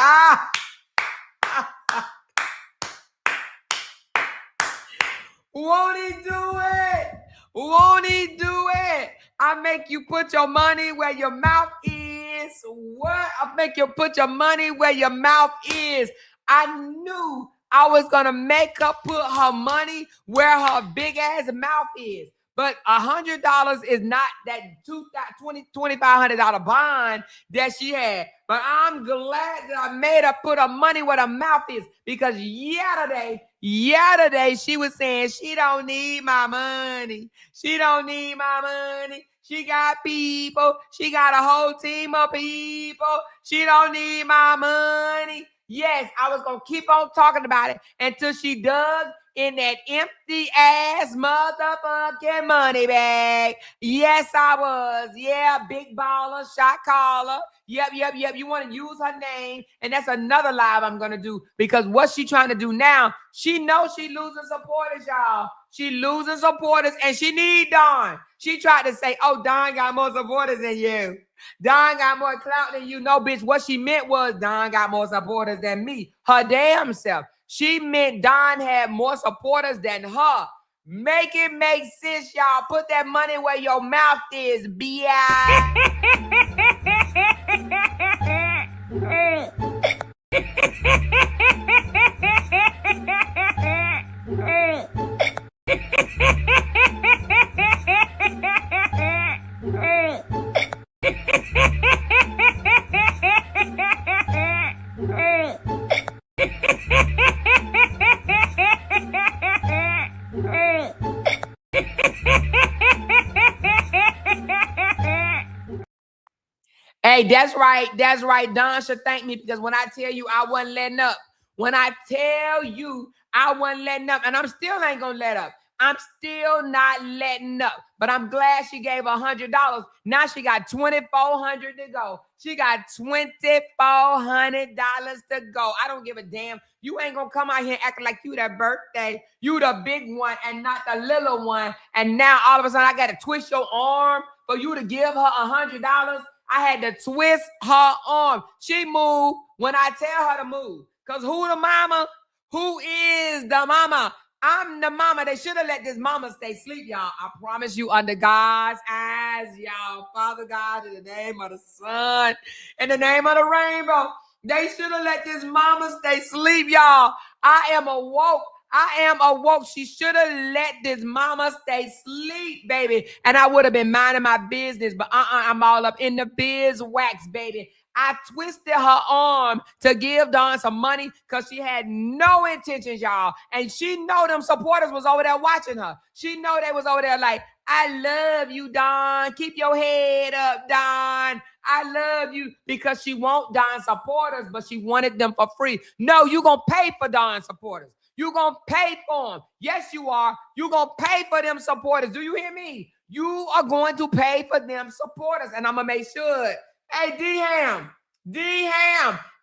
Won't he do it? Won't he do it? I make you put your money where your mouth is. What? I make you put your money where your mouth is. I knew I was going to make her put her money where her big ass mouth is. But $100 is not that $2,500 bond that she had. But I'm glad that I made her put her money where her mouth is, because yesterday she was saying she don't need my money. She don't need my money. She got people. She got a whole team of people. She don't need my money. Yes, I was going to keep on talking about it until she dug in that empty ass motherfucking money bag. Yes, I was. Yeah, big baller, shot caller. Yep. You want to use her name. And that's another live I'm going to do, because what she trying to do now, she knows she losing supporters, y'all. She losing supporters, and she need Don. She tried to say, oh, Don got more supporters than you. Don got more clout than you. No, bitch, what she meant was Don got more supporters than me. Her damn self. She meant Don had more supporters than her. Make it make sense, y'all. Put that money where your mouth is, B.I. Hey, that's right. That's right. Don should thank me, because when I tell you I wasn't letting up, when I tell you I wasn't letting up, and I'm still ain't going to let up. I'm still not letting up. But I'm glad she gave $100. Now she got $2,400 to go. She got $2,400 to go. I don't give a damn. You ain't going to come out here acting like you that birthday. You the big one and not the little one. And now all of a sudden I got to twist your arm for you to give her $100. I had to twist her arm. She moved when I tell her to move. Because who the mama? Who is the mama? I'm the mama. They should have let this mama stay asleep, y'all. I promise you, under God's eyes, y'all. Father God, in the name of the Son, in the name of the rainbow, they should have let this mama stay asleep, y'all. I am awoke. She should have let this mama stay asleep, baby. And I would have been minding my business. But I'm all up in the biz wax, baby. I twisted her arm to give Dawn some money because she had no intentions, y'all. And she know them supporters was over there watching her. She know they was over there like, I love you, Dawn. Keep your head up, Dawn. I love you, because she want Dawn supporters, but she wanted them for free. No, you going to pay for Dawn supporters. You going to pay for them. Yes, you are. You going to pay for them supporters. Do you hear me? You are going to pay for them supporters. And I'm going to make sure. Hey, D-Ham,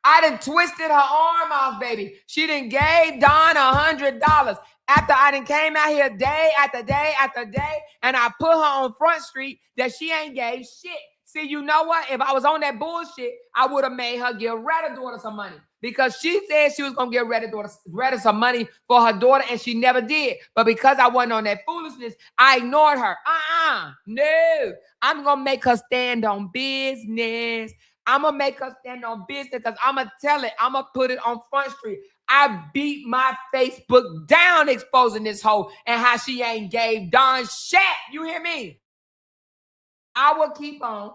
I done twisted her arm off, baby. She done gave Dawn $100 after I done came out here day after day after day, and I put her on Front Street that she ain't gave shit. See, you know what? If I was on that bullshit, I would have made her give Retta daughter some money because she said she was gonna give Retta some money for her daughter, and she never did. But because I wasn't on that foolishness, I ignored her. No, I'm gonna make her stand on business. I'm gonna make her stand on business because I'm gonna tell it. I'm gonna put it on Front Street. I beat my Facebook down exposing this hoe and how she ain't gave Don shit. You hear me? I will keep on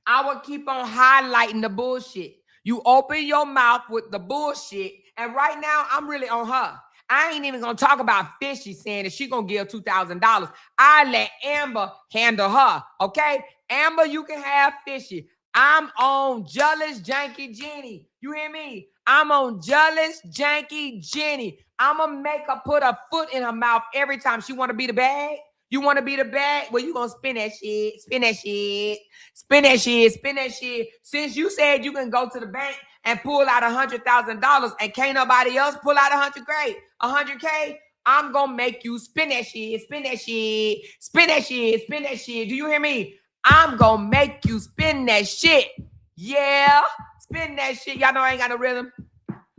highlighting the bullshit. You open your mouth with the bullshit, and right now I'm really on her. I ain't even gonna talk about Fishy saying that she gonna give $2,000. I let Amber handle her, okay? Amber, you can have Fishy. I'm on Jealous Janky Jenny. You hear me? I'm on Jealous Janky Jenny. I'ma make her put a foot in her mouth every time she wanna be the bag. You want to be the bag? Well, you going to spin that shit. Spin that shit. Spin that shit. Spin that shit. Since you said you can go to the bank and pull out $100,000 and can't nobody else pull out $100K, I'm going to make you spin that shit. Spin that shit. Spin that shit. Spin that shit. Do you hear me? I'm going to make you spin that shit. Yeah. Spin that shit. Y'all know I ain't got no rhythm.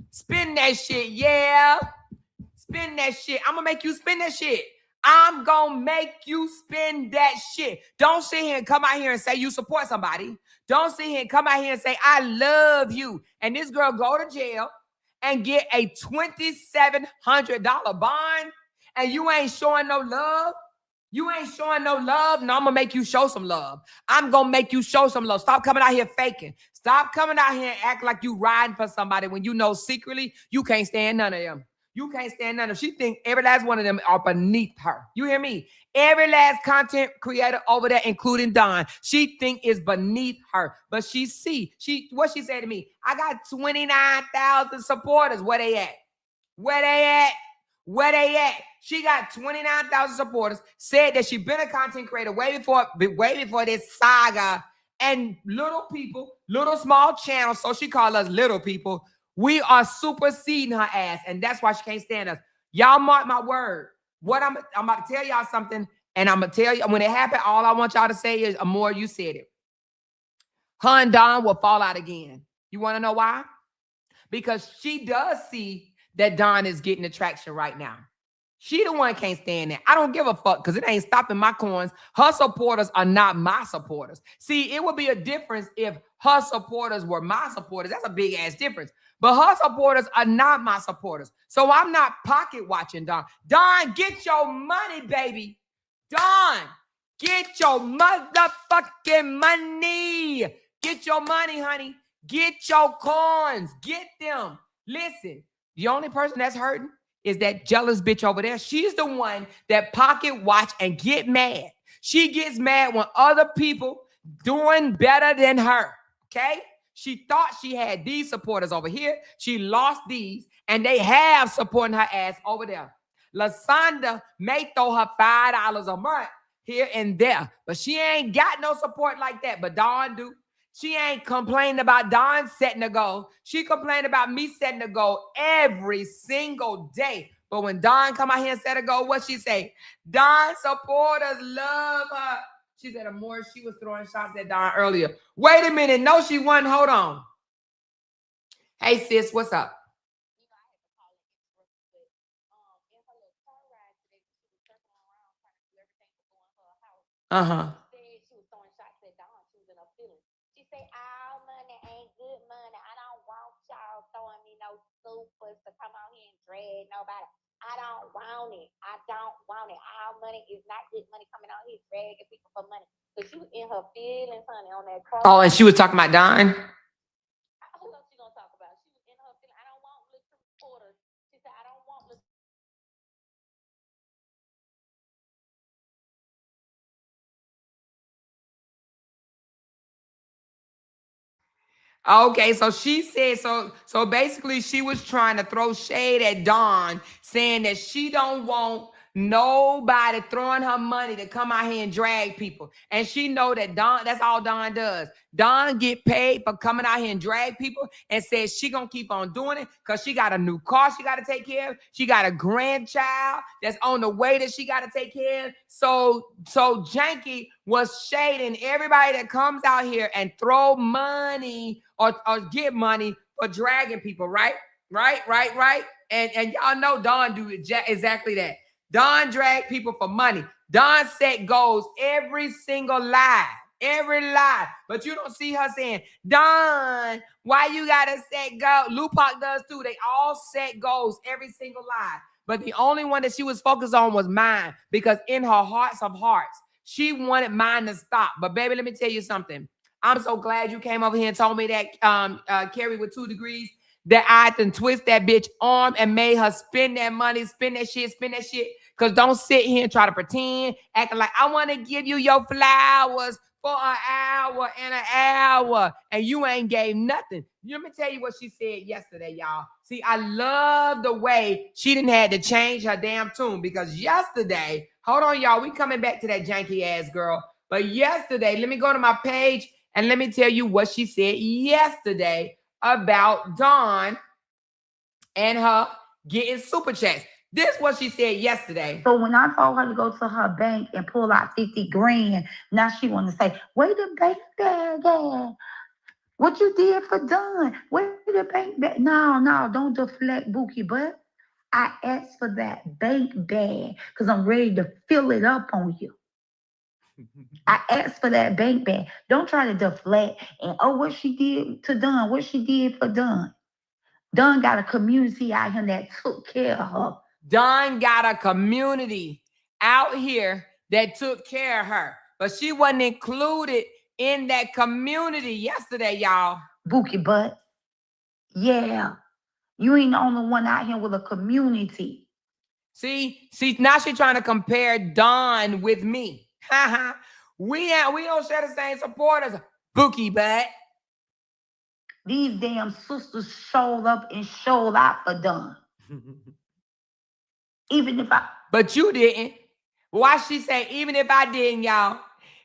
Spin that shit. Yeah. Spin that shit. I'm going to make you spin that shit. I'm going to make you spend that shit. Don't sit here and come out here and say you support somebody. Don't sit here and come out here and say, I love you. And this girl go to jail and get a $2,700 bond, and you ain't showing no love. You ain't showing no love. No, I'm going to make you show some love. I'm going to make you show some love. Stop coming out here faking. Stop coming out here and act like you riding for somebody when you know secretly you can't stand none of them. You can't stand none of them. She think every last one of them are beneath her. You hear me? Every last content creator over there, including Don, she think is beneath her. But what she said to me, I got 29,000 supporters. Where they at? Where they at? Where they at? She got 29,000 supporters, said that she been a content creator way before this saga. And little people, little small channels, so she call us little people, we are superseding her ass, and that's why she can't stand us. Y'all mark my word. What I'm about to tell y'all something, and I'm going to tell you, when it happened, all I want y'all to say is, Amoira, you said it. Her and Don will fall out again. You want to know why? Because she does see that Don is getting the traction right now. She the one can't stand that. I don't give a fuck because it ain't stopping my coins. Her supporters are not my supporters. See, it would be a difference if her supporters were my supporters. That's a big ass difference. But her supporters are not my supporters. So I'm not pocket watching Don. Don, get your money, baby. Don, get your motherfucking money. Get your money, honey. Get your coins. Get them. Listen, the only person that's hurting is that jealous bitch over there. She's the one that pocket watch and get mad. She gets mad when other people doing better than her, okay? She thought she had these supporters over here. She lost these, and they have supporting her ass over there. Lasanda may throw her $5 a month here and there, but she ain't got no support like that, but Dawn do. She ain't complaining about Don setting a goal. She complained about me setting a goal every single day. But when Don come out here and set a goal, what she say? Don supporters love her. She said, Amoira, she was throwing shots at Don earlier. Wait a minute. No, she wasn't. Hold on. Hey, sis, what's up? Uh-huh. To come out here and drag nobody. I don't want it. I don't want it. Our money is not good money coming out here dragging people for money. So she was in her feelings, honey, on that cross. Oh, and she was talking about Don? Who else she gonna talk about? She was in her feelings. I don't want little supporters. She said, I don't want little. Okay, so she said, so basically she was trying to throw shade at Dawn, saying that she don't want nobody throwing her money to come out here and drag people. And she know that Dawn, that's all Dawn does. Dawn get paid for coming out here and drag people and says she gonna keep on doing it because she got a new car she got to take care of. She got a grandchild that's on the way that she got to take care of. So Janky was shading everybody that comes out here and throw money or get money for dragging people, right? And y'all know Dawn do exactly that. Dawn drag people for money. Dawn set goals every single live. But you don't see her saying, Dawn, why you gotta set goals? Lupac does too. They all set goals every single live. But the only one that she was focused on was mine, because in her hearts of hearts, she wanted mine to stop. But baby, let me tell you something. I'm so glad you came over here and told me that Carrie with 2 degrees, that I can twist that bitch arm and made her spend that money, spend that shit. Because don't sit here and try to pretend, acting like I want to give you your flowers for an hour and an hour, and you ain't gave nothing. Let me tell you what she said yesterday, y'all. See, I love the way she didn't have to change her damn tune, because yesterday, hold on, y'all, we coming back to that janky ass girl. But yesterday, let me go to my page and let me tell you what she said yesterday about Dawn and her getting super chats. This is what she said yesterday. So when I told her to go to her bank and pull out 50 grand, now she want to say, where the bank bag at? What you did for Dawn? Where the bank bag? No, don't deflect, Bookie, but I asked for that bank bag because I'm ready to fill it up on you. I asked for that bank bag. Don't try to deflect and, what she did to Dawn, what she did for Dawn. Dawn got a community out here that took care of her. Dawn got a community out here that took care of her, but she wasn't included in that community yesterday, y'all. Bookie butt. Yeah. You ain't the only one out here with a community. See, now she's trying to compare Dawn with me. we don't share the same supporters, Bookie butt. These damn sisters showed up and showed out for Dawn. Even if But you didn't. Why she say, even if I didn't, y'all?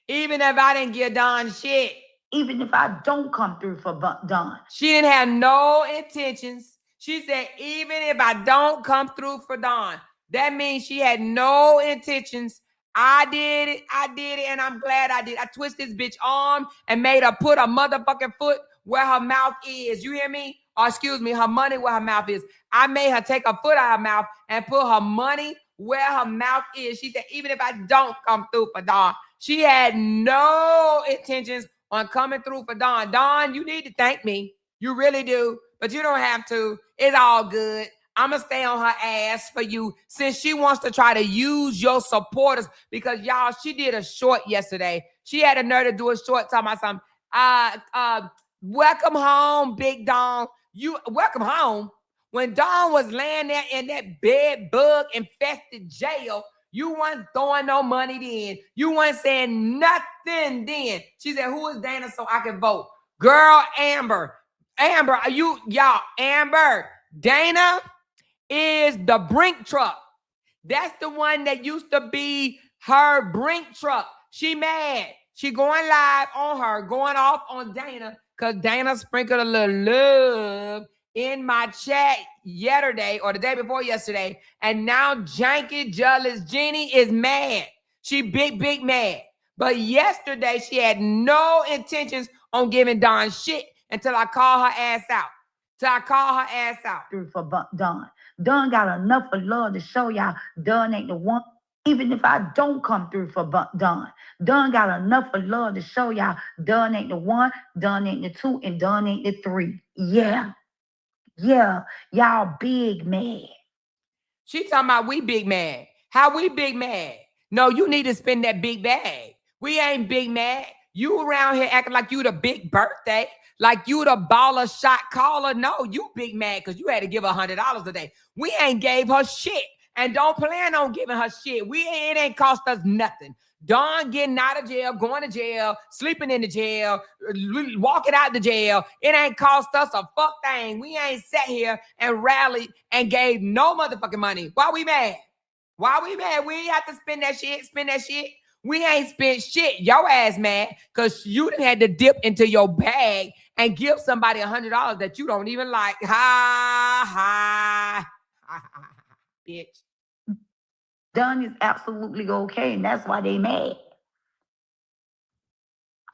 Even if I didn't give Dawn shit. Even if I don't come through for Dawn. She didn't have no intentions. She said, even if I don't come through for Dawn. That means she had no intentions. I did it, and I'm glad I did. I twisted this bitch arm and made her put a motherfucking foot where her mouth is. You hear me? Or excuse me, her money where her mouth is. I made her take her foot out of her mouth and put her money where her mouth is. She said, even if I don't come through for Dawn. She had no intentions on coming through for Dawn. Dawn, you need to thank me. You really do. But you don't have to. It's all good. I'm going to stay on her ass for you, since she wants to try to use your supporters. Because, y'all, she did a short yesterday. She had a nerve to do a short talking about something. Welcome home, Big Dawn. You welcome home. When Dawn was laying there in that bed bug infested jail, you weren't throwing no money then. You weren't saying nothing then. She said, who is Dana so I can vote? Girl, Amber. Amber, Amber. Dana is the Brink truck. That's the one that used to be her Brink truck. She mad. She going live on her, going off on Dana, because Dana sprinkled a little love in my chat yesterday or the day before yesterday. And now Janky Jealous Jeannie is mad. She big mad. But yesterday she had no intentions on giving Dawn shit until I call her ass out. For Dawn. Dawn got enough of love to show y'all Dawn ain't the one. Even if I don't come through for Dawn. Dawn got enough of love to show y'all Dawn ain't the 1, Dawn ain't the 2, and Dawn ain't the 3. Yeah, y'all big mad. She talking about we big mad. How we big mad? No, you need to spend that big bag. We ain't big mad. You around here acting like you the big birthday, like you the baller shot caller. No, you big mad because you had to give her $100 a day. We ain't gave her shit and don't plan on giving her shit. It ain't cost us nothing. Dawn getting out of jail, going to jail, sleeping in the jail, walking out the jail. It ain't cost us a fuck thing. We ain't sat here and rallied and gave no motherfucking money. Why we mad? Why we mad? We ain't have to spend that shit. We ain't spent shit. Your ass mad because you done had to dip into your bag and give somebody $100 that you don't even like. Ha, ha, ha, ha, bitch. Don is absolutely okay, and that's why they mad.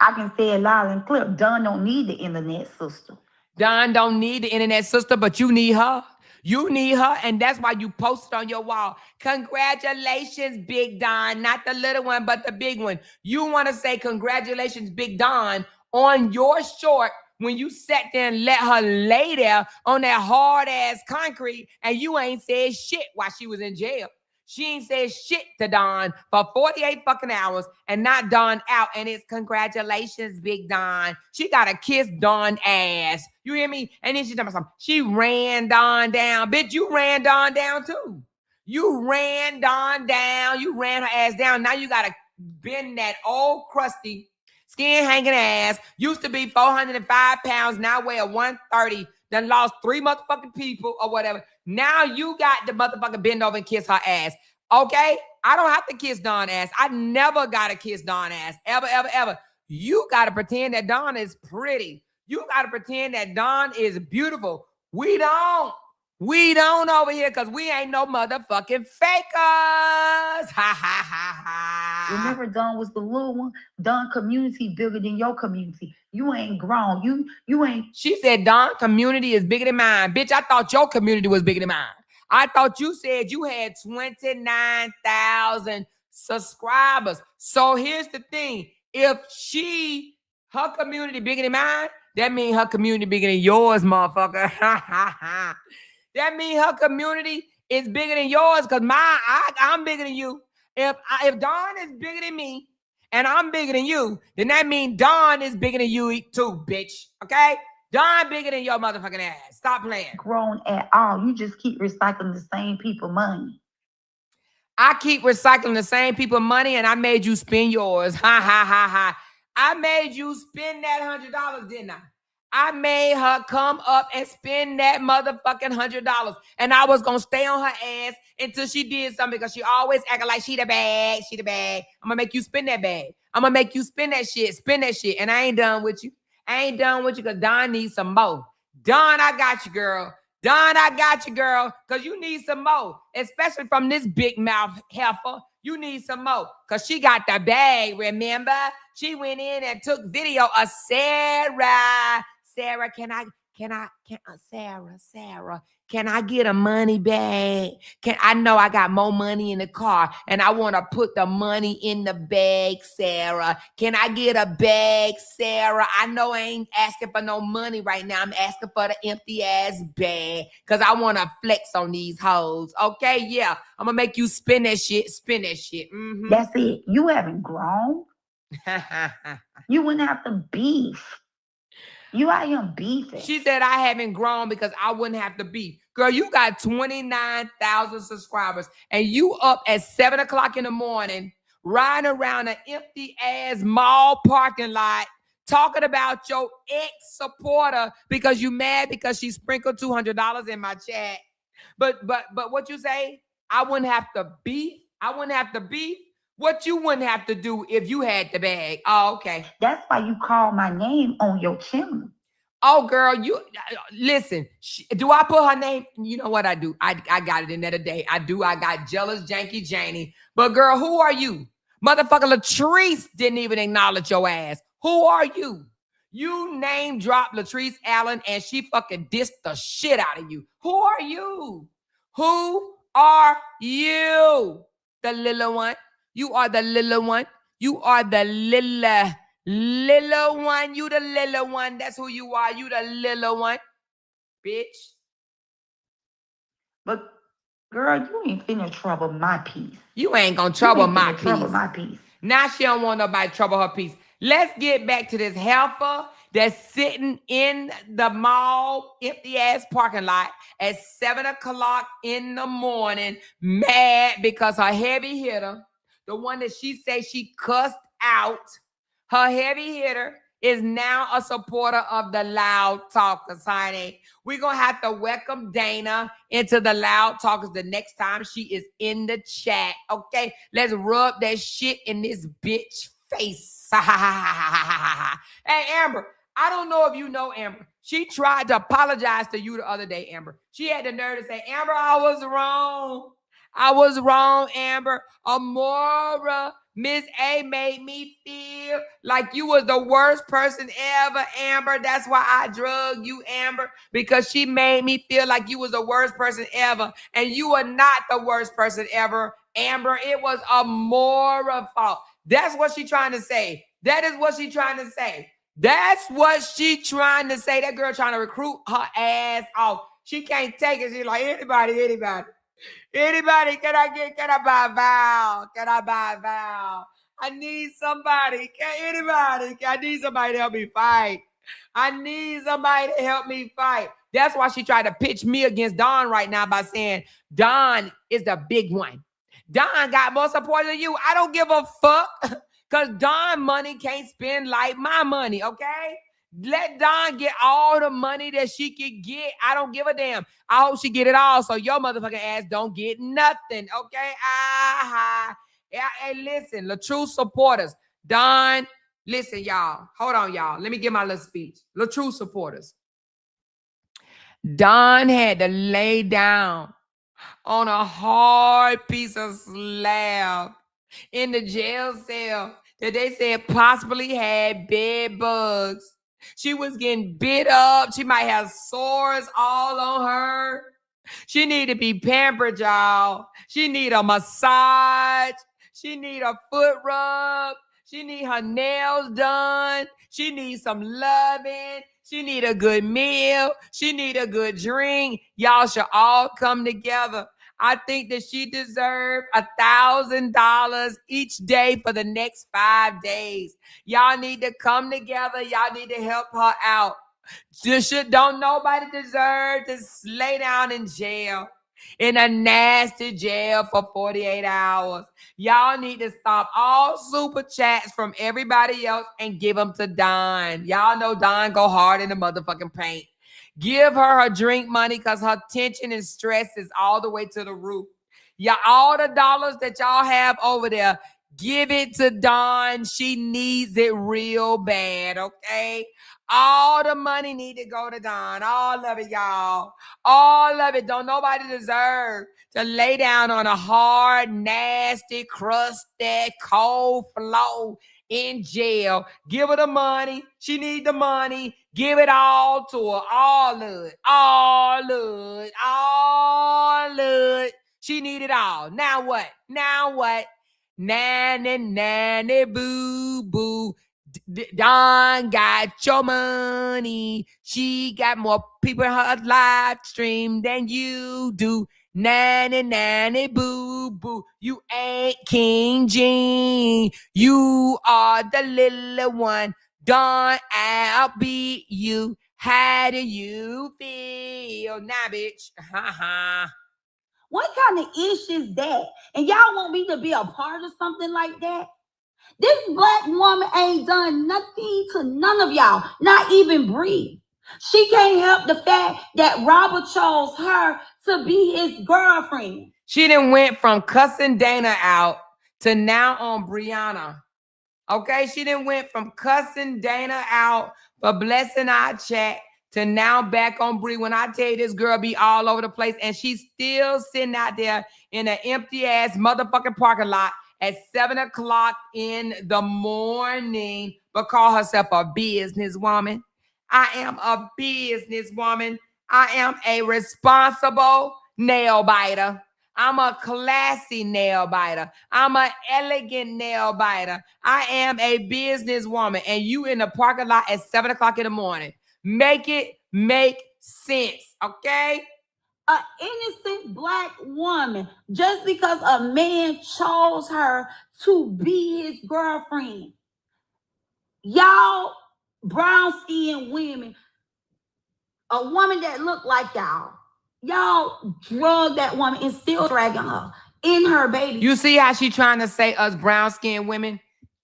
I can say it loud and clear. Don don't need the internet sister. Don don't need the internet sister, but you need her. You need her, and that's why you posted on your wall. Congratulations, Big Don. Not the little one, but the big one. You want to say congratulations, Big Don, on your short when you sat there and let her lay there on that hard-ass concrete, and you ain't said shit while she was in jail. She ain't said shit to Don for 48 fucking hours and not Don out. And it's congratulations, Big Don. She got to kiss Don ass. You hear me? And then she talking about something. She ran Don down. Bitch, you ran Don down too. You ran Don down. You ran her ass down. Now you got to bend that old crusty, skin hanging ass. Used to be 405 pounds. Now weigh 130. Done lost 3 motherfucking people or whatever. Now you got the motherfucker bend over and kiss her ass. Okay? I don't have to kiss Dawn ass. I never got to kiss Dawn ass. Ever, ever, ever. You got to pretend that Dawn is pretty. You got to pretend that Dawn is beautiful. We don't. We don't over here because we ain't no motherfucking fakers. Ha, ha, ha, ha. Remember, Don was the little one. Don community bigger than your community. You ain't grown. You ain't. She said Don community is bigger than mine. Bitch, I thought your community was bigger than mine. I thought you said you had 29,000 subscribers. So here's the thing. If her community bigger than mine, that means her community bigger than yours, motherfucker. That means her community is bigger than yours because I'm bigger than you. If Dawn is bigger than me and I'm bigger than you, then that means Dawn is bigger than you too, bitch. Okay? Dawn bigger than your motherfucking ass. Stop playing. Grown at all. You just keep recycling the same people money. I keep recycling the same people money and I made you spend yours. Ha, ha, ha, ha. I made you spend that $100, didn't I? I made her come up and spend that motherfucking $100. And I was going to stay on her ass until she did something because she always acting like she the bag. I'm going to make you spend that bag. I'm going to make you spend that shit. And I ain't done with you. I ain't done with you because Don needs some more. Don, I got you, girl. Don, I got you, girl, because you need some more, especially from this big mouth heifer. You need some more because she got the bag, remember? She went in and took video of Sarah. Sarah, Sarah, can I get a money bag? I know I got more money in the car and I want to put the money in the bag, Sarah. Can I get a bag, Sarah? I know I ain't asking for no money right now. I'm asking for the empty ass bag because I want to flex on these hoes. Okay, yeah. I'm going to make you spin that shit. Mm-hmm. That's it. You haven't grown. You wouldn't have to beef. You out here beefing. She said I haven't grown because I wouldn't have to beef. Girl, you got 29,000 subscribers and you up at 7 o'clock in the morning riding around an empty ass mall parking lot talking about your ex-supporter because you mad because she sprinkled $200 in my chat. But what you say? I wouldn't have to beef. I wouldn't have to beef. What you wouldn't have to do if you had the bag. Oh, okay. That's why you call my name on your channel. Oh, girl, you listen. Do I put her name? You know what I do? I got it in there today. I do. I got jealous Janky Janie. But girl, who are you? Motherfucker Latrice didn't even acknowledge your ass. Who are you? You name dropped Latrice Allen and she fucking dissed the shit out of you. Who are you? Who are you? The little one. You are the little one. You are the little one. You the little one. That's who you are. You the little one. Bitch. But girl, you ain't finna trouble my peace. You ain't gonna trouble my peace. Trouble my peace. Now she don't want nobody to trouble her peace. Let's get back to this heifer that's sitting in the mall, empty ass parking lot at 7 o'clock in the morning, mad because her heavy hitter, the one that she say she cussed out, her heavy hitter is now a supporter of the Loud Talkers, honey. We're going to have to welcome Dana into the Loud Talkers the next time she is in the chat, okay? Let's rub that shit in this bitch face. Hey, Amber, I don't know if you know Amber. She tried to apologize to you the other day, Amber. She had the nerve to say, Amber, I was wrong. I was wrong, Amber. Amoira, Miss A made me feel like you was the worst person ever, Amber. That's why I drug you, Amber, because she made me feel like you was the worst person ever. And you are not the worst person ever, Amber. It was Amoira's fault. That's what she trying to say. That is what she trying to say. That's what she trying to say. That girl trying to recruit her ass off. She can't take it. She's like, anybody. Anybody, can I buy a vowel? Can I buy a vowel? I need somebody. I need somebody to help me fight. I need somebody to help me fight. That's why she tried to pitch me against Dawn right now by saying Dawn is the big one. Dawn got more support than you. I don't give a fuck because Dawn money can't spend like my money, okay? Let Dawn get all the money that she can get. I don't give a damn. I hope she get it all so your motherfucking ass don't get nothing, okay? Hey, listen, the true supporters. Dawn, listen, y'all. Hold on, y'all. Let me give my little speech. The true supporters. Dawn had to lay down on a hard piece of slab in the jail cell that they said possibly had bed bugs. She was getting bit up. She might have sores all on her. She need to be pampered, y'all. She need a massage. She need a foot rub. She need her nails done. She needs some loving. She need a good meal. She need a good drink. Y'all should all come together. I think that she deserved $1,000 each day for the next 5 days. Y'all need to come together. Y'all need to help her out. Don't nobody deserve to lay down in jail, in a nasty jail for 48 hours. Y'all need to stop all super chats from everybody else and give them to Dawn. Y'all know Dawn go hard in the motherfucking paint. Give her her drink money because her tension and stress is all the way to the roof. Yeah, all the dollars that y'all have over there, give it to Dawn. She needs it real bad, okay? All the money need to go to Dawn. All of it, y'all. All of it. Don't nobody deserve to lay down on a hard, nasty, crusty, cold floor in jail. Give her the money. She need the money. Give it all to her. All of it. All of it. All of it. She need it all. Now what? Now what? Nanny, nanny, boo, boo. Dawn got your money. She got more people in her live stream than you do. Nanny, nanny, boo, boo. You ain't King Gene. You are the little one. Dawn, I'll beat you. How do you feel? Nah, bitch. What kind of ish is that? And y'all want me to be a part of something like that? This black woman ain't done nothing to none of y'all, not even Bree. She can't help the fact that Robert chose her to be his girlfriend. She done went from cussing Dana out to now on Brianna. Okay, she done went from cussing Dana out for blessing our chat to now back on Bree. When I tell you this girl be all over the place and she's still sitting out there in an empty ass motherfucking parking lot at 7 o'clock in the morning, but call herself a businesswoman. I am a businesswoman. I am a responsible nail biter. I'm a classy nail biter. I'm an elegant nail biter. I am a businesswoman. And you in the parking lot at 7 o'clock in the morning. Make it make sense, okay? An innocent black woman, just because a man chose her to be his girlfriend. Y'all brown-skinned women, a woman that looked like y'all drug that woman and still dragging her in her baby. You see how she trying to say us brown-skinned women?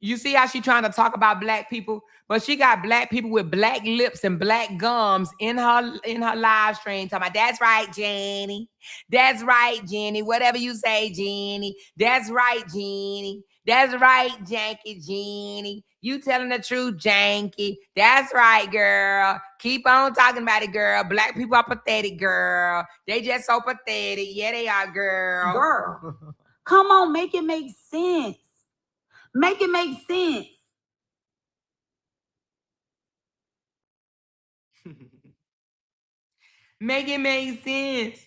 You see how she trying to talk about black people, but she got black people with black lips and black gums in her live stream talking about, that's right, Jenny. That's right, Jenny. Whatever you say, Jenny. That's right, Jenny. That's right, Janky Jenny. You telling the truth, Janky. That's right, girl. Keep on talking about it, girl. Black people are pathetic, girl. They just so pathetic. Yeah, they are, girl. Girl, come on, make it make sense. Make it make sense. Make it make sense.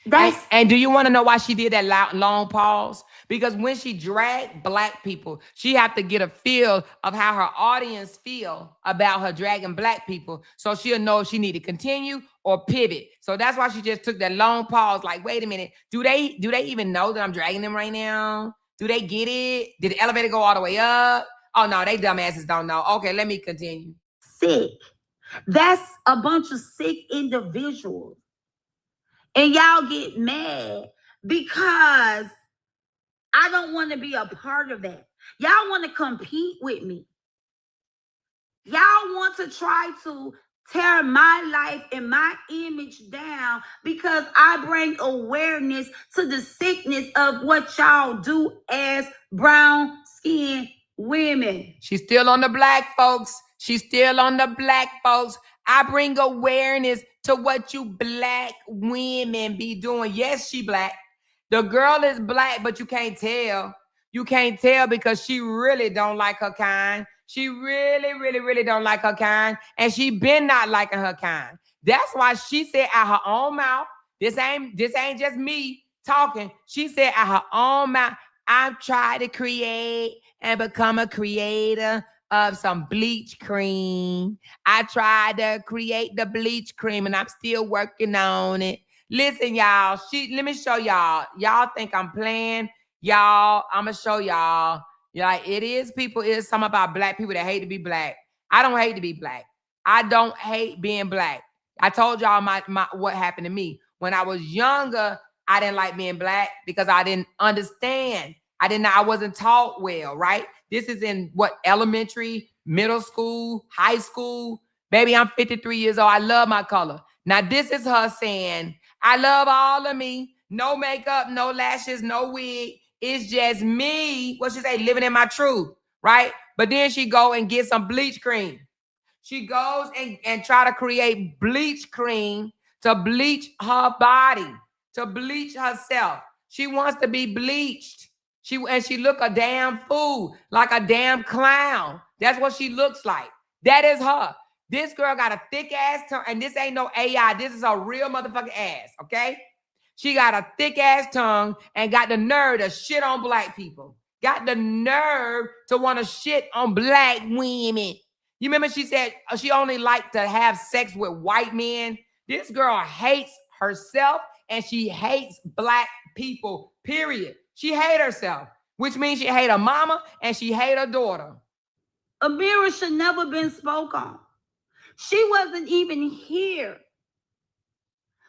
That's And do you want to know why she did that long pause? Because when she dragged black people, she have to get a feel of how her audience feel about her dragging black people, so she'll know if she need to continue or pivot. So that's why she just took that long pause. Like, wait a minute, do they even know that I'm dragging them right now? Do they get it? Did the elevator go all the way up? Oh no, they dumbasses don't know. Okay, let me continue. sick. That's a bunch of sick individuals. And y'all get mad because I don't want to be a part of that. Y'all want to compete with me. Y'all want to try to tear my life and my image down because I bring awareness to the sickness of what y'all do as brown skinned women. She's still on the black folks. She's still on the black folks. I bring awareness to what you black women be doing. Yes, she black. The girl is black, but you can't tell. You can't tell because she really don't like her kind. She really, really, really don't like her kind. And she been not liking her kind. That's why she said out her own mouth, this ain't just me talking. She said out her own mouth, I've tried to create and become a creator of some bleach cream. I tried to create the bleach cream and I'm still working on it. Listen, y'all, let me show y'all. Y'all think I'm playing? Y'all, I'm going to show y'all. Like, it is something about black people that hate to be black. I don't hate to be black. I don't hate being black. I told y'all my what happened to me. When I was younger, I didn't like being black because I didn't understand. I wasn't taught well, right? This is in elementary, middle school, high school. Baby, I'm 53 years old. I love my color. Now, this is her saying, I love all of me. No makeup, no lashes, no wig. It's just me. What she say? Living in my truth, right? But then she go and get some bleach cream. She goes and try to create bleach cream to bleach her body, to bleach herself. She wants to be bleached. She look a damn fool, like a damn clown. That's what she looks like. That is her. This girl got a thick ass tongue, and this ain't no AI. This is a real motherfucking ass, okay? She got a thick ass tongue and got the nerve to shit on black people. Got the nerve to want to shit on black women. You remember she said she only liked to have sex with white men? This girl hates herself and she hates black people, period. She hates herself, which means she hates her mama and she hates her daughter. Amoira should never been spoke on. She wasn't even here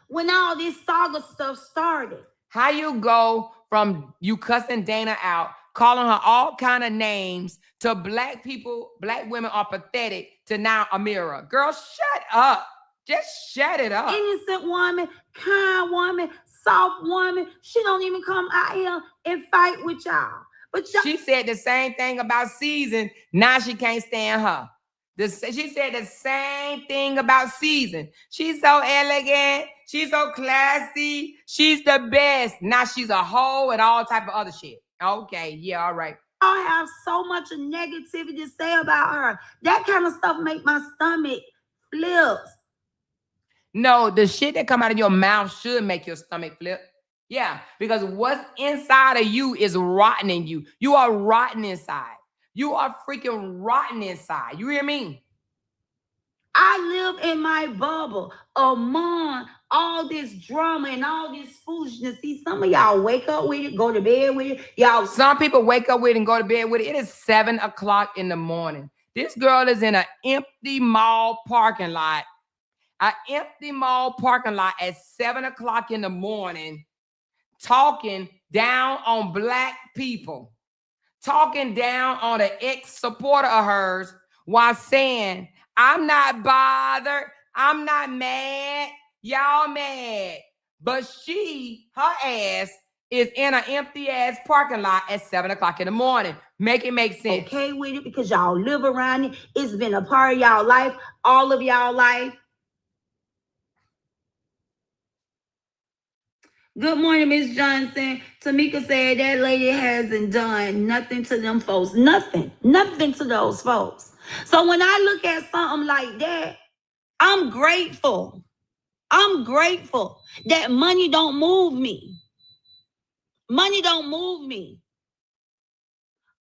when all this saga stuff started. How you go from you cussing Dana out, calling her all kind of names, to black people, black women are pathetic, to now Amoira? Girl, shut up. Just shut it up. Innocent woman, kind woman, soft woman. She don't even come out here and fight with y'all. But she said the same thing about Season. Now she can't stand her. She said the same thing about Season. She's so elegant. She's so classy. She's the best. Now she's a hoe and all type of other shit. Okay, yeah, all right. I have so much negativity to say about her. That kind of stuff make my stomach flip. No, the shit that come out of your mouth should make your stomach flip. Yeah, because what's inside of you is rotten in you. You are rotten inside. You are freaking rotten inside. You hear me? I live in my bubble among all this drama and all this foolishness. See, some of y'all wake up with it, go to bed with it. Y'all, some people wake up with it and go to bed with it. It is 7 o'clock in the morning. This girl is in an empty mall parking lot. An empty mall parking lot at 7 o'clock in the morning, talking down on black people, talking down on an ex-supporter of hers while saying, I'm not bothered, I'm not mad, y'all mad. But her ass is in an empty-ass parking lot at 7 o'clock in the morning. Make it make sense. Okay with it because y'all live around it. It's been a part of y'all life, all of y'all life. Good morning, Miss Johnson. Tamika said that lady hasn't done nothing to them folks. Nothing to those folks. So when I look at something like that, I'm grateful. I'm grateful that money don't move me. Money don't move me.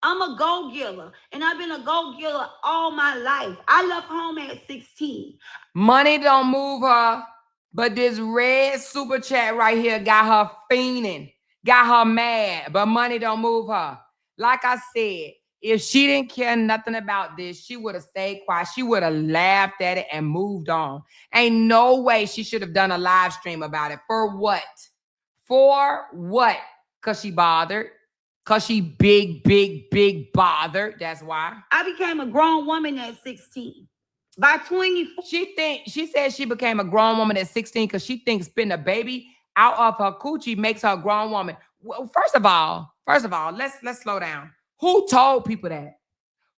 I'm a go-getter, and I've been a go-getter all my life. I left home at 16. Money don't move her, but this red super chat right here got her fiending, got her mad, but money don't move her. Like I said, if she didn't care nothing about this, she would have stayed quiet. She would have laughed at it and moved on. Ain't no way she should have done a live stream about it. For what? For what? Because she bothered. Because she big bothered. That's why. I became a grown woman at 16. By 24. She said she became a grown woman at 16 because she thinks spitting a baby out of her coochie makes her a grown woman. Well, first of all, let's slow down. Who told people that?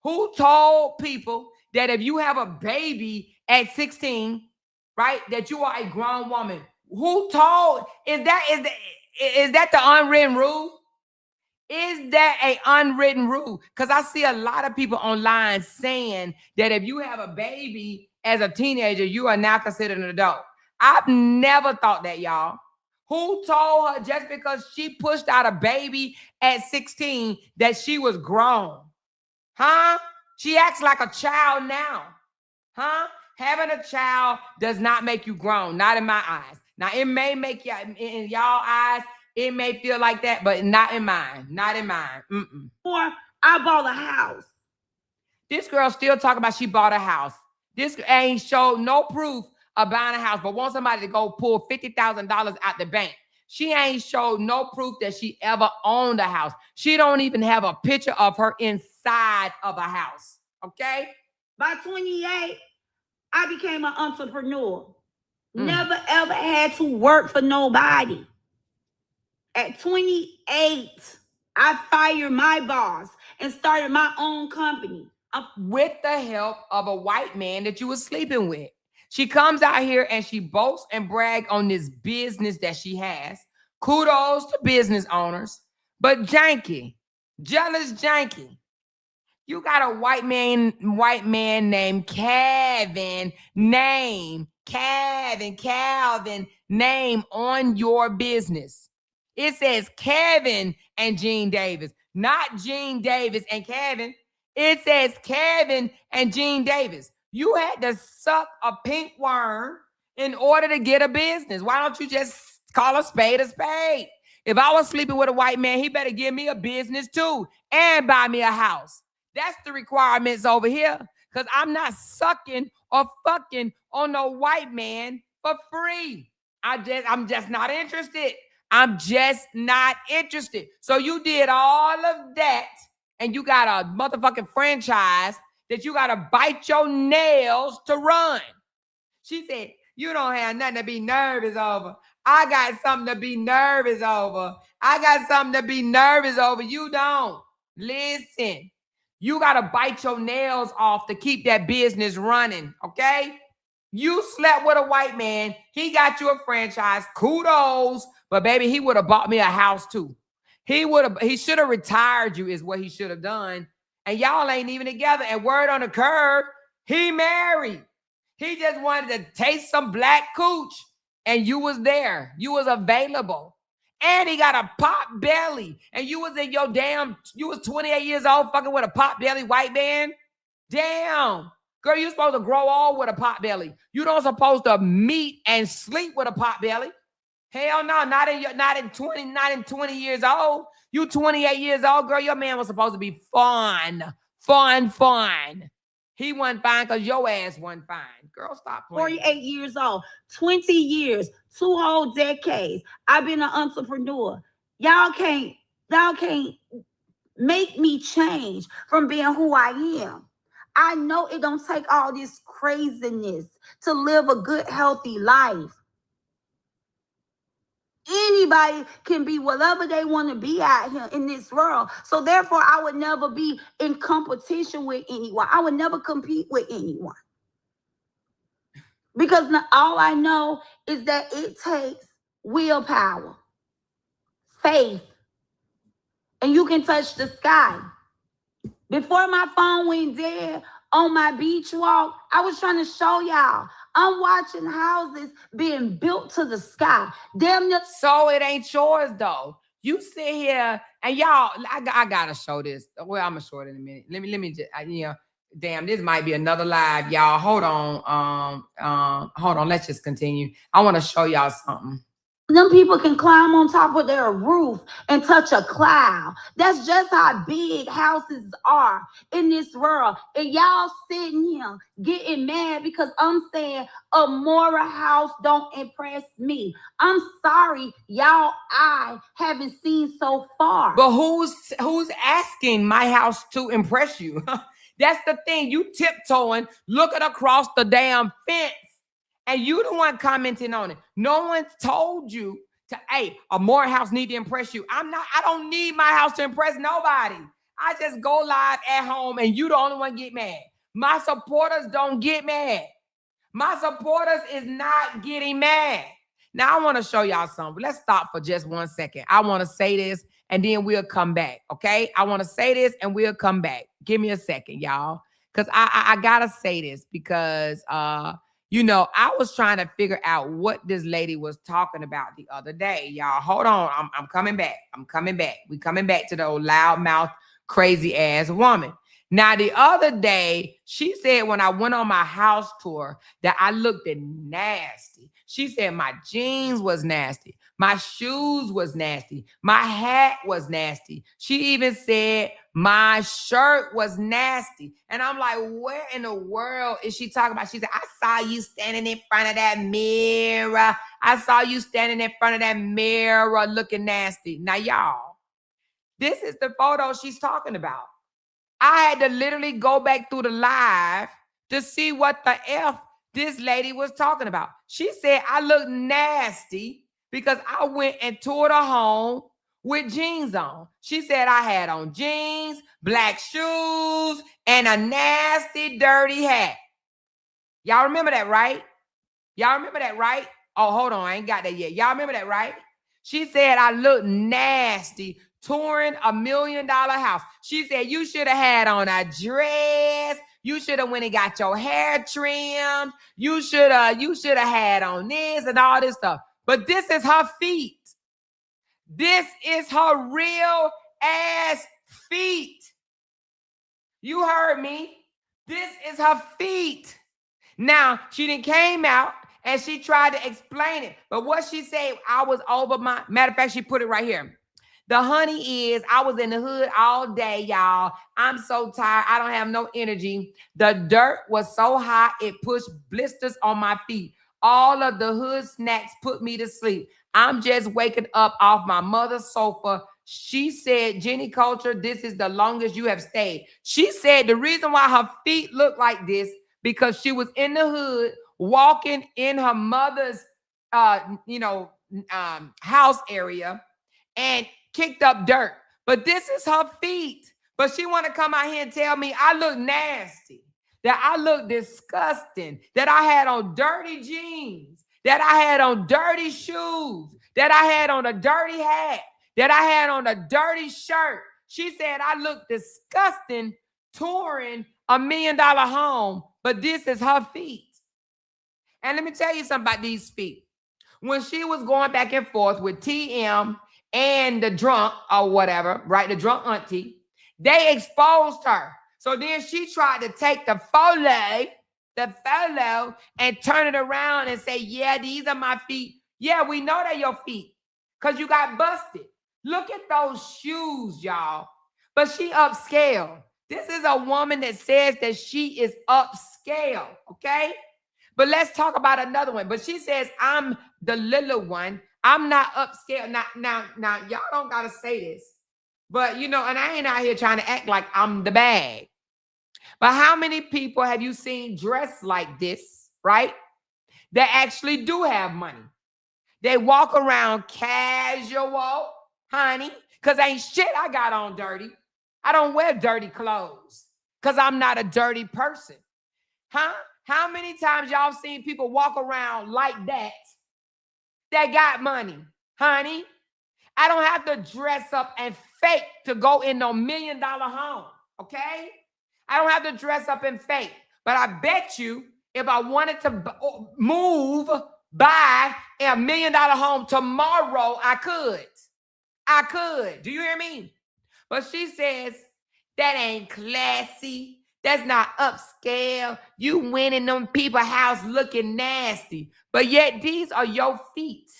Who told people that if you have a baby at 16, right, that you are a grown woman? Who told? Is that the unwritten rule? Is that an unwritten rule? Because I see a lot of people online saying that if you have a baby as a teenager, you are now considered an adult. I've never thought that, y'all. Who told her just because she pushed out a baby at 16 that she was grown? Huh? She acts like a child now. Huh? Having a child does not make you grown, not in my eyes. Now, it may make you, in y'all eyes, it may feel like that, but not in mine. Not in mine. Or I bought a house. This girl still talking about she bought a house. This ain't showed no proof of buying a house, but want somebody to go pull $50,000 out the bank. She ain't showed no proof that she ever owned a house. She don't even have a picture of her inside of a house. Okay? By 28, I became an entrepreneur. Never ever had to work for nobody. At 28, I fired my boss and started my own company. With the help of a white man that you were sleeping with. She comes out here and she boasts and brags on this business that she has. Kudos to business owners. But janky, jealous janky. You got a white man named Calvin name on your business. It says Kevin and Gene Davis, not Gene Davis and Kevin. It says Kevin and Gene Davis. You had to suck a pink worm in order to get a business. Why don't you just call a spade a spade? If I was sleeping with a white man, he better give me a business too and buy me a house. That's the requirements over here. Because I'm not sucking or fucking on no white man for free. I'm just not interested. I'm just not interested. So you did all of that and you got a motherfucking franchise that you got to bite your nails to run. She said, you don't have nothing to be nervous over. I got something to be nervous over. I got something to be nervous over. You don't. Listen, you got to bite your nails off to keep that business running, okay? You slept with a white man. He got you a franchise. Kudos. But baby, he would have bought me a house too. He should have retired you is what he should have done. And y'all ain't even together. And word on the curb, he married. He just wanted to taste some black cooch. And you was there. You was available. And he got a pot belly. And you was you was 28 years old fucking with a pot belly white man. Damn. Girl, you supposed to grow old with a pot belly. You don't supposed to meet and sleep with a pot belly. Hell no, not in 20 years old. You 28 years old, girl. Your man was supposed to be fun. He wasn't fine because your ass wasn't fine. Girl, stop playing. 48 years old, 20 years, 2 whole decades. I've been an entrepreneur. Y'all can't make me change from being who I am. I know it don't take all this craziness to live a good, healthy life. Anybody can be whatever they want to be out here in this world. So therefore, I would never be in competition with anyone. I would never compete with anyone. Because all I know is that it takes willpower, faith, and you can touch the sky. Before my phone went dead on my beach walk, I was trying to show y'all. I'm watching houses being built to the sky. Damn near. So it ain't yours though. You sit here and y'all, I gotta show this. Well, I'm gonna show it in a minute. Let me just, damn, this might be another live, y'all. Hold on. Let's just continue. I want to show y'all something. Them people can climb on top of their roof and touch a cloud. That's just how big houses are in this world. And y'all sitting here getting mad because I'm saying Amoira house don't impress me. I'm sorry, y'all, I haven't seen so far. But who's asking my house to impress you? That's the thing. You tiptoeing, looking across the damn fence. And you the one commenting on it. No one told you to, hey, Amoira house need to impress you. I don't need my house to impress nobody. I just go live at home and you the only one get mad. My supporters don't get mad. My supporters is not getting mad. Now I want to show y'all something. Let's stop for just 1 second. I want to say this and then we'll come back, okay? I want to say this and we'll come back. Give me a second, y'all. Because I got to say this because, I was trying to figure out what this lady was talking about the other day. Y'all, hold on. I'm coming back. We coming back to the old loudmouth, crazy ass woman. Now, the other day, she said when I went on my house tour that I looked nasty. She said my jeans was nasty. My shoes was nasty. My hat was nasty. She even said my shirt was nasty. And I'm like, where in the world is she talking about? She said, I saw you standing in front of that mirror. I saw you standing in front of that mirror looking nasty. Now, y'all, this is the photo she's talking about. I had to literally go back through the live to see what the F this lady was talking about. She said I look nasty because I went and toured a home with jeans on. She said I had on jeans, black shoes, and a nasty, dirty hat. Y'all remember that, right? Oh, hold on. I ain't got that yet. Y'all remember that, right? She said I look nasty touring $1 million house. She said you should have had on a dress. You should have went and got your hair trimmed. You should have had on this and all this stuff. But this is her feet. This is her real ass feet. You heard me. This is her feet. Now, she done came out and she tried to explain it. But what she said, I was over my, matter of fact, she put it right here. The honey is, I was in the hood all day, y'all. I'm so tired. I don't have no energy. The dirt was so hot, it pushed blisters on my feet. All of the hood snacks put me to sleep. I'm just waking up off my mother's sofa. She said, Jenny Culture, this is the longest you have stayed. She said the reason why her feet look like this, because she was in the hood walking in her mother's, house area and kicked up dirt. But this is her feet. But she want to come out here and tell me I look nasty, that I look disgusting, that I had on dirty jeans, that I had on dirty shoes, that I had on a dirty hat, that I had on a dirty shirt. She said I look disgusting touring $1 million home, but this is her feet. And let me tell you something about these feet. When she was going back and forth with TM and the drunk or whatever, right? The drunk auntie, they exposed her. So then she tried to take the photo and turn it around and say, yeah, these are my feet. Yeah, we know they're your feet because you got busted. Look at those shoes, y'all. But she upscale. This is a woman that says that she is upscale, okay? But let's talk about another one. But she says, I'm the little one. I'm not upscale. Now, y'all don't gotta say this. But you know, and I ain't out here trying to act like I'm the bag. But how many people have you seen dressed like this, right? That actually do have money. They walk around casual, honey, because ain't shit I got on dirty. I don't wear dirty clothes because I'm not a dirty person. Huh? How many times y'all seen people walk around like that got money, honey? I don't have to dress up and fake to go in no $1 million home, okay? I don't have to dress up and fake. But I bet you if I wanted to buy a $1 million home tomorrow, I could. I could. Do you hear me? But she says, that ain't classy. That's not upscale. You went in them people's house looking nasty. But yet these are your feet,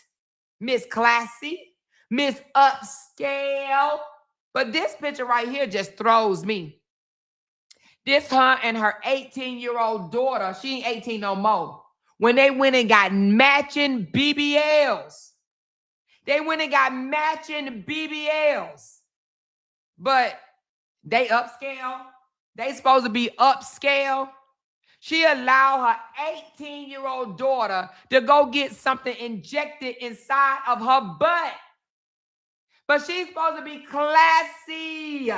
Miss Classy, Miss Upscale. But this picture right here just throws me. This her and her 18-year-old daughter, she ain't 18 no more, when they went and got matching BBLs. They went and got matching BBLs. But they upscale. They supposed to be upscale. She allowed her 18-year-old daughter to go get something injected inside of her butt. But she's supposed to be classy.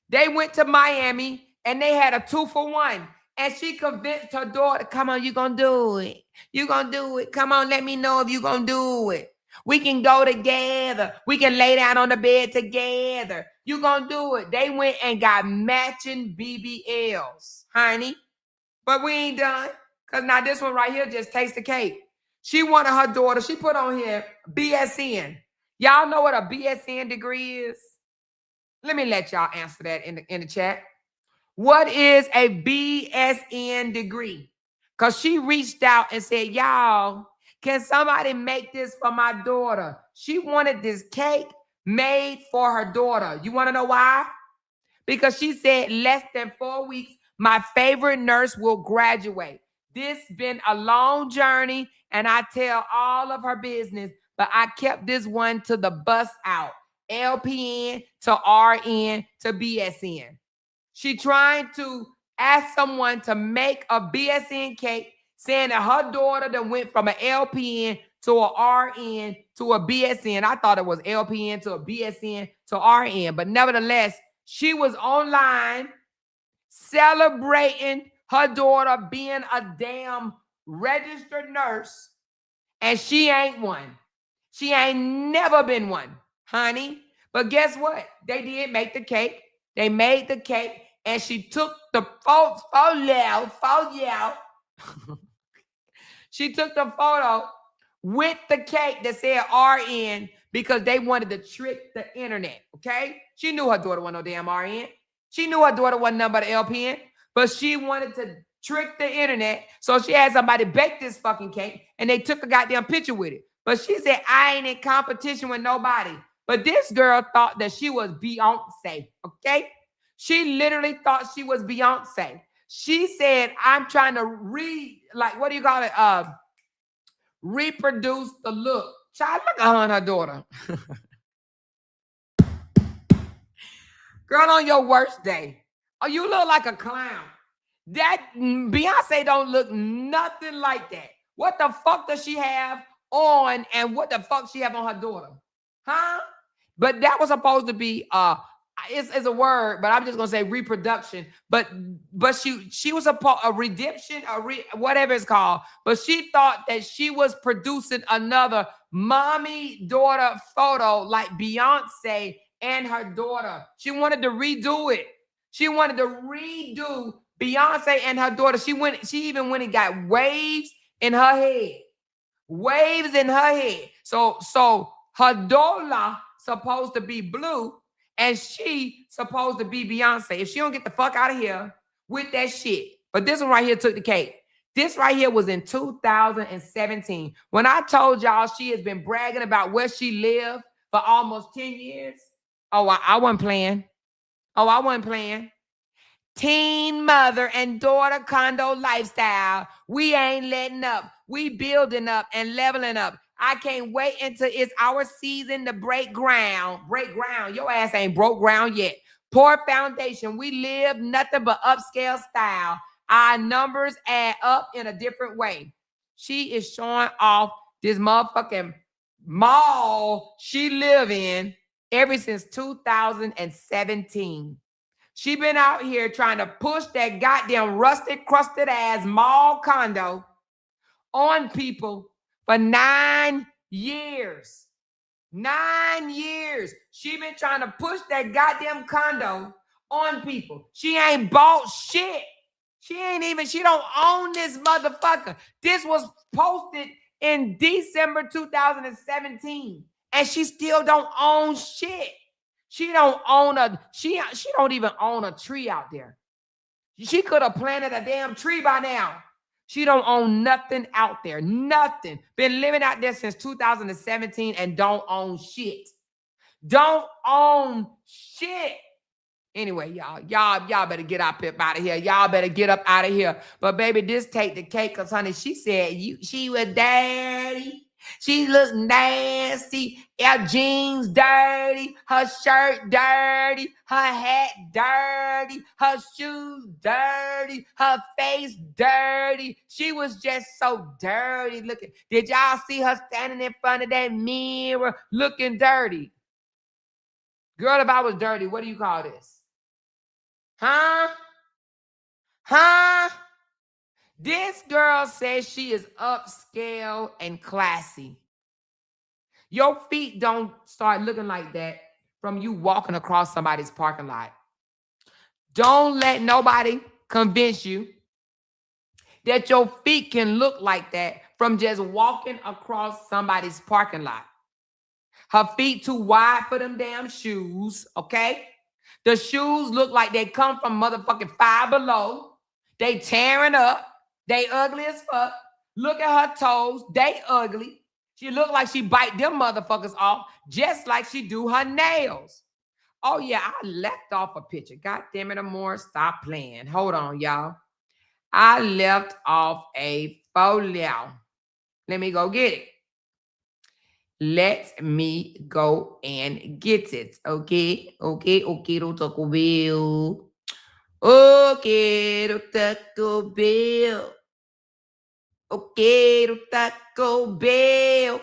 They went to Miami and they had a 2-for-1. And she convinced her daughter, come on, you gonna do it. You gonna do it. Come on, let me know if you gonna do it. We can go together. We can lay down on the bed together. You gonna do it. They went and got matching BBLs, honey. But we ain't done. Because now this one right here just takes the cake. She wanted her daughter. She put on here BSN. Y'all know what a BSN degree is? Let me let y'all answer that in the chat. What is a BSN degree? Because she reached out and said, y'all, can somebody make this for my daughter? She wanted this cake made for her daughter. You want to know why? Because she said less than 4 weeks, my favorite nurse will graduate. This been a long journey, and I tell all of her business, but I kept this one to the bus out. LPN to RN to BSN. She trying to ask someone to make a BSN cake, saying that her daughter that went from an LPN to a RN to a BSN. I thought it was LPN to a BSN to RN, but nevertheless, she was online celebrating her daughter being a damn registered nurse, and she ain't one. She ain't never been one, honey. But guess what? They did make the cake. They made the cake, and she took the photo. She took the photo with the cake that said RN because they wanted to trick the internet, okay? She knew her daughter wasn't no damn RN. She knew her daughter wasn't nothing but an LPN, but she wanted to trick the internet, so she had somebody bake this fucking cake, and they took a goddamn picture with it. But she said, I ain't in competition with nobody. But this girl thought that she was Beyonce, okay? She literally thought she was Beyonce. She said, I'm trying to reproduce the look. Child, look at her and her daughter. Girl, on your worst day, oh, you look like a clown. That Beyonce don't look nothing like that. What the fuck does she have on, and what the fuck she have on her daughter? Huh? But that was supposed to be it's a word, but I'm just gonna say reproduction. But she was a redemption, whatever it's called. But she thought that she was producing another mommy-daughter photo like Beyonce and her daughter. She wanted to redo it. She wanted to redo Beyonce and her daughter. She even went and got waves in her head. Waves in her head. So her daughter supposed to be blue, and she supposed to be Beyonce. If she don't get the fuck out of here with that shit. But this one right here took the cake. This right here was in 2017. When I told y'all she has been bragging about where she lived for almost 10 years. Oh, I wasn't playing. Oh, I wasn't playing. Teen mother and daughter condo lifestyle. We ain't letting up. We building up and leveling up. I can't wait until it's our season to break ground. Break ground. Your ass ain't broke ground yet. Poor foundation. We live nothing but upscale style. Our numbers add up in a different way. She is showing off this motherfucking mall she live in ever since 2017. She been out here trying to push that goddamn rusted, crusted ass mall condo on people for 9 years. 9 years. She been trying to push that goddamn condo on people. She ain't bought shit. She don't own this motherfucker. This was posted in December 2017. And she still don't own shit. She don't even own a tree out there. She could have planted a damn tree by now. She don't own nothing out there. Nothing. Been living out there since 2017 and don't own shit. Don't own shit. Anyway, y'all better get up out of here. Y'all better get up out of here. But baby, this take the cake, cause honey, she said she was dirty. She looked nasty. Her jeans dirty. Her shirt dirty. Her hat dirty. Her shoes dirty. Her face dirty. She was just so dirty looking. Did y'all see her standing in front of that mirror looking dirty? Girl, if I was dirty, what do you call this? Huh? This girl says she is upscale and classy. Your feet don't start looking like that from you walking across somebody's parking lot. Don't let nobody convince you that your feet can look like that from just walking across somebody's parking lot. Her feet too wide for them damn shoes, okay? The shoes look like they come from motherfucking Five Below. They tearing up. They ugly as fuck. Look at her toes. They ugly. She look like she bite them motherfuckers off just like she do her nails. Oh, yeah, I left off a picture. God damn it, Amoira, stop playing. Hold on, y'all. I left off a folio. Let me go get it. Let me go and get it. Okay. Taco Bell. Okay, Taco Bell. Okay, Taco Bell.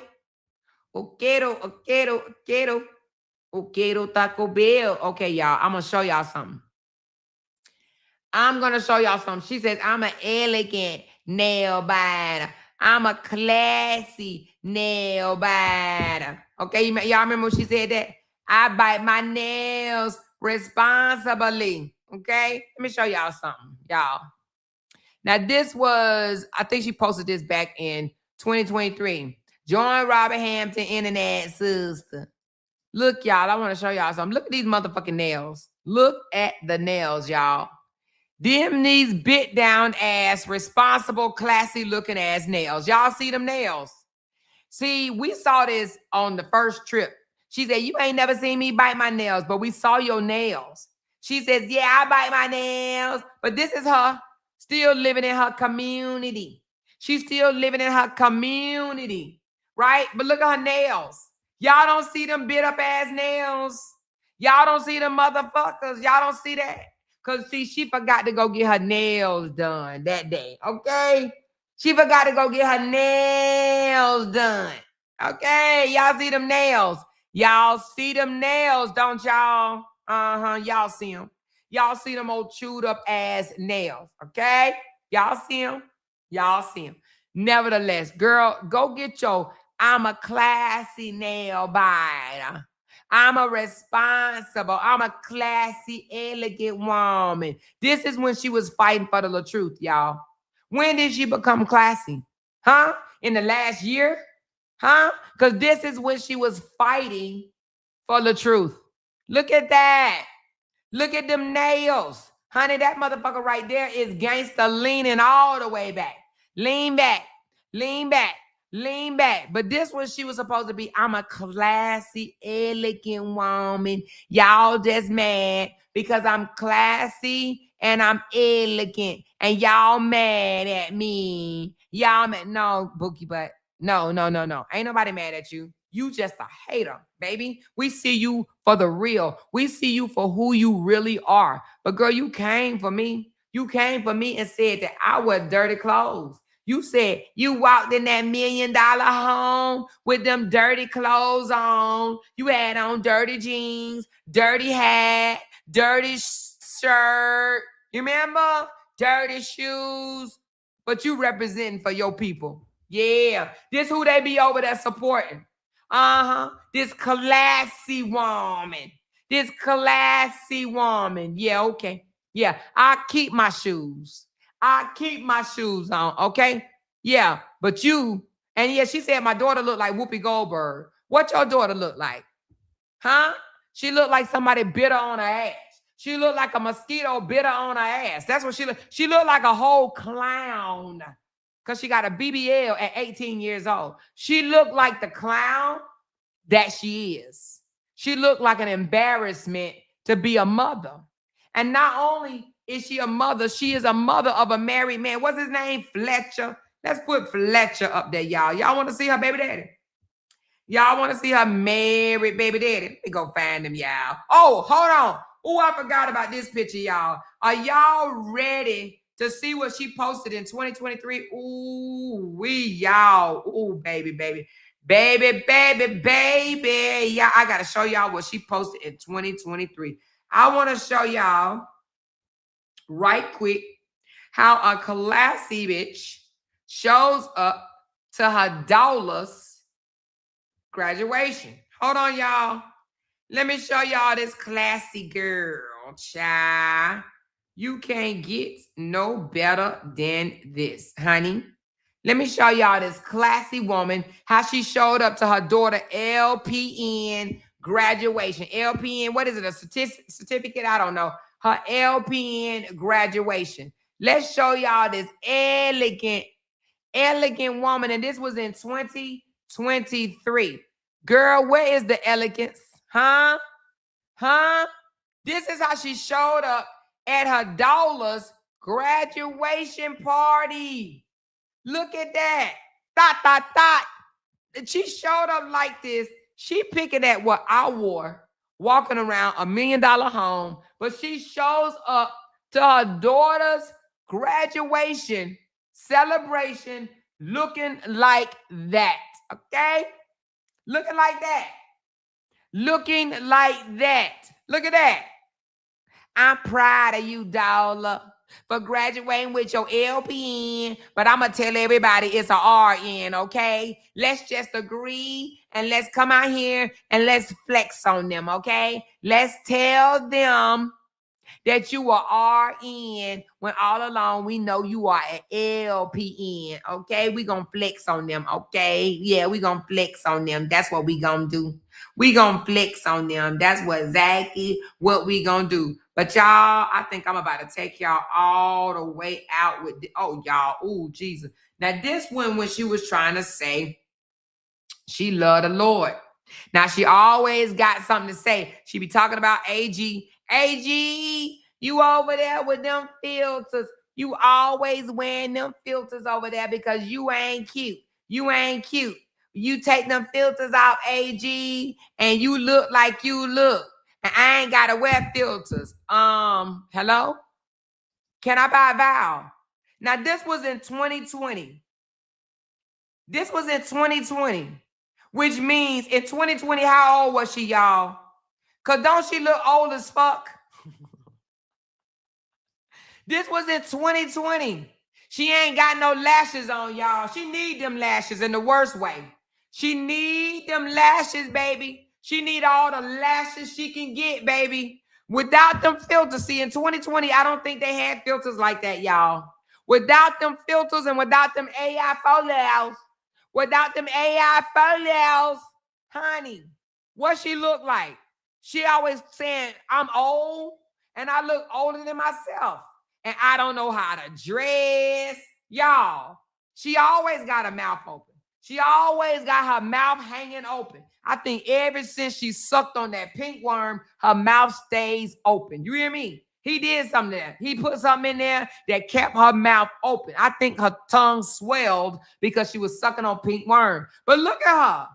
Okay, Taco Bell. Okay, y'all, I'm going to show y'all something. She says, I'm an elegant nail biter. I'm a classy nail biter. Okay, y'all remember when she said that? I bite my nails responsibly. Okay, let me show y'all something, y'all. Now, this was, I think she posted this back in 2023. Join Robert Hampton, internet sister. Look, y'all, I want to show y'all something. Look at these motherfucking nails. Look at the nails, y'all. These bit down ass, responsible, classy looking ass nails. Y'all see them nails? See, we saw this on the first trip. She said, you ain't never seen me bite my nails, but we saw your nails. She says, yeah, I bite my nails. But this is her still living in her community. She's still living in her community, right? But look at her nails. Y'all don't see them bit up ass nails. Y'all don't see them motherfuckers. Y'all don't see that. Because, see, she forgot to go get her nails done that day, okay? She forgot to go get her nails done, okay? Y'all see them nails. Y'all see them nails, don't y'all? Y'all see them. Y'all see them old chewed up ass nails, okay? Y'all see them? Y'all see them. Nevertheless, girl, go get your I'm a classy nail biter. I'm a responsible, I'm a classy, elegant woman. This is when she was fighting for the truth, y'all. When did she become classy? Huh? In the last year? Huh? Because this is when she was fighting for the truth. Look at that. Look at them nails. Honey, that motherfucker right there is gangster leaning all the way back. Lean back. Lean back. Lean back. But this one she was supposed to be, I'm a classy, elegant woman. Y'all just mad because I'm classy and I'm elegant. And y'all mad at me. Y'all mad. No, Bookie Butt. No. Ain't nobody mad at you. You just a hater, baby. We see you for the real. We see you for who you really are. But girl, you came for me. You came for me and said that I wear dirty clothes. You said you walked in that $1 million home with them dirty clothes on. You had on dirty jeans, dirty hat, dirty shirt. You remember? Dirty shoes. But you representing for your people. Yeah. This who they be over there supporting. This classy woman. This classy woman. Yeah, okay. Yeah, I keep my shoes. I keep my shoes on, okay? Yeah, but you, and yeah, she said my daughter looked like Whoopi Goldberg. What your daughter look like? Huh? She looked like somebody bit her on her ass. She looked like a mosquito bit her on her ass. That's what she looked. She looked like a whole clown because she got a BBL at 18 years old. She looked like the clown that she is. She looked like an embarrassment to be a mother. And not only is she a mother, she is a mother of a married man. What's his name? Fletcher. Let's put Fletcher up there, y'all. Y'all want to see her baby daddy? Y'all want to see her married baby daddy? Let me go find him, y'all. Oh, hold on. Oh, I forgot about this picture, y'all. Are y'all ready to see what she posted in 2023? Ooh, y'all. Ooh, baby. Yeah, I got to show y'all what she posted in 2023. I want to show y'all right quick how a classy bitch shows up to her daughter's graduation. Hold on, y'all. Let me show y'all this classy girl, child. You can't get no better than this, honey. Let me show y'all this classy woman, how she showed up to her daughter LPN graduation. LPN, what is it, a certificate? I don't know. Her LPN graduation. Let's show y'all this elegant woman, and this was in 2023. Girl, where is the elegance? Huh? This is how she showed up at her daughter's graduation party. Look at that. She showed up like this. She picking at what I wore, walking around $1 million home, but she shows up to her daughter's graduation celebration looking like that. Okay? Looking like that. Looking like that. Look at that. I'm proud of you, Dollar, for graduating with your LPN, but I'm going to tell everybody it's a RN, okay? Let's just agree and let's come out here and let's flex on them, okay? Let's tell them that you are RN when all along we know you are an LPN, okay? We gonna flex on them, okay? Yeah, we gonna flex on them. That's what we gonna do. We gonna flex on them. That's exactly what we gonna do. But y'all, I think I'm about to take y'all all the way out with, y'all, oh, Jesus. Now this one, when she was trying to say she loved the Lord. Now she always got something to say. She be talking about AG. AG, you over there with them filters. You always wearing them filters over there because you ain't cute. You ain't cute. You take them filters off, AG, and you look like you look. And I ain't gotta wear filters. Hello? Can I buy a vowel? Now this was in 2020. This was in 2020. Which means in 2020, how old was she, y'all? Because don't she look old as fuck? This was in 2020. She ain't got no lashes on, y'all. She need them lashes in the worst way. She need them lashes, baby. She need all the lashes she can get, baby. Without them filters. See, in 2020, I don't think they had filters like that, y'all. Without them filters and without them AI photos, honey, what she look like? She always saying, I'm old and I look older than myself. And I don't know how to dress. Y'all, she always got her mouth open. She always got her mouth hanging open. I think ever since she sucked on that pink worm, her mouth stays open. You hear me? He did something there. He put something in there that kept her mouth open. I think her tongue swelled because she was sucking on pink worm. But look at her.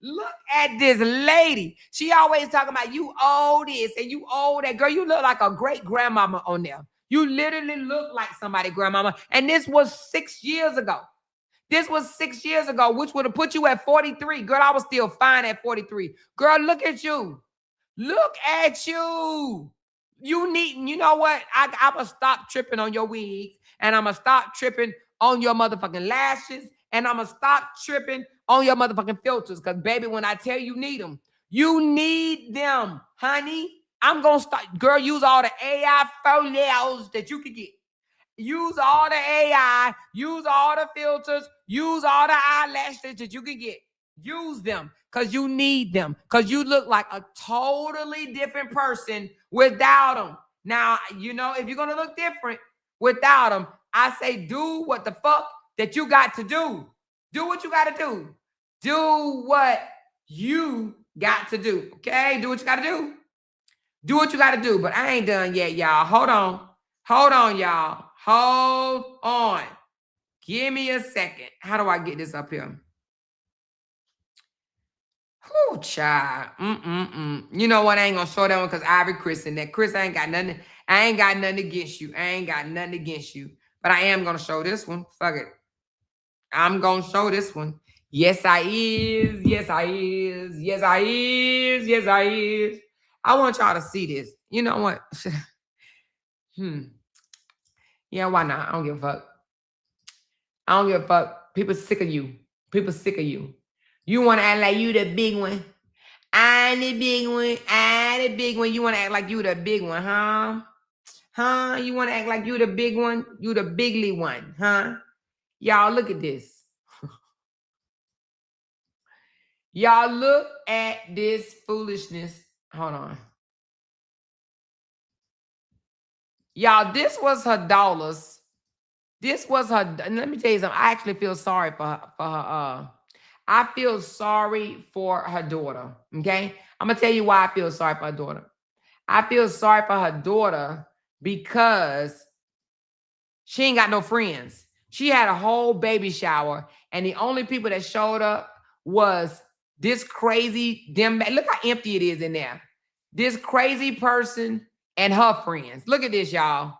Look at this lady. She always talking about you owe this and you owe that. Girl, you look like a great grandmama on there. You literally look like somebody grandmama. And this was 6 years ago. This was 6 years ago, which would have put you at 43. Girl, I was still fine at 43. Girl, look at you. Look at you. You know what? I'm going to stop tripping on your wigs, and I'm going to stop tripping on your motherfucking lashes, and I'm going to stop tripping on your motherfucking filters. Because, baby, when I tell you need them, honey. I'm going to start. Girl, use all the AI photos that you could get. Use all the AI. Use all the filters. Use all the eyelashes that you can get. Use them because you need them. Because you look like a totally different person without them. Now, you know, if you're going to look different without them, I say do what the fuck that you got to do. Do what you got to do. Do what you got to do. Okay? Do what you got to do. Do what you got to do. But I ain't done yet, y'all. Hold on. Hold on, y'all. Hold on. Give me a second. How do I get this up here? Whoo, child. You know what? I ain't gonna show that one because Ivory Chris and that. Chris, I ain't got nothing against you. I ain't got nothing against you. But I am gonna show this one. Fuck it. I'm gonna show this one. Yes, I is. Yes, I is. Yes, I is. Yes, I is. I want y'all to see this. You know what? Yeah, why not? I don't give a fuck. I don't give a fuck. People sick of you. People sick of you. You want to act like you the big one. I'm the big one. I'm the big one. You want to act like you the big one, huh? Huh? You want to act like you the big one? You the bigly one, huh? Y'all, look at this. Y'all, look at this foolishness. Hold on. Y'all, this was her dollars. This was her. Let me tell you something. I actually feel sorry for her. I feel sorry for her daughter. Okay, I'm gonna tell you why I feel sorry for her daughter. I feel sorry for her daughter because she ain't got no friends. She had a whole baby shower, and the only people that showed up was this crazy dim. Look how empty it is in there. This crazy person and her friends. Look at this, y'all.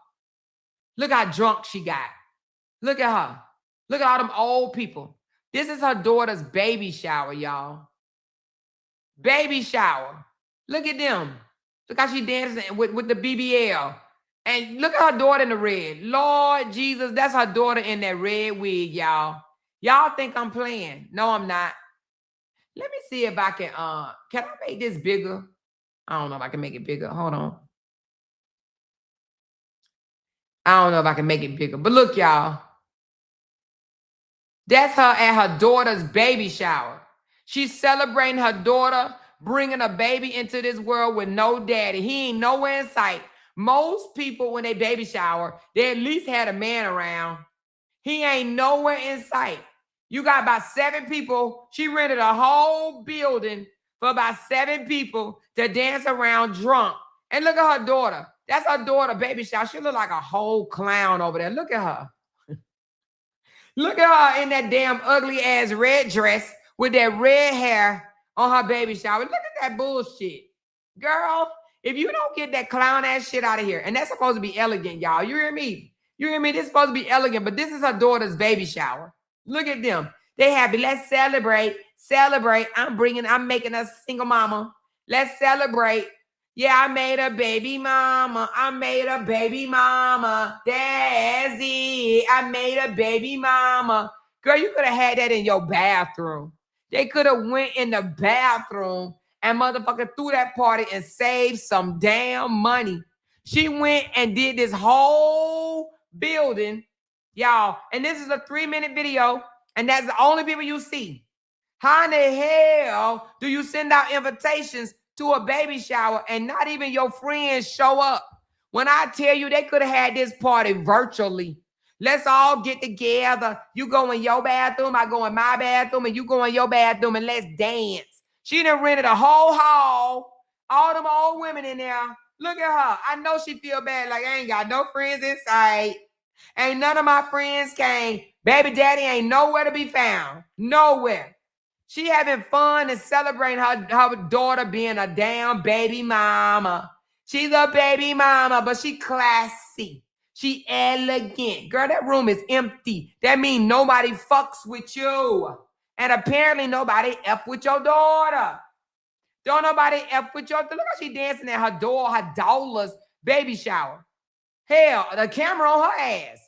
Look how drunk she got. Look at her. Look at all them old people. This is her daughter's baby shower, y'all. Baby shower. Look at them. Look how she dancing with the BBL. And look at her daughter in the red. Lord Jesus, that's her daughter in that red wig, y'all. Y'all think I'm playing. No, I'm not. Let me see if I can I make this bigger? I don't know if I can make it bigger. Hold on. I don't know if I can make it bigger. But look, y'all. That's her at her daughter's baby shower. She's celebrating her daughter, bringing a baby into this world with no daddy. He ain't nowhere in sight. Most people, when they baby shower, they at least had a man around. He ain't nowhere in sight. You got about 7 people. She rented a whole building for about 7 people to dance around drunk. And look at her daughter. That's her daughter baby shower. She look like a whole clown over there. Look at her. Look at her in that damn ugly ass red dress with that red hair on her baby shower. Look at that bullshit. Girl, if you don't get that clown ass shit out of here, and that's supposed to be elegant, y'all. You hear me? You hear me? This is supposed to be elegant, but this is her daughter's baby shower. Look at them. They happy. Let's celebrate. Celebrate. I'm making a single mama. Let's celebrate. Yeah, I made a baby mama. I made a baby mama. That's it. I made a baby mama. Girl, you could have had that in your bathroom. They could have went in the bathroom and motherfucker threw that party and saved some damn money. She went and did this whole building, y'all. And this is a 3-minute video, and that's the only people you see. How in the hell do you send out invitations to a baby shower and not even your friends show up? When I tell you they could have had this party virtually. Let's all get together. You go in your bathroom, I go in my bathroom, and you go in your bathroom, and let's dance. She done rented a whole hall, all them old women in there, Look at her. I know she feel bad. Like, I ain't got no friends in sight. Ain't none of my friends came. Baby daddy ain't nowhere to be found. Nowhere. She having fun and celebrating her daughter being a damn baby mama. She's a baby mama, but she classy. She elegant. Girl, that room is empty. That means nobody fucks with you. And apparently nobody F with your daughter. Don't nobody F with your daughter. Look how she dancing at her daughter's baby shower. Hell, the camera on her ass.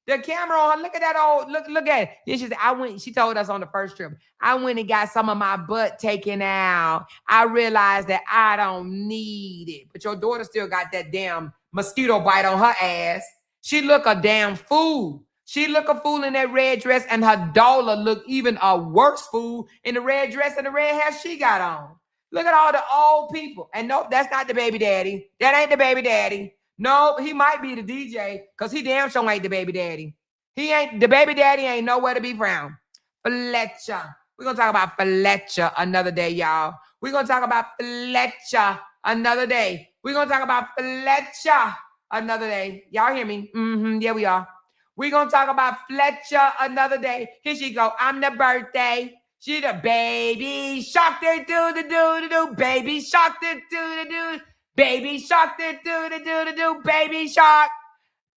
The camera on her. Look at that old, look at it. Then she said, she told us on the first trip, I went and got some of my butt taken out. I realized that I don't need it. But your daughter still got that damn mosquito bite on her ass. She look a damn fool. She look a fool in that red dress, and her daughter look even a worse fool in the red dress and the red hair she got on. Look at all the old people. And nope, that's not the baby daddy. That ain't the baby daddy. No, he might be the DJ, because he damn sure ain't the baby daddy. The baby daddy ain't nowhere to be found. Fletcher. We're going to talk about Fletcher another day, y'all. We're going to talk about Fletcher another day. We're going to talk about Fletcher another day. Y'all hear me? Yeah, we are. We're going to talk about Fletcher another day. Here she go. I'm the birthday. She the baby shark, do-do-do-do-do, baby shark, do-do-do-do. Baby shark, do-do-do-do-do, baby shark.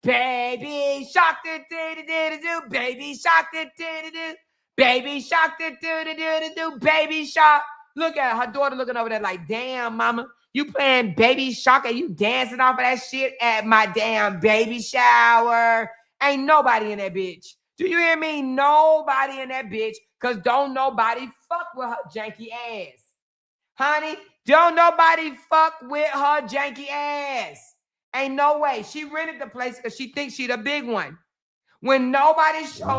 Baby shark, do-do-do-do-do, baby shark, do-do-do-do. Baby shark, do-do-do-do-do, baby shark. Look at her daughter looking over there like, damn, mama, you playing baby shark and you dancing off of that shit at my damn baby shower. Ain't nobody in that bitch. Do you hear me? Nobody in that bitch, because don't nobody fuck with her janky ass. Honey, don't nobody fuck with her janky ass. Ain't no way. She rented the place because she thinks she the big one. When nobody show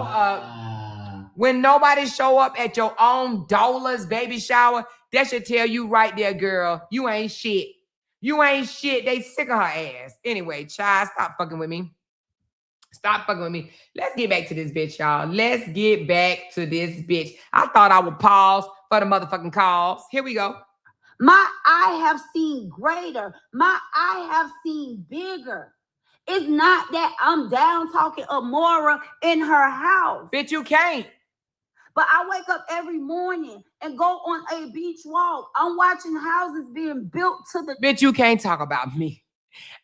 up at your own doula's baby shower, that should tell you right there, girl, you ain't shit. You ain't shit. They sick of her ass. Anyway, child, stop fucking with me. Stop fucking with me. Let's get back to this bitch, y'all. Let's get back to this bitch. I thought I would pause for the motherfucking calls. Here we go. My eye have seen greater. My eye have seen bigger. It's not that I'm down talking Amoira in her house. Bitch, you can't. But I wake up every morning and go on a beach walk. I'm watching houses being built to the... Bitch, you can't talk about me.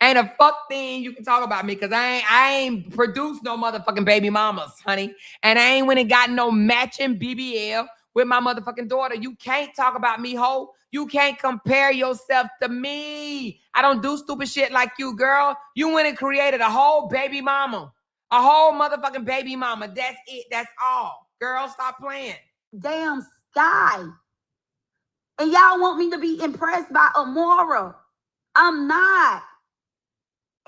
Ain't a fuck thing you can talk about me, because I ain't produced no motherfucking baby mamas, honey. And I ain't went and got no matching BBL with my motherfucking daughter. You can't talk about me, ho. You can't compare yourself to me. I don't do stupid shit like you, girl. You went and created a whole baby mama. A whole motherfucking baby mama. That's it. That's all. Girl, stop playing. Damn sky. And y'all want me to be impressed by Amoira. I'm not.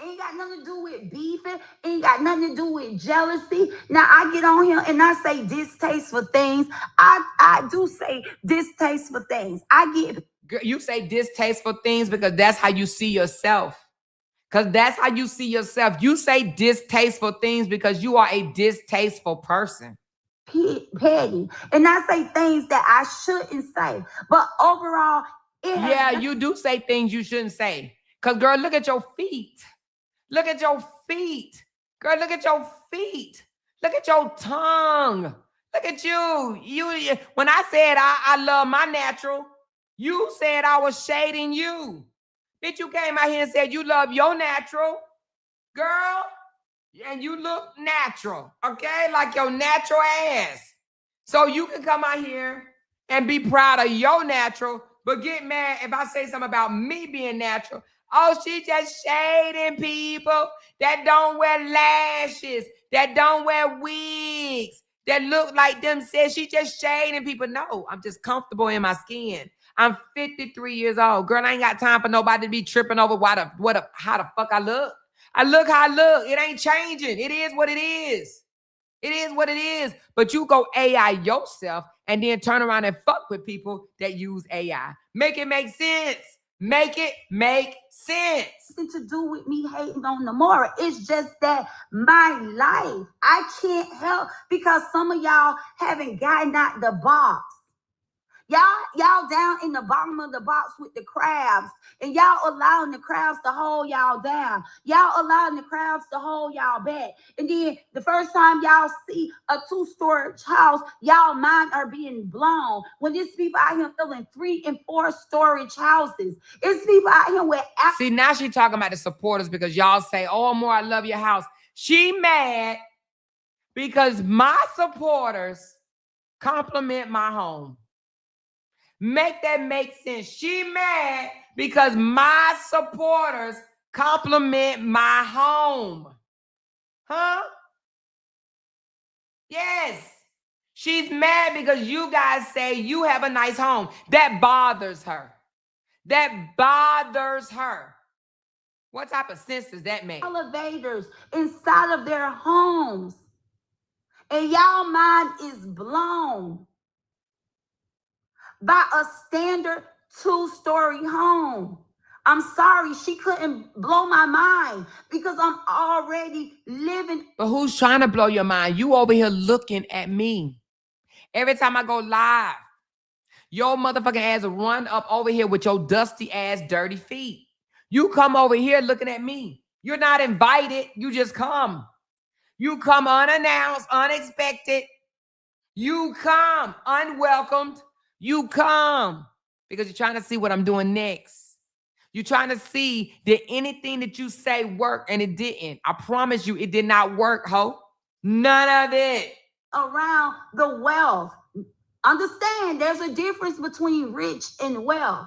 Ain't got nothing to do with beefing. Ain't got nothing to do with jealousy. Now, I get on here and I say distasteful things. I do say distasteful things. I get... Girl, you say distasteful things because that's how you see yourself. Because that's how you see yourself. You say distasteful things because you are a distasteful person. Petty. And I say things that I shouldn't say. But overall, you do say things you shouldn't say. Because, girl, look at your feet. Look at your feet. Girl, look at your feet. Look at your tongue. Look at you. When I said I love my natural, you said I was shading you. Bitch, you came out here and said you love your natural. Girl, and you look natural, okay? Like your natural ass. So you can come out here and be proud of your natural, but get mad if I say something about me being natural. Oh, she just shading people that don't wear lashes, that don't wear wigs, that look like themselves. She just shading people. No, I'm just comfortable in my skin. I'm 53 years old. Girl, I ain't got time for nobody to be tripping over how the fuck I look. I look how I look. It ain't changing. It is what it is. It is what it is. But you go AI yourself and then turn around and fuck with people that use AI. Make it make sense. Make it make sense. Nothing to do with me hating on Amoira. It's just that my life, I can't help, because some of y'all haven't gotten out the box. Y'all down in the bottom of the box with the crabs, and y'all allowing the crabs to hold y'all down. Y'all allowing the crabs to hold y'all back. And then the first time y'all see a 2-storage house, y'all mind are being blown. When there's people out here filling 3 and 4 storage houses, it's people out here with. See, now she talking about the supporters because y'all say, "Oh, Amoira, I love your house." She mad because my supporters compliment my home. Make that make sense. She mad because my supporters compliment my home. Huh? Yes. She's mad because you guys say you have a nice home. That bothers her. That bothers her. What type of sense does that make? Elevators inside of their homes, and y'all mind is blown by a standard 2-story home. I'm sorry, she couldn't blow my mind because I'm already living. But who's trying to blow your mind? You over here looking at me. Every time I go live, your motherfucking ass run up over here with your dusty ass, dirty feet. You come over here looking at me. You're not invited. You just come. You come unannounced, unexpected. You come unwelcomed. You come because you're trying to see what I'm doing next. You're trying to see, did anything that you say work? And it didn't. I promise you, it did not work, ho. None of it. Around the wealth. Understand, there's a difference between rich and wealth.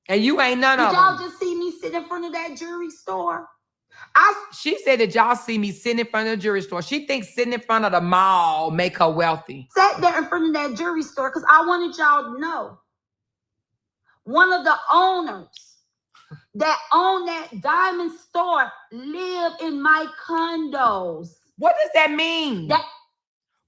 And you ain't none of Did them. y'all just see me sit in front of that jewelry store? She said that y'all see me sitting in front of the jewelry store. She thinks sitting in front of the mall make her wealthy. Sat there in front of that jewelry store because I wanted y'all to know. One of the owners that own that diamond store live in my condos. What does that mean?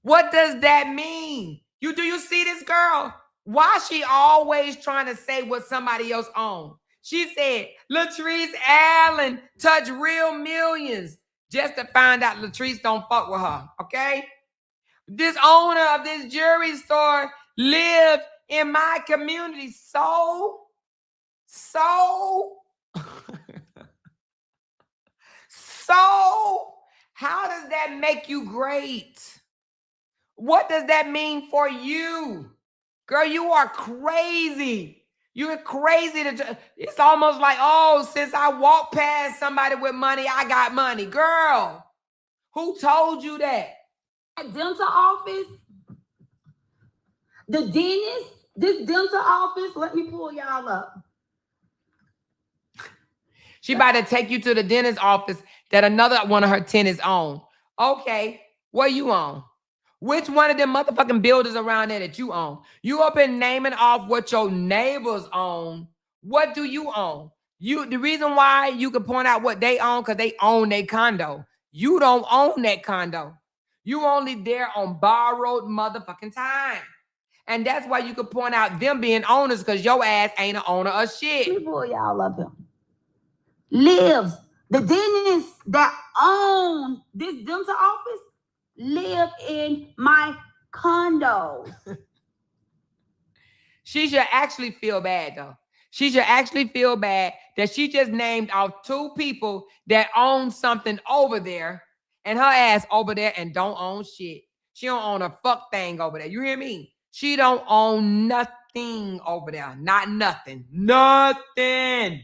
What does that mean? Do you see this girl? Why she always trying to say what somebody else owns? She said, Latrice Allen touched real millions just to find out Latrice don't fuck with her, okay? This owner of this jewelry store lived in my community. So, how does that make you great? What does that mean for you? Girl, you are crazy. You're crazy. It's almost like, oh, since I walked past somebody with money, I got money. Girl, who told you that? At dental office, the dentist, this dental office, let me pull y'all up. She about to take you to the dentist office that another one of her tenants own. Okay, what you own? Which one of them motherfucking buildings around there that you own? You up in naming off what your neighbors own. What do you own? The reason why you can point out what they own, because they own their condo. You don't own that condo. You only there on borrowed motherfucking time. And that's why you could point out them being owners, because your ass ain't an owner of shit. Let me pull y'all up him. Lives. The dentists that own this dental office live in my condos. She should actually feel bad, though. She should actually feel bad that she just named off 2 people that own something over there, and her ass over there and don't own shit. She don't own a fuck thing over there. You hear me? She don't own nothing over there. Not nothing. Nothing.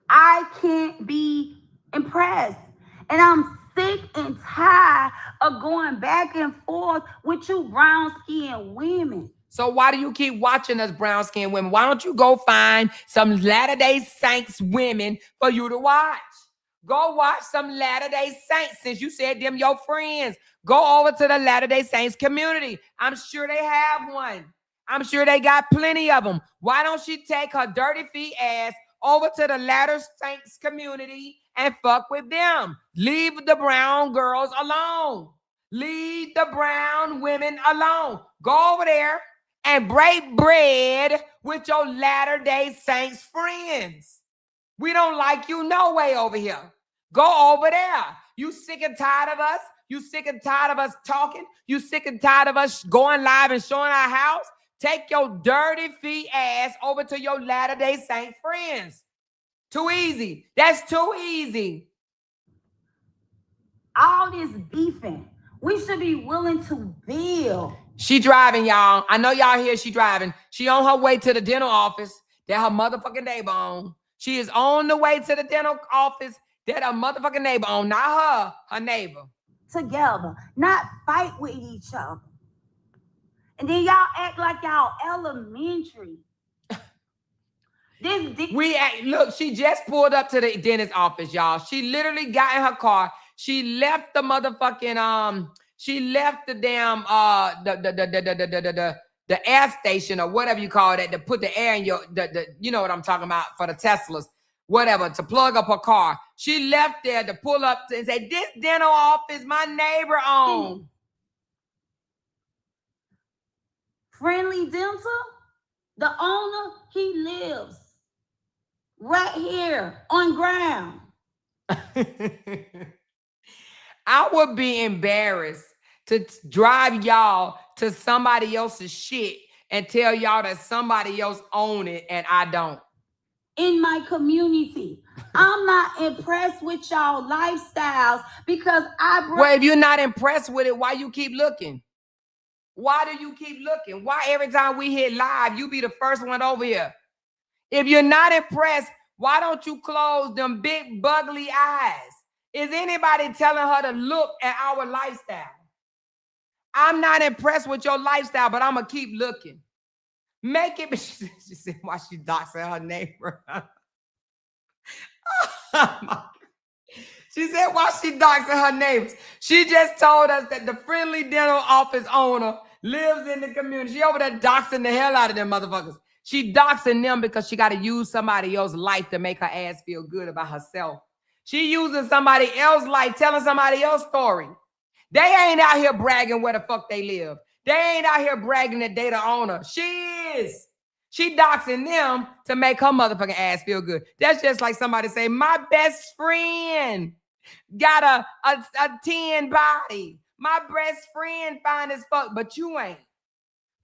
I can't be impressed. And I'm sick and tired of going back and forth with you brown-skinned women. So why do you keep watching us brown-skinned women? Why don't you go find some Latter-day Saints women for you to watch? Go watch some Latter-day Saints, since you said them your friends. Go over to the Latter-day Saints community. I'm sure they have one. I'm sure they got plenty of them. Why don't she take her dirty feet ass over to the Latter Saints community and fuck with them? Leave the brown girls alone. Leave the brown women alone. Go over there and break bread with your Latter-day Saints friends. We don't like you no way over here. Go over there. You sick and tired of us? You sick and tired of us talking? You sick and tired of us going live and showing our house? Take your dirty feet ass over to your Latter-day Saint friends. Too easy. That's too easy. All this beefing. We should be willing to build. She driving, y'all. I know y'all hear she driving. She on her way to the dental office that her motherfucking neighbor on. She is on the way to the dental office that her motherfucking neighbor on. Not her neighbor. Together. Not fight with each other. And then y'all act like y'all elementary. Look, she just pulled up to the dentist office, y'all. She literally got in her car. She left the motherfucking she left the damn the air station or whatever you call it to put the air in your you know what I'm talking about for the Teslas, whatever, to plug up her car. She left there to pull up and say, this dental office my neighbor owns. Friendly Dental, the owner, he lives right here on ground. I would be embarrassed to drive y'all to somebody else's shit and tell y'all that somebody else own it and I don't. In my community, I'm not impressed with y'all lifestyles because well, if you're not impressed with it, why you keep looking? Why do you keep looking? Why every time we hit live, you be the first one over here? If you're not impressed, why don't you close them big buggly eyes? Is anybody telling her to look at our lifestyle? I'm not impressed with your lifestyle, but I'm going to keep looking. Make it. She said, why she doxing her neighbor? She said, why she doxing her neighbors? She just told us that the friendly dental office owner lives in the community. She over there doxing the hell out of them motherfuckers. She doxing them because she got to use somebody else's life to make her ass feel good about herself. She using somebody else's life, telling somebody else's story. They ain't out here bragging where the fuck they live. They ain't out here bragging that they the owner. She is. She doxing them to make her motherfucking ass feel good. That's just like somebody say, my best friend got a 10 body. My best friend fine as fuck, but you ain't.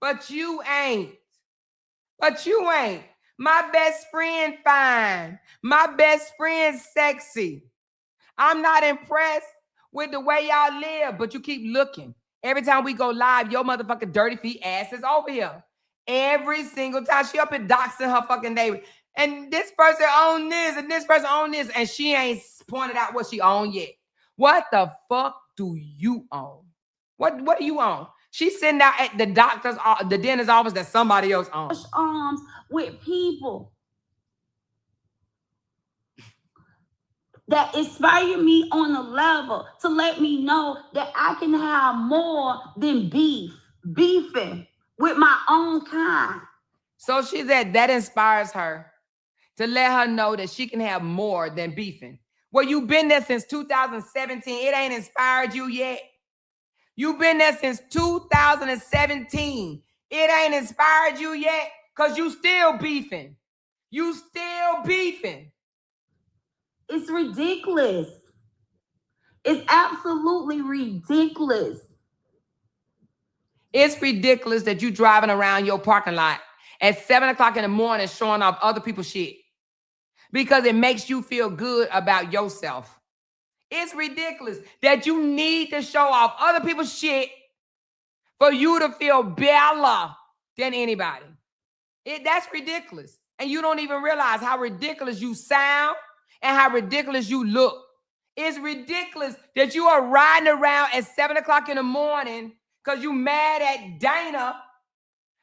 But you ain't. But you ain't. My best friend fine. My best friend sexy. I'm not impressed with the way y'all live, but you keep looking. Every time we go live, your motherfucking dirty feet ass is over here. Every single time she up and doxing her fucking neighbor. And this person own this and this person own this. And she ain't pointed out what she own yet. What the fuck do you own? What do you own? She's sitting out at the the dentist's office that somebody else owns. Arms with people that inspire me on a level to let me know that I can have more than beefing with my own kind. So she said that inspires her to let her know that she can have more than beefing. Well, you've been there since 2017. It ain't inspired you yet. You've been there since 2017. It ain't inspired you yet because you still beefing. You still beefing. It's ridiculous. It's absolutely ridiculous. It's ridiculous that you driving around your parking lot at 7 o'clock in the morning showing off other people's shit because it makes you feel good about yourself. It's ridiculous that you need to show off other people's shit for you to feel better than anybody. That's ridiculous. And you don't even realize how ridiculous you sound and how ridiculous you look. It's ridiculous that you are riding around at 7 o'clock in the morning because you mad at Dana.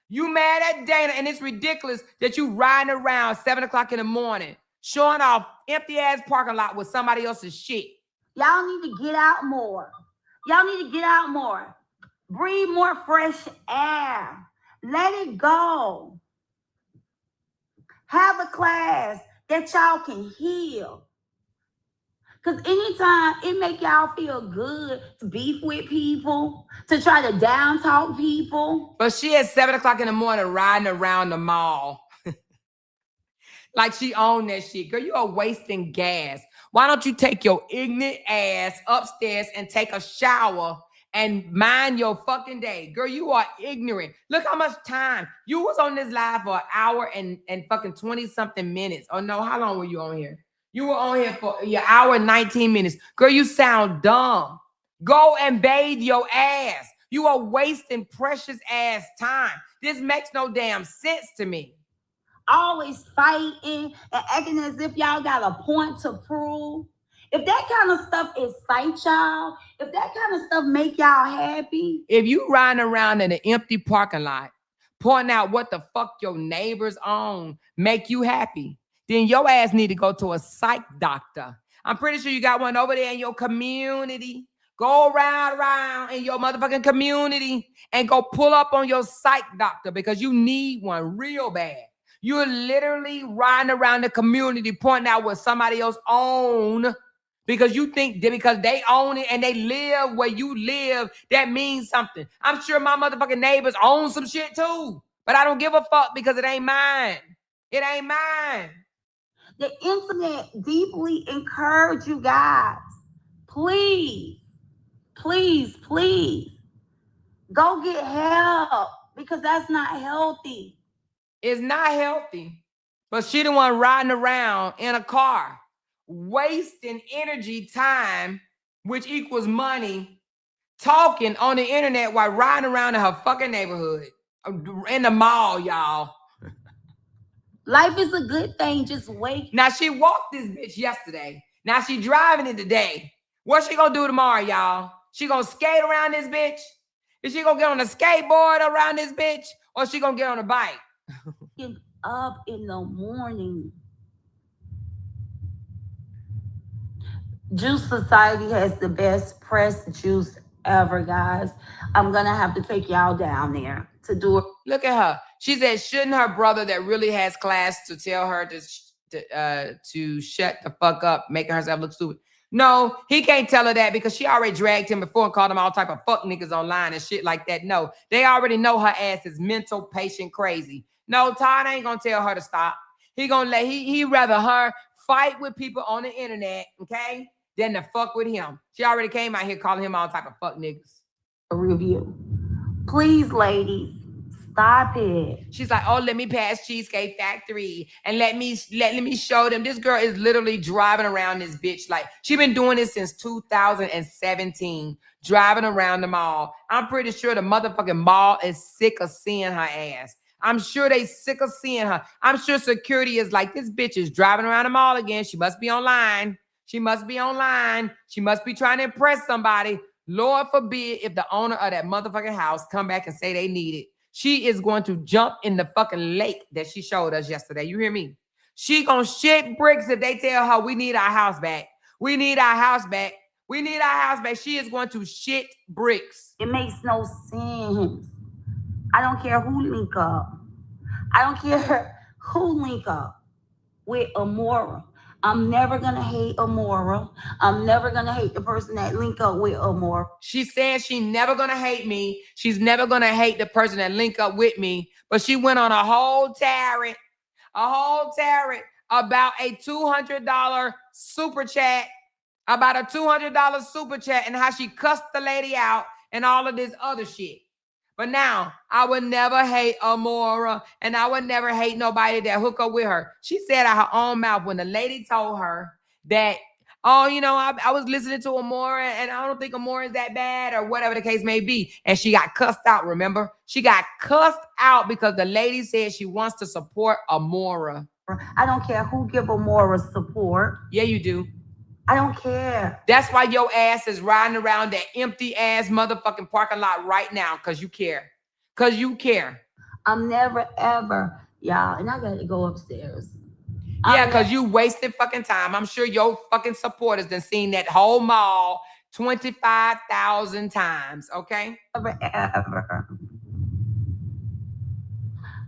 You mad at Dana, and it's ridiculous that you riding around 7 o'clock in the morning showing off empty-ass parking lot with somebody else's shit. Y'all need to get out more. Y'all need to get out more. Breathe more fresh air. Let it go. Have a class that y'all can heal. Because anytime it make y'all feel good to beef with people, to try to down talk people. But she at 7 o'clock in the morning riding around the mall. Like she owned that shit. Girl, you are wasting gas. Why don't you take your ignorant ass upstairs and take a shower and mind your fucking day? Girl, you are ignorant. Look how much time. You was on this live for an hour and fucking 20-something minutes. Oh, no, how long were you on here? You were on here for your hour and 19 minutes. Girl, you sound dumb. Go and bathe your ass. You are wasting precious ass time. This makes no damn sense to me. Always fighting and acting as if y'all got a point to prove. If that kind of stuff excite y'all, if that kind of stuff make y'all happy. If you riding around in an empty parking lot, pointing out what the fuck your neighbors own make you happy, then your ass need to go to a psych doctor. I'm pretty sure you got one over there in your community. Go around in your motherfucking community and go pull up on your psych doctor because you need one real bad. You're literally riding around the community pointing out what somebody else own because you think that because they own it and they live where you live, that means something. I'm sure my motherfucking neighbors own some shit too, but I don't give a fuck because it ain't mine. It ain't mine. The internet deeply encourage you guys. Please, please, please, go get help because that's not healthy. It's not healthy. But she the one riding around in a car, wasting energy, time, which equals money, talking on the internet while riding around in her fucking neighborhood. In the mall, y'all. Life is a good thing. Just wait. Now, she walked this bitch yesterday. Now she driving it today. What she gonna do tomorrow, y'all? She gonna skate around this bitch? Is she gonna get on a skateboard around this bitch? Or she gonna get on a bike? Get up in the morning. Juice Society has the best pressed juice ever, guys. I'm gonna have to take y'all down there to do it. Look at her. She said, shouldn't her brother that really has class to tell her to shut the fuck up, making herself look stupid? No, he can't tell her that because she already dragged him before and called him all type of fuck niggas online and shit like that. No, they already know her ass is mental patient crazy. No, Todd ain't gonna tell her to stop. He gonna let he rather her fight with people on the internet, okay, than to fuck with him. She already came out here calling him all type of fuck niggas. A review. Please, ladies, stop it. She's like, oh, let me pass Cheesecake Factory and let me show them. This girl is literally driving around this bitch. Like, she been doing this since 2017, driving around the mall. I'm pretty sure the motherfucking mall is sick of seeing her ass. I'm sure they sick of seeing her. I'm sure security is like, this bitch is driving around the mall again. She must be online. She must be online. She must be trying to impress somebody. Lord forbid if the owner of that motherfucking house come back and say they need it. She is going to jump in the fucking lake that she showed us yesterday. You hear me? She gonna shit bricks if they tell her we need our house back. We need our house back. We need our house back. She is going to shit bricks. It makes no sense. I don't care who link up. I don't care who link up with Amoira. I'm never gonna hate Amoira. I'm never gonna hate the person that link up with Amoira. She said she never gonna hate me. She's never gonna hate the person that link up with me. But she went on a whole tirade about a $200 super chat, about a $200 super chat and how she cussed the lady out and all of this other shit. But now, I would never hate Amoira, and I would never hate nobody that hook up with her. She said out her own mouth when the lady told her that, oh, you know, I was listening to Amoira, and I don't think Amoira is that bad, or whatever the case may be. And she got cussed out, remember? She got cussed out because the lady said she wants to support Amoira. I don't care who give Amoira support. Yeah, you do. I don't care. That's why your ass is riding around that empty ass motherfucking parking lot right now, because you care. Because you care. I'm never ever, y'all, and I gotta go upstairs. Yeah, because you wasted fucking time. I'm sure your fucking supporters done seen that whole mall 25,000 times, okay? Never ever.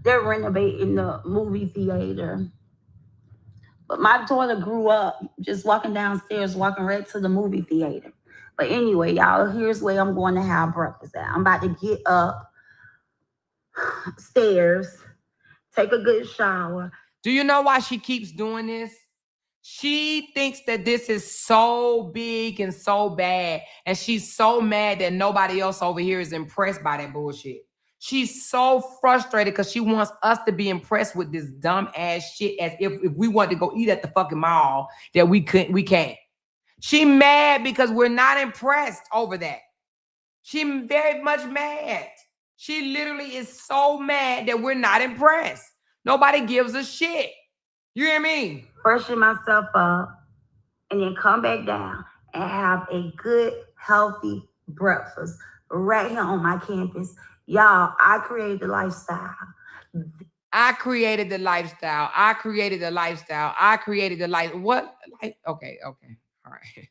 They're renovating the movie theater. But my daughter grew up just walking downstairs, walking right to the movie theater. But anyway, y'all, here's where I'm going to have breakfast at. I'm about to get upstairs, take a good shower. Do you know why she keeps doing this? She thinks that this is so big and so bad. And she's so mad that nobody else over here is impressed by that bullshit. She's so frustrated because she wants us to be impressed with this dumb ass shit as if we want to go eat at the fucking mall that we can't. She mad because we're not impressed over that. She very much mad. She literally is so mad that we're not impressed. Nobody gives a shit. You hear me? Freshen myself up and then come back down and have a good, healthy breakfast right here on my campus. Y'all, I created the lifestyle. I created the lifestyle. I created the lifestyle. I created the life. What? Okay. All right.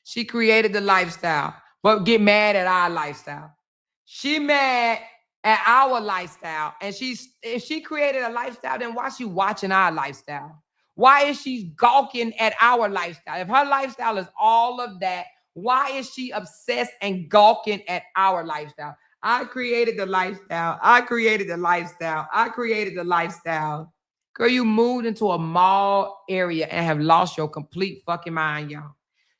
She created the lifestyle, but get mad at our lifestyle. She mad at our lifestyle. And if she created a lifestyle, then why is she watching our lifestyle? Why is she gawking at our lifestyle? If her lifestyle is all of that, why is she obsessed and gawking at our lifestyle? I created the lifestyle. I created the lifestyle. I created the lifestyle. Girl, you moved into a mall area and have lost your complete fucking mind, y'all.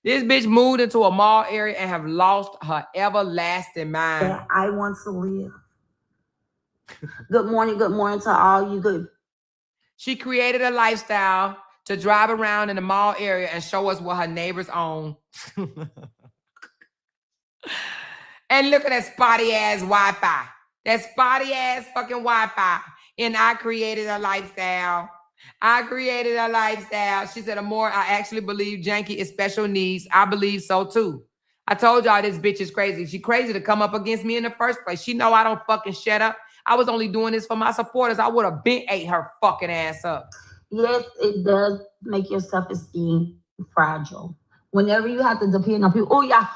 This bitch moved into a mall area and have lost her everlasting mind. That I want to live. Good morning to all you good. She created a lifestyle to drive around in the mall area and show us what her neighbors own. And look at that spotty ass Wi-Fi. That spotty ass fucking Wi-Fi. And I created a lifestyle. I created a lifestyle. She said, Amoira, I actually believe Janky is special needs. I believe so too. I told y'all this bitch is crazy. She crazy to come up against me in the first place. She know I don't fucking shut up. I was only doing this for my supporters. I would have been ate her fucking ass up. Yes, it does make your self-esteem fragile. Whenever you have to depend on people. Oh, yeah.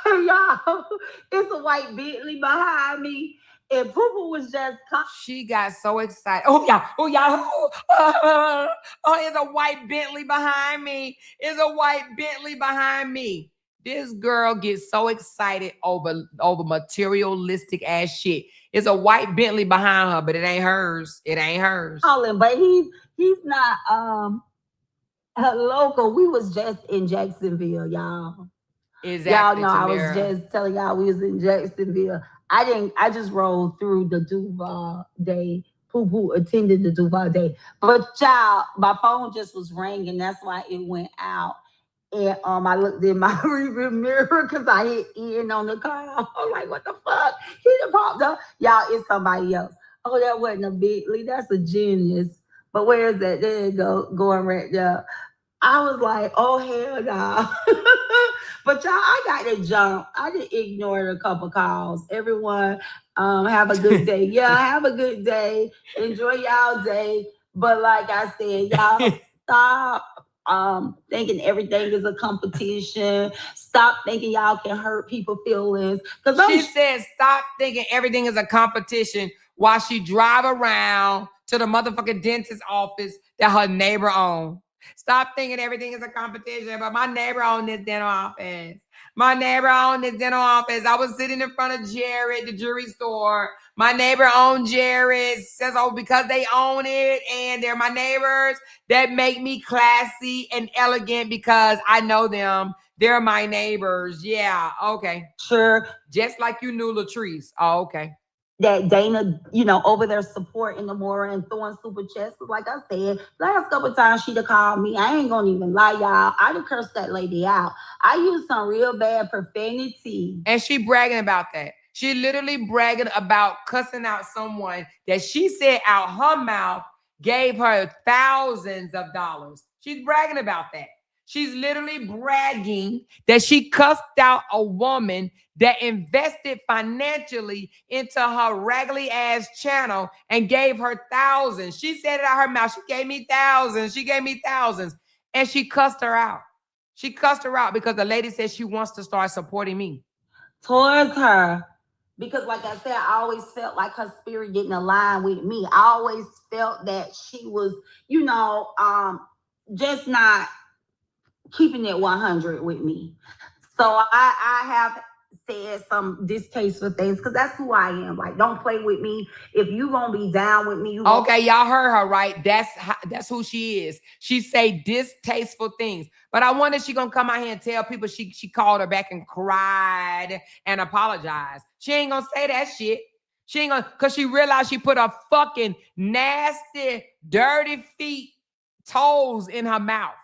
Y'all, it's a white Bentley behind me. And Poo was just... She got so excited. Oh, yeah. It's a white Bentley behind me. It's a white Bentley behind me. This girl gets so excited over materialistic ass shit. It's a white Bentley behind her, but it ain't hers. It ain't hers. But he's not local. We was just in Jacksonville, y'all. Exactly. Y'all know I was just telling y'all we was in Jacksonville. I just rolled through the Duval day. Poo attended the Duval day. But y'all, my phone just was ringing. That's why it went out. And I looked in my rearview mirror because I hit Ian on the car. I'm like, what the fuck? He done popped up. Y'all, it's somebody else. Oh, that wasn't a Bentley. That's a genius. But where is that? There you go, going right there. I was like, oh, hell no. But y'all, I got to jump. I just ignored a couple calls. Everyone, have a good day. Yeah, have a good day. Enjoy y'all day. But like I said, y'all stop thinking everything is a competition. Stop thinking y'all can hurt people's feelings. She said, stop thinking everything is a competition while she drive around to the motherfucking dentist office that her neighbor owns. Stop thinking everything is a competition, but my neighbor owned this dental office. My neighbor owned this dental office. I was sitting in front of Jared, the jewelry store. My neighbor owned Jared. Says, oh, because they own it and they're my neighbors, that make me classy and elegant because I know them. They're my neighbors. Yeah, okay. Sure. Just like you knew Latrice. Oh, okay. That Dana, over there supporting Amoira and throwing super chats. Like I said, last couple of times she'd have called me. I ain't gonna even lie, y'all. I'd have cursed that lady out. I used some real bad profanity. And she bragging about that. She literally bragging about cussing out someone that she said out her mouth gave her thousands of dollars. She's bragging about that. She's literally bragging that she cussed out a woman that invested financially into her raggedy ass channel and gave her thousands. She said it out her mouth. She gave me thousands. She gave me thousands. And she cussed her out. She cussed her out because the lady said she wants to start supporting me. Towards her. Because like I said, I always felt like her spirit didn't align with me. I always felt that she was, just not keeping it 100 with me. So I have said some distasteful things because that's who I am. Like, don't play with me. If you gonna be down with me, you okay, y'all heard her, right? That's who she is. She say distasteful things. But I wonder if she gonna come out here and tell people she called her back and cried and apologized. She ain't gonna say that shit. She ain't gonna, because she realized she put her fucking nasty, dirty feet, toes in her mouth.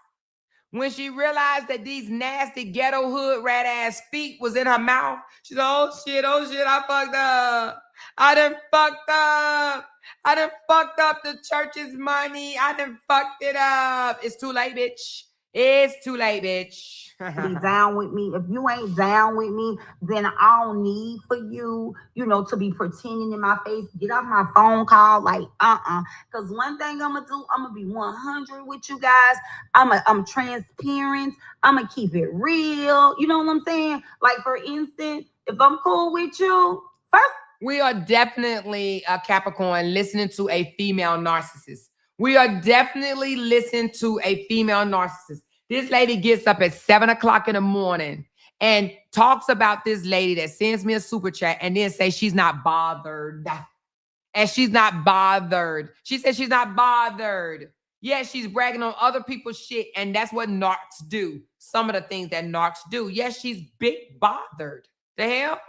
When she realized that these nasty ghetto hood rat ass feet was in her mouth, she's like, oh shit, I fucked up. I done fucked up. I done fucked up the church's money. I done fucked it up. It's too late, bitch. It's too late, bitch. be down with me. If you ain't down with me, then I don't need for you, to be pretending in my face. Get off my phone call, like, Because one thing I'm gonna do, I'm gonna be 100 with you guys. I'm transparent. I'm gonna keep it real. You know what I'm saying? Like, for instance, if I'm cool with you, first, we are definitely a Capricorn listening to a female narcissist. We are definitely listening to a female narcissist. This lady gets up at 7 o'clock in the morning and talks about this lady that sends me a super chat and then say she's not bothered. And she's not bothered. She said she's not bothered. Yeah, she's bragging on other people's shit, and that's what narcs do. Some of the things that narcs do. Yes, she's big bothered. The hell?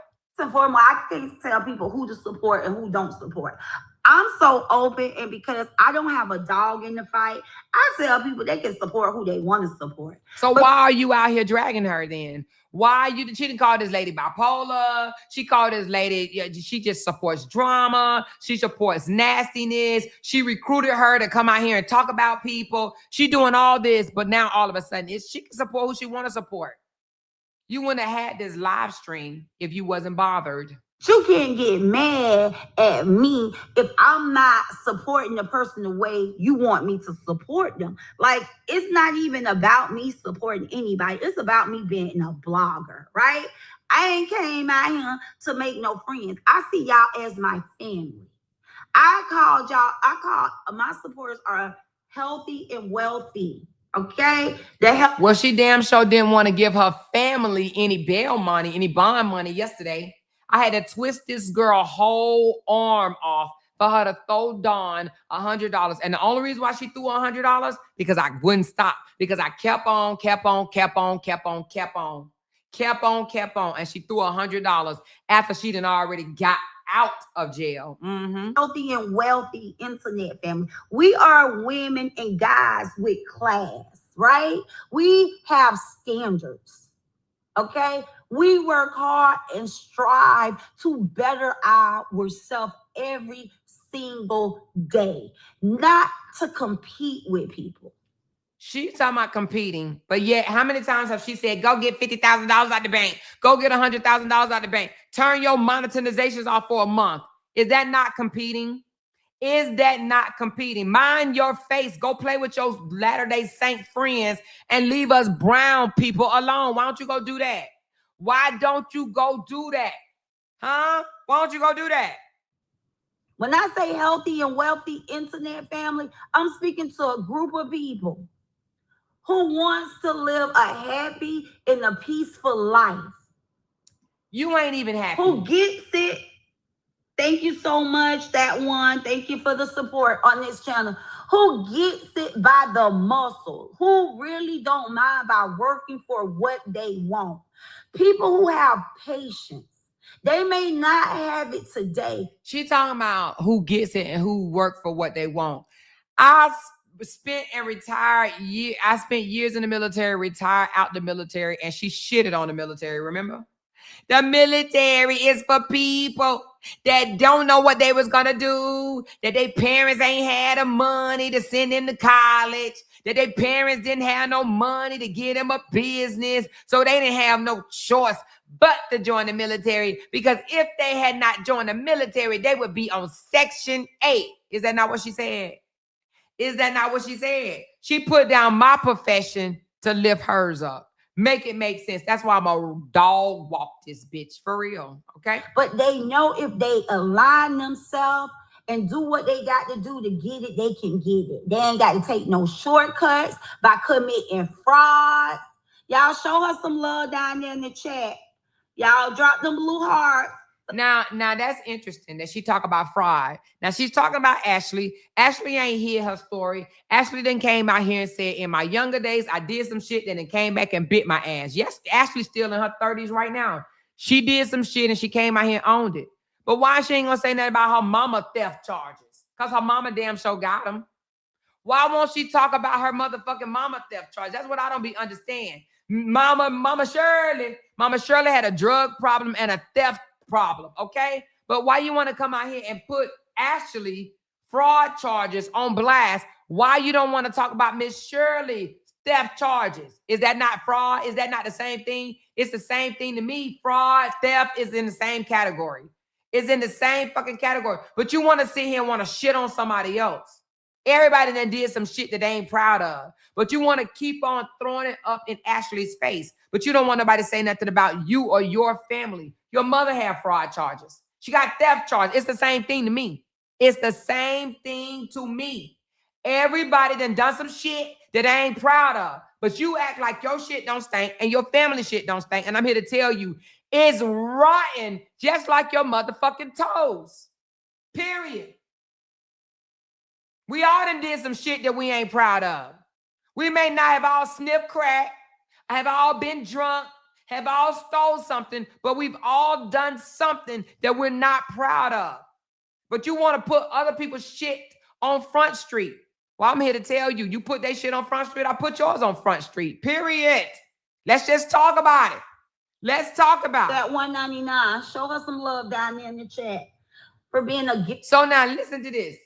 and foremost, I can't tell people who to support and who don't support. I'm so open, and because I don't have a dog in the fight, I tell people they can support who they want to support. So why are you out here dragging her then? Why she didn't call this lady bipolar? She called this lady, she just supports drama. She supports nastiness. She recruited her to come out here and talk about people. She doing all this, but now all of a sudden, she can support who she want to support. You wouldn't have had this live stream if you wasn't bothered. You can't get mad at me if I'm not supporting the person the way you want me to support them. Like, it's not even about me supporting anybody. It's about me being a blogger, right? I ain't came out here to make no friends. I see y'all as my family. I call my supporters are healthy and wealthy. Okay? Well, she damn sure didn't want to give her family any bail money, any bond money yesterday. I had to twist this girl whole arm off for her to throw Dawn $100. And the only reason why she threw $100, because I wouldn't stop. Because I kept on. And she threw $100 after she done already got out of jail. Healthy and wealthy internet family. We are women and guys with class, right? We have standards. Okay? We work hard and strive to better ourselves every single day, not to compete with people. She's talking about competing, but yet how many times have she said, go get $50,000 out the bank, go get $100,000 out the bank, turn your monetizations off for a month? Is that not competing? Is that not competing? Mind your face. Go play with your Latter-day Saint friends and leave us brown people alone. Why don't you go do that? Why don't you go do that? Huh? Why don't you go do that? When I say healthy and wealthy internet family, I'm speaking to a group of people who wants to live a happy and a peaceful life. You ain't even happy. Who gets it? Thank you so much, that one. Thank you for the support on this channel. Who gets it by the muscle? Who really don't mind by working for what they want? People who have patience. They may not have it today. She talking about who gets it and who work for what they want. I spent years in the military, retired out the military, and she shitted on the military, remember? The military is for people that don't know what they was gonna do, that their parents ain't had the money to send them to college, that their parents didn't have no money to get them a business, so they didn't have no choice but to join the military, because if they had not joined the military, they would be on Section 8. Is that not what she said? Is that not what she said? She put down my profession to lift hers up. Make it make sense. That's why I'm a dog walk this bitch, for real, okay? But they know if they align themselves and do what they got to do to get it, they can get it. They ain't got to take no shortcuts by committing fraud. Y'all show her some love down there in the chat. Y'all drop them blue hearts. Now that's interesting that she talk about fraud. Now she's talking about Ashley. Ashley ain't hear her story. Ashley then came out here and said, in my younger days, I did some shit, then it came back and bit my ass. Yes, Ashley's still in her 30s right now. She did some shit and she came out here and owned it. But why she ain't gonna say nothing about her mama theft charges? Because her mama damn sure got them. Why won't she talk about her motherfucking mama theft charge? That's what I don't be understand. Mama Shirley had a drug problem and a theft problem, okay? But why you want to come out here and put Ashley fraud charges on blast? Why you don't want to talk about Miss Shirley theft charges? Is that not fraud? Is that not the same thing? It's the same thing to me. Fraud, theft is in the same category. It's in the same fucking category. But you want to sit here and want to shit on somebody else. Everybody that did some shit that they ain't proud of. But you want to keep on throwing it up in Ashley's face. But you don't want nobody to say nothing about you or your family. Your mother had fraud charges. She got theft charges. It's the same thing to me. It's the same thing to me. Everybody done some shit that I ain't proud of. But you act like your shit don't stink and your family shit don't stink. And I'm here to tell you, it's rotten just like your motherfucking toes. Period. We all done did some shit that we ain't proud of. We may not have all sniffed crack, have all been drunk, have all stole something, but we've all done something that we're not proud of. But you want to put other people's shit on Front Street. Well, I'm here to tell you, you put that shit on Front Street, I put yours on Front Street, period. Let's just talk about it. Let's talk about that $1.99. Show her some love down there in the chat for being a gift. So now listen to this.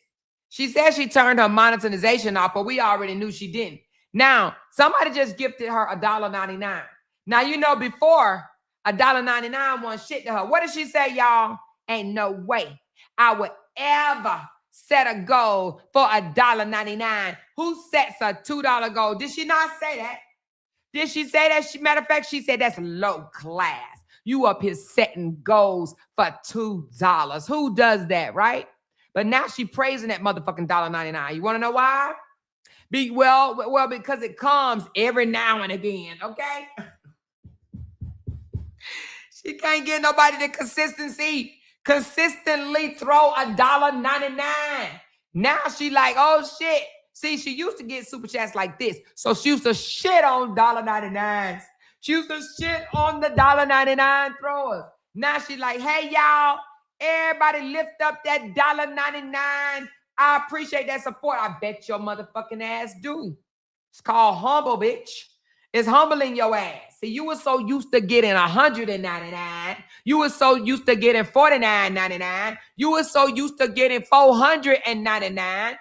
She said she turned her monetization off, but we already knew she didn't. Now, somebody just gifted her $1.99. Now, you know, before $1.99 wasn't shit to her. What did she say, y'all? Ain't no way I would ever set a goal for $1.99. Who sets a $2 goal? Did she not say that? Did she say that? Matter of fact, she said that's low class. You up here setting goals for $2. Who does that, right? But now she praising that motherfucking $1.99. You want to know why? Well, because it comes every now and again, okay? She can't get nobody to consistently throw $1.99. Now she like, oh shit. See, she used to get super chats like this. So she used to shit on $1.99s. She used to shit on the $1.99 throwers. Now she like, hey, y'all, everybody lift up that $1.99. I appreciate that support. I bet your motherfucking ass do. It's called humble, bitch. It's humbling your ass. See, you were so used to getting $199. You were so used to getting $49.99. You were so used to getting $499.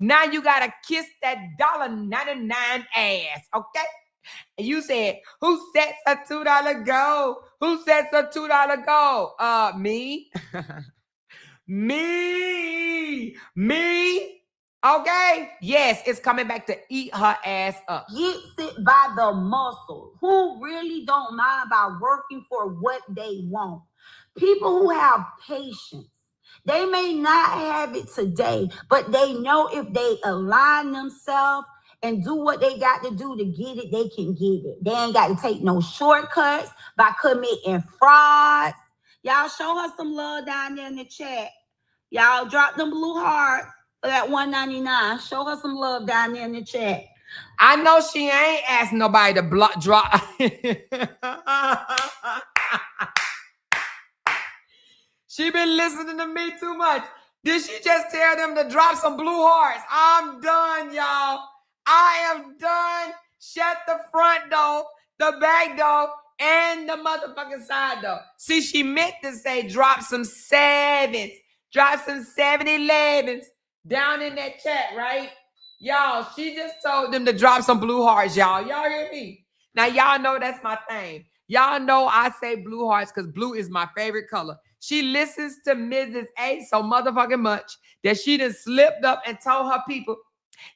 Now you gotta kiss that $1.99 ass, okay? And you said, who sets a $2 goal? Who sets a $2 goal? Me. Me. Okay? Yes, it's coming back to eat her ass up. Gets it by the muscle. Who really don't mind about working for what they want? People who have patience. They may not have it today, but they know if they align themselves and do what they got to do to get it, they can get it. They ain't got to take no shortcuts by committing frauds. Y'all show her some love down there in the chat. Y'all drop them blue hearts for that $1.99. Show her some love down there in the chat. I know she ain't asking nobody to drop. She been listening to me too much. Did she just tell them to drop some blue hearts? I'm done, y'all. I am done. Shut the front door, the back door, and the motherfucking side door. See, she meant to say drop some 7s. Drop some 7-Elevens down in that chat, right? Y'all, she just told them to drop some blue hearts, y'all. Y'all hear me? Now, y'all know that's my thing. Y'all know I say blue hearts because blue is my favorite color. She listens to Mrs. A so motherfucking much that she done slipped up and told her people,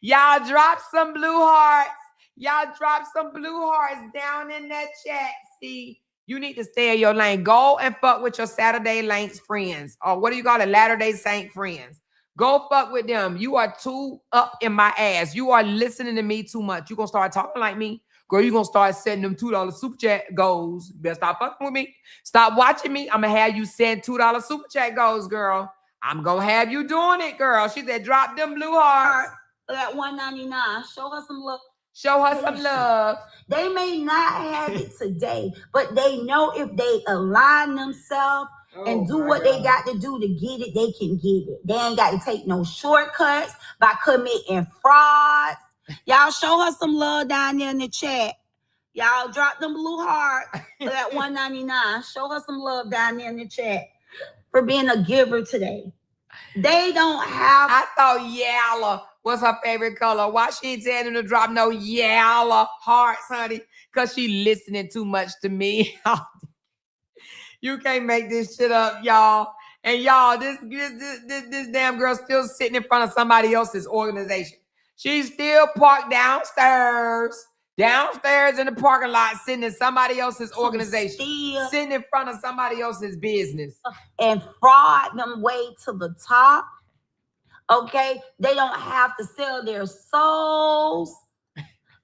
y'all drop some blue hearts. Y'all drop some blue hearts down in that chat. See, you need to stay in your lane. Go and fuck with your Saturday Lane friends. Or what do you call it? Latter-day Saint friends. Go fuck with them. You are too up in my ass. You are listening to me too much. You're going to start talking like me. Girl, you gonna start sending them $2 super chat goals. You better stop fucking with me. Stop watching me. I'm gonna have you send $2 super chat goals, girl. I'm gonna have you doing it, girl. She said, drop them blue hearts. At $1.99. Show her some love. Show her some love. They may not have it today, but they know if they align themselves and do what they got to do to get it, they can get it. They ain't got to take no shortcuts by committing frauds. Y'all show her some love down there in the chat. Y'all drop them blue hearts at $1.99. Show her some love down there in the chat for being a giver today. They don't have. I thought yellow was her favorite color. Why she ain't telling them to drop no yellow hearts, honey? Because she listening too much to me. You can't make this shit up, y'all. And y'all, this damn girl still sitting in front of somebody else's organization. She's still parked downstairs in the parking lot, sitting in somebody else's organization, sitting in front of somebody else's business. And fraud them way to the top. Okay? They don't have to sell their souls,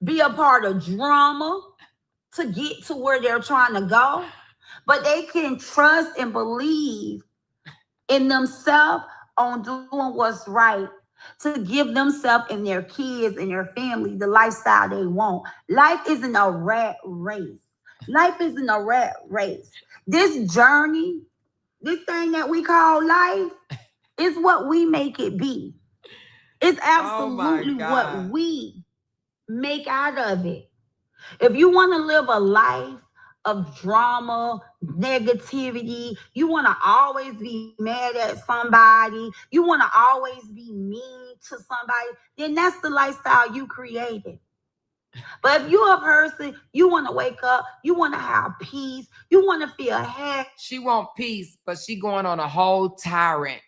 be a part of drama to get to where they're trying to go. But they can trust and believe in themselves on doing what's right to give themselves and their kids and their family the lifestyle they want. Life isn't a rat race. Life isn't a rat race. This journey, this thing that we call life, is what we make it be. It's absolutely what we make out of it. If you want to live a life of drama, negativity, you want to always be mad at somebody, you want to always be mean to somebody, then that's the lifestyle you created. But if you're a person, you want to wake up, you want to have peace, you want to feel happy. She want peace, but she going on a whole tyrant.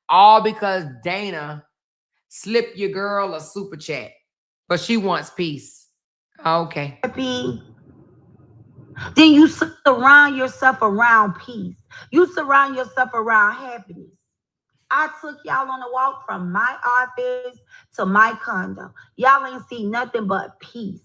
All because Dana slipped your girl a super chat. But she wants peace. Okay. Then you surround yourself around peace. You surround yourself around happiness. I took y'all on a walk from my office to my condo. Y'all ain't see nothing but peace.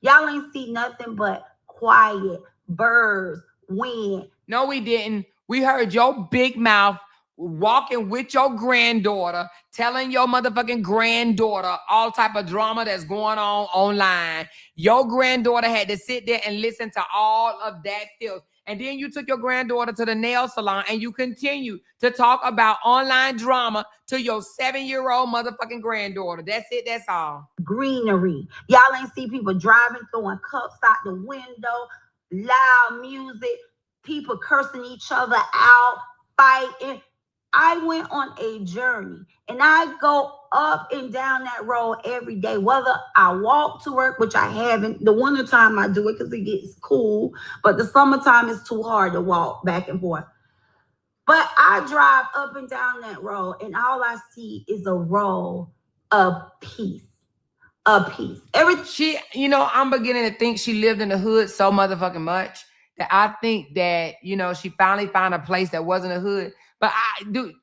Y'all ain't see nothing but quiet, birds, wind. No, we didn't. We heard your big mouth walking with your granddaughter, telling your motherfucking granddaughter all type of drama that's going on online. Your granddaughter had to sit there and listen to all of that filth. And then you took your granddaughter to the nail salon and you continue to talk about online drama to your 7-year-old motherfucking granddaughter. That's it. That's all. Greenery. Y'all ain't see people driving, throwing cups out the window, loud music, people cursing each other out, fighting. I went on a journey and I go up and down that road every day, whether I walk to work, which I haven't. The winter time I do it because it gets cool, but the summertime is too hard to walk back and forth. But I drive up and down that road and all I see is a road of peace. She, I'm beginning to think she lived in the hood so motherfucking much that I think that, she finally found a place that wasn't a hood. But do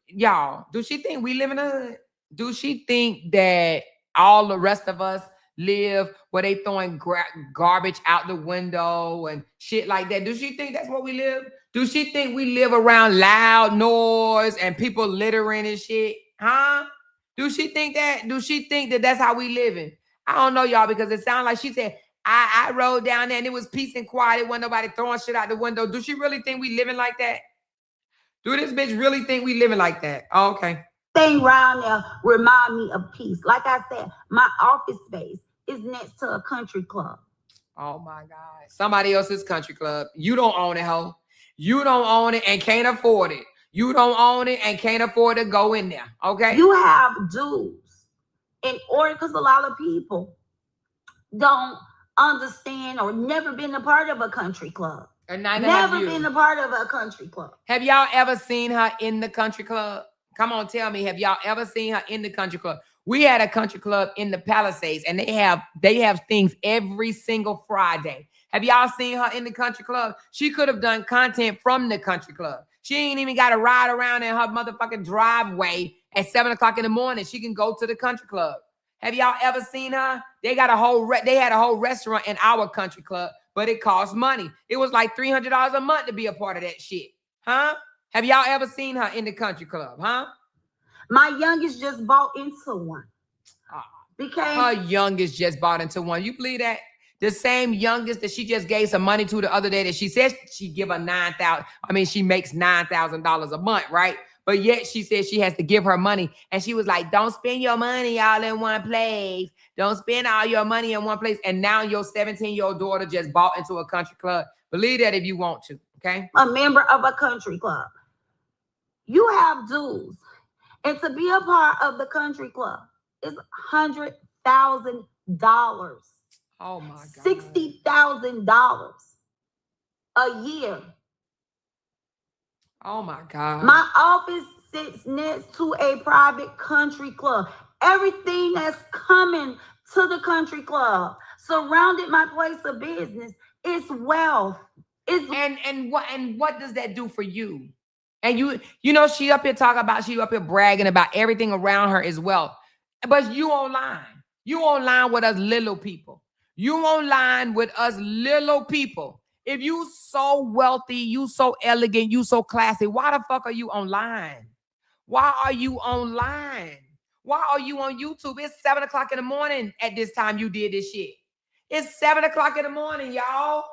she think we live in the hood? Do she think that all the rest of us live where they throwing garbage out the window and shit like that? Do she think that's what we live? Do she think we live around loud noise and people littering and shit? Huh? Do she think that? Do she think that that's how we living? I don't know, y'all, because it sounded like she said, I rode down there and it was peace and quiet. It wasn't nobody throwing shit out the window. Do she really think we living like that? Do this bitch really think we living like that? Oh, okay. Thing around there remind me of peace. Like I said, my office space is next to a country club. Oh my God. Somebody else's country club. You don't own it, ho. You don't own it and can't afford it. You don't own it and can't afford to go in there. Okay. You have dues in order, because a lot of people don't understand or never been a part of a country club. And neither never have you. Been a part of a country club. Have y'all ever seen her in the country club? Come on, tell me. Have y'all ever seen her in the country club? We had a country club in the Palisades, and they have things every single Friday. Have y'all seen her in the country club? She could have done content from the country club. She ain't even got to ride around in her motherfucking driveway at 7 o'clock in the morning. She can go to the country club. Have y'all ever seen her? They got a whole they had a whole restaurant in our country club, but it cost money. It was like $300 a month to be a part of that shit. Huh? Have y'all ever seen her in the country club? Huh? My youngest just bought into one. Her youngest just bought into one. You believe that? The same youngest that she just gave some money to the other day that she says she give her $9,000. I mean, she makes $9,000 a month, right? But yet she said she has to give her money. And she was like, don't spend your money all in one place. Don't spend all your money in one place. And now your 17-year-old daughter just bought into a country club. Believe that if you want to, okay? A member of a country club. You have dues. And to be a part of the country club is $100,000. Oh my God. $60,000 a year. Oh my God. My office sits next to a private country club. Everything that's coming to the country club surrounded my place of business is wealth. And what does that do for you? And you know, she up here talking about, she up here bragging about everything around her is wealth. But you online. You online with us little people. You online with us little people. If you so wealthy, you so elegant, you so classy, why the fuck are you online? Why are you online? Why are you on YouTube? It's 7 o'clock in the morning at this time you did this shit. It's 7 o'clock in the morning, y'all.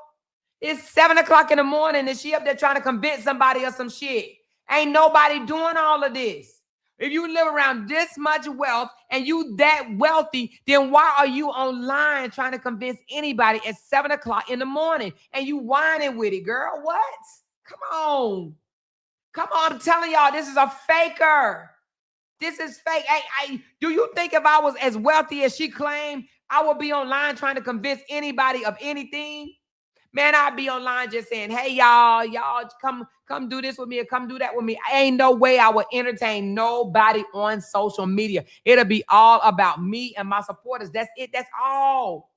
It's 7 o'clock in the morning and she up there trying to convince somebody of some shit. Ain't nobody doing all of this. If you live around this much wealth and you that wealthy, then why are you online trying to convince anybody at 7 o'clock in the morning and you whining with it, girl? What? Come on. Come on, I'm telling y'all, this is a faker. This is fake. Do you think if I was as wealthy as she claimed, I would be online trying to convince anybody of anything? Man, I'd be online just saying, hey, y'all come do this with me or come do that with me. Ain't no way I would entertain nobody on social media. It'll be all about me and my supporters. That's it. That's all.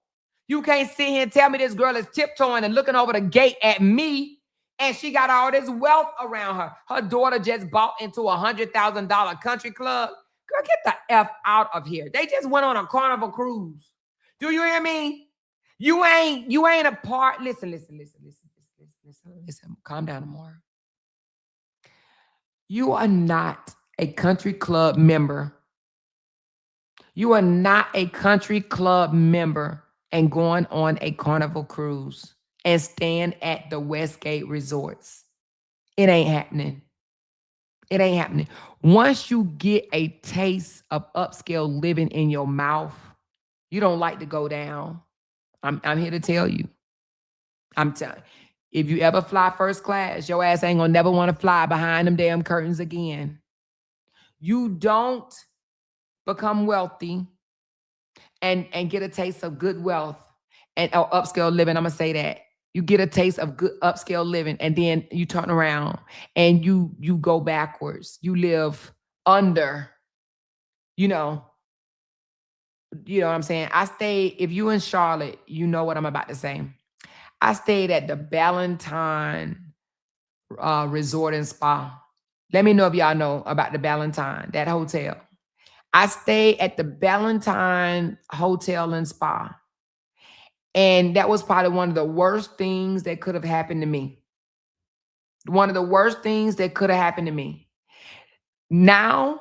You can't sit here and tell me this girl is tiptoeing and looking over the gate at me and she got all this wealth around her. Her daughter just bought into a $100,000 country club. Girl, get the F out of here. They just went on a Carnival cruise. Do you hear me? You ain't a part. Listen. Calm down, Amoira. You are not a country club member. You are not a country club member and going on a Carnival cruise and staying at the Westgate resorts. It ain't happening. It ain't happening. Once you get a taste of upscale living in your mouth, you don't like to go down. I'm here to tell you. I'm telling. If you ever fly first class, your ass ain't gonna never want to fly behind them damn curtains again. You don't become wealthy and get a taste of good wealth and upscale living. I'm gonna say that. You get a taste of good upscale living, and then you turn around and you go backwards. You live under, you know what I'm saying? I stayed, if you in Charlotte, you know what I'm about to say. I stayed at the Ballantyne Resort and Spa. Let me know if y'all know about the Ballantyne, that hotel. I stayed at the Ballantyne Hotel and Spa. And that was probably one of the worst things that could have happened to me. One of the worst things that could have happened to me. Now,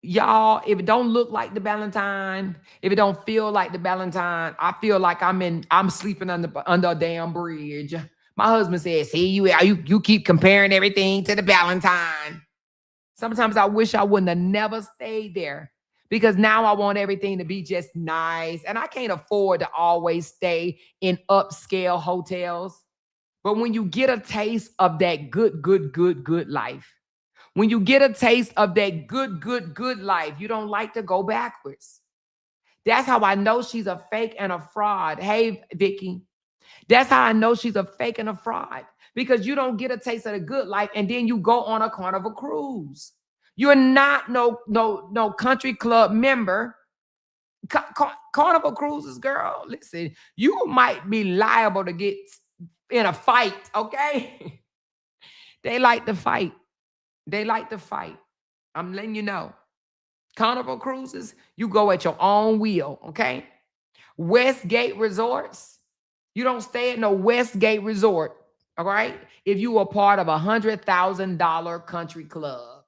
y'all, if it don't look like the Ballantyne, if it don't feel like the Ballantyne, I feel like I'm sleeping under a damn bridge. My husband said, see, you keep comparing everything to the Ballantyne. Sometimes I wish I wouldn't have never stayed there because now I want everything to be just nice. And I can't afford to always stay in upscale hotels. But when you get a taste of that good life, when you get a taste of that good life, you don't like to go backwards. That's how I know she's a fake and a fraud. Hey, Vicky. That's how I know she's a fake and a fraud. Because you don't get a taste of the good life and then you go on a Carnival cruise. You're not no country club member. Carnival cruises, girl, listen, you might be liable to get in a fight, okay? They like to fight. They like to fight. I'm letting you know. Carnival cruises, you go at your own will, okay? Westgate Resorts. You don't stay at no Westgate Resort, all right? If you were part of $100,000 country club.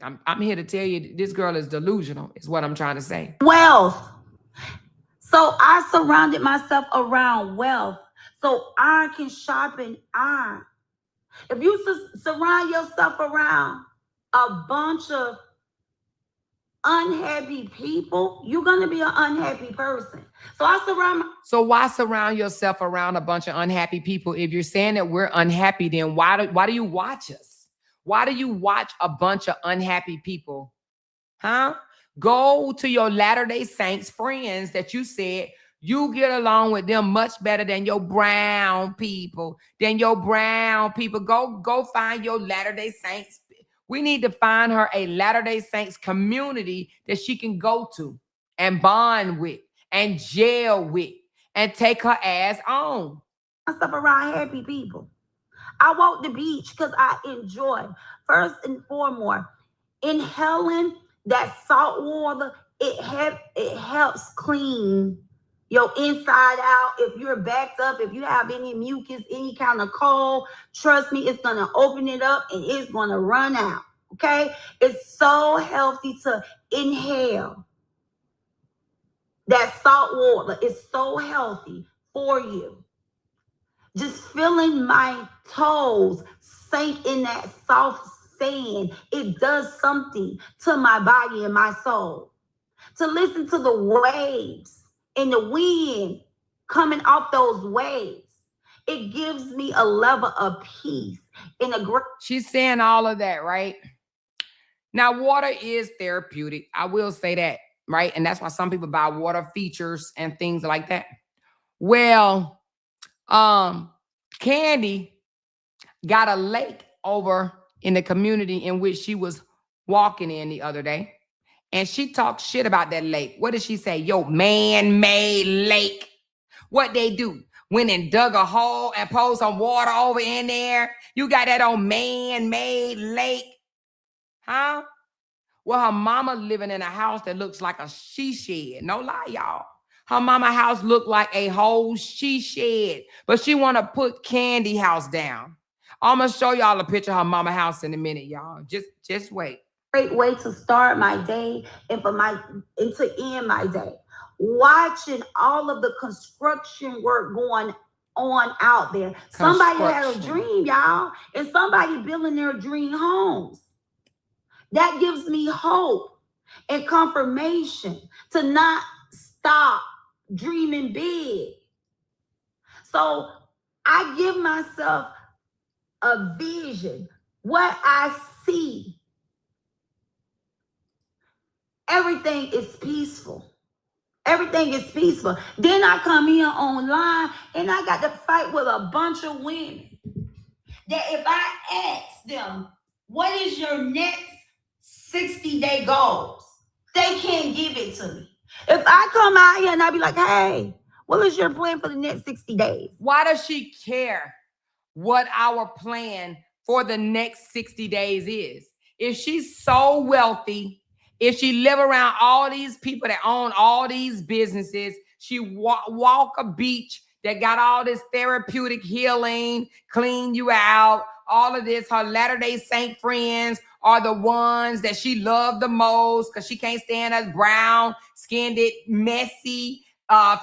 I'm here to tell you this girl is delusional, is what I'm trying to say. Wealth. So I surrounded myself around wealth so iron can sharpen iron. If you surround yourself around a bunch of unhappy people, you're going to be an unhappy person. So why surround yourself around a bunch of unhappy people? If you're saying that we're unhappy, then why do you watch us? Why do you watch a bunch of unhappy people? Huh? Go to your Latter-day Saints friends that you said you get along with them much better than your brown people. Go find your Latter-day Saints. We need to find her a Latter-day Saints community that she can go to and bond with and jail with and take her ass on. Myself around happy people. I walk the beach because I enjoy. First and foremost, inhaling that salt water, it helps clean your inside out. If you're backed up, if you have any mucus, any kind of cold, trust me, it's going to open it up and it's going to run out. Okay? It's so healthy to inhale that salt water. It's so healthy for you. Just feeling my toes sink in that soft sand, it does something to my body and my soul. To listen to the waves and the wind coming off those waves, it gives me a level of peace in a great. She's saying all of that, right? Now, water is therapeutic. I will say that, right? And that's why some people buy water features and things like that. Well, Candy got a lake over in the community in which she was walking in the other day. And she talked shit about that lake. What did she say? Yo, man-made lake. What they do? Went and dug a hole and poured some water over in there. You got that on man-made lake. Huh? Well, her mama living in a house that looks like a she shed. No lie, y'all. Her mama house looked like a whole she shed. But she want to put Candy house down. I'm going to show y'all a picture of her mama house in a minute, y'all. Just wait. Great way to start my day and to end my day. Watching all of the construction work going on out there. Somebody had a dream, y'all, and somebody building their dream homes. That gives me hope and confirmation to not stop dreaming big. So I give myself a vision, what I see. Everything is peaceful. Everything is peaceful. Then I come here online and I got to fight with a bunch of women that if I ask them, what is your next 60-day goals? They can't give it to me. If I come out here and I be like, hey, what is your plan for the next 60 days? Why does she care what our plan for the next 60 days is? If she's so wealthy, if she live around all these people that own all these businesses, she walk a beach that got all this therapeutic healing, clean you out, all of this. Her Latter-day Saint friends are the ones that she loved the most because she can't stand us brown-skinned, messy,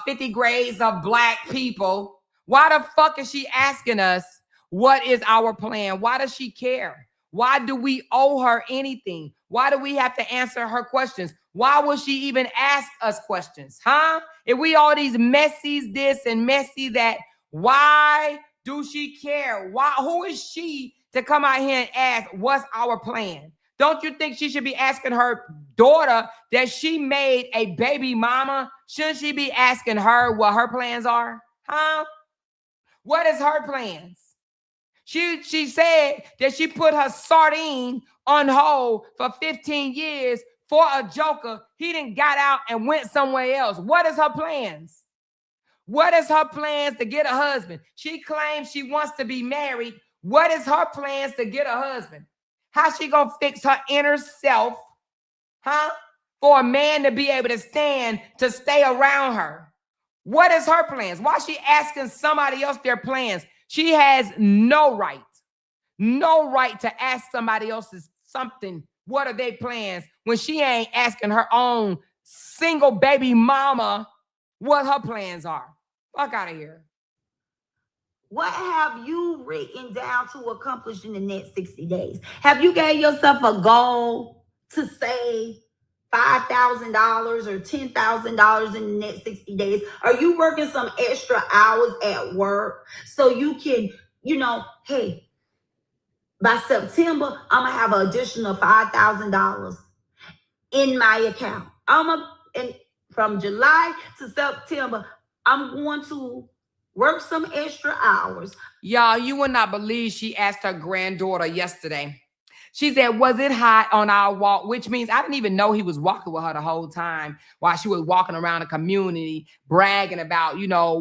50 grades of black people. Why the fuck is she asking us what is our plan? Why does she care? Why do we owe her anything? Why do we have to answer her questions? Why would she even ask us questions? Huh? If we all these messies this and messy that, why do she care? Why? Who is she to come out here and ask what's our plan? Don't you think she should be asking her daughter that she made a baby mama? Shouldn't she be asking her what her plans are? Huh? What is her plans? She said that she put her sardine on hold for 15 years for a joker. He done got out and went somewhere else. What is her plans? What is her plans to get a husband? She claims she wants to be married. What is her plans to get a husband? How she gonna fix her inner self? Huh? for a man to be able to stand to stay around her? What is her plans? Why is she asking somebody else their plans? She has no right to ask somebody else's something. What are their plans when she ain't asking her own single baby mama what her plans are? Fuck out of here. What have you written down to accomplish in the next 60 days? Have you gave yourself a goal to save $5,000 or $10,000 in the next 60 days? Are you working some extra hours at work so you can, hey, by September, I'm going to have an additional $5,000 in my account. And from July to September, I'm going to work some extra hours. Y'all, you will not believe she asked her granddaughter yesterday. She said, was it hot on our walk? Which means I didn't even know he was walking with her the whole time while she was walking around the community, bragging about,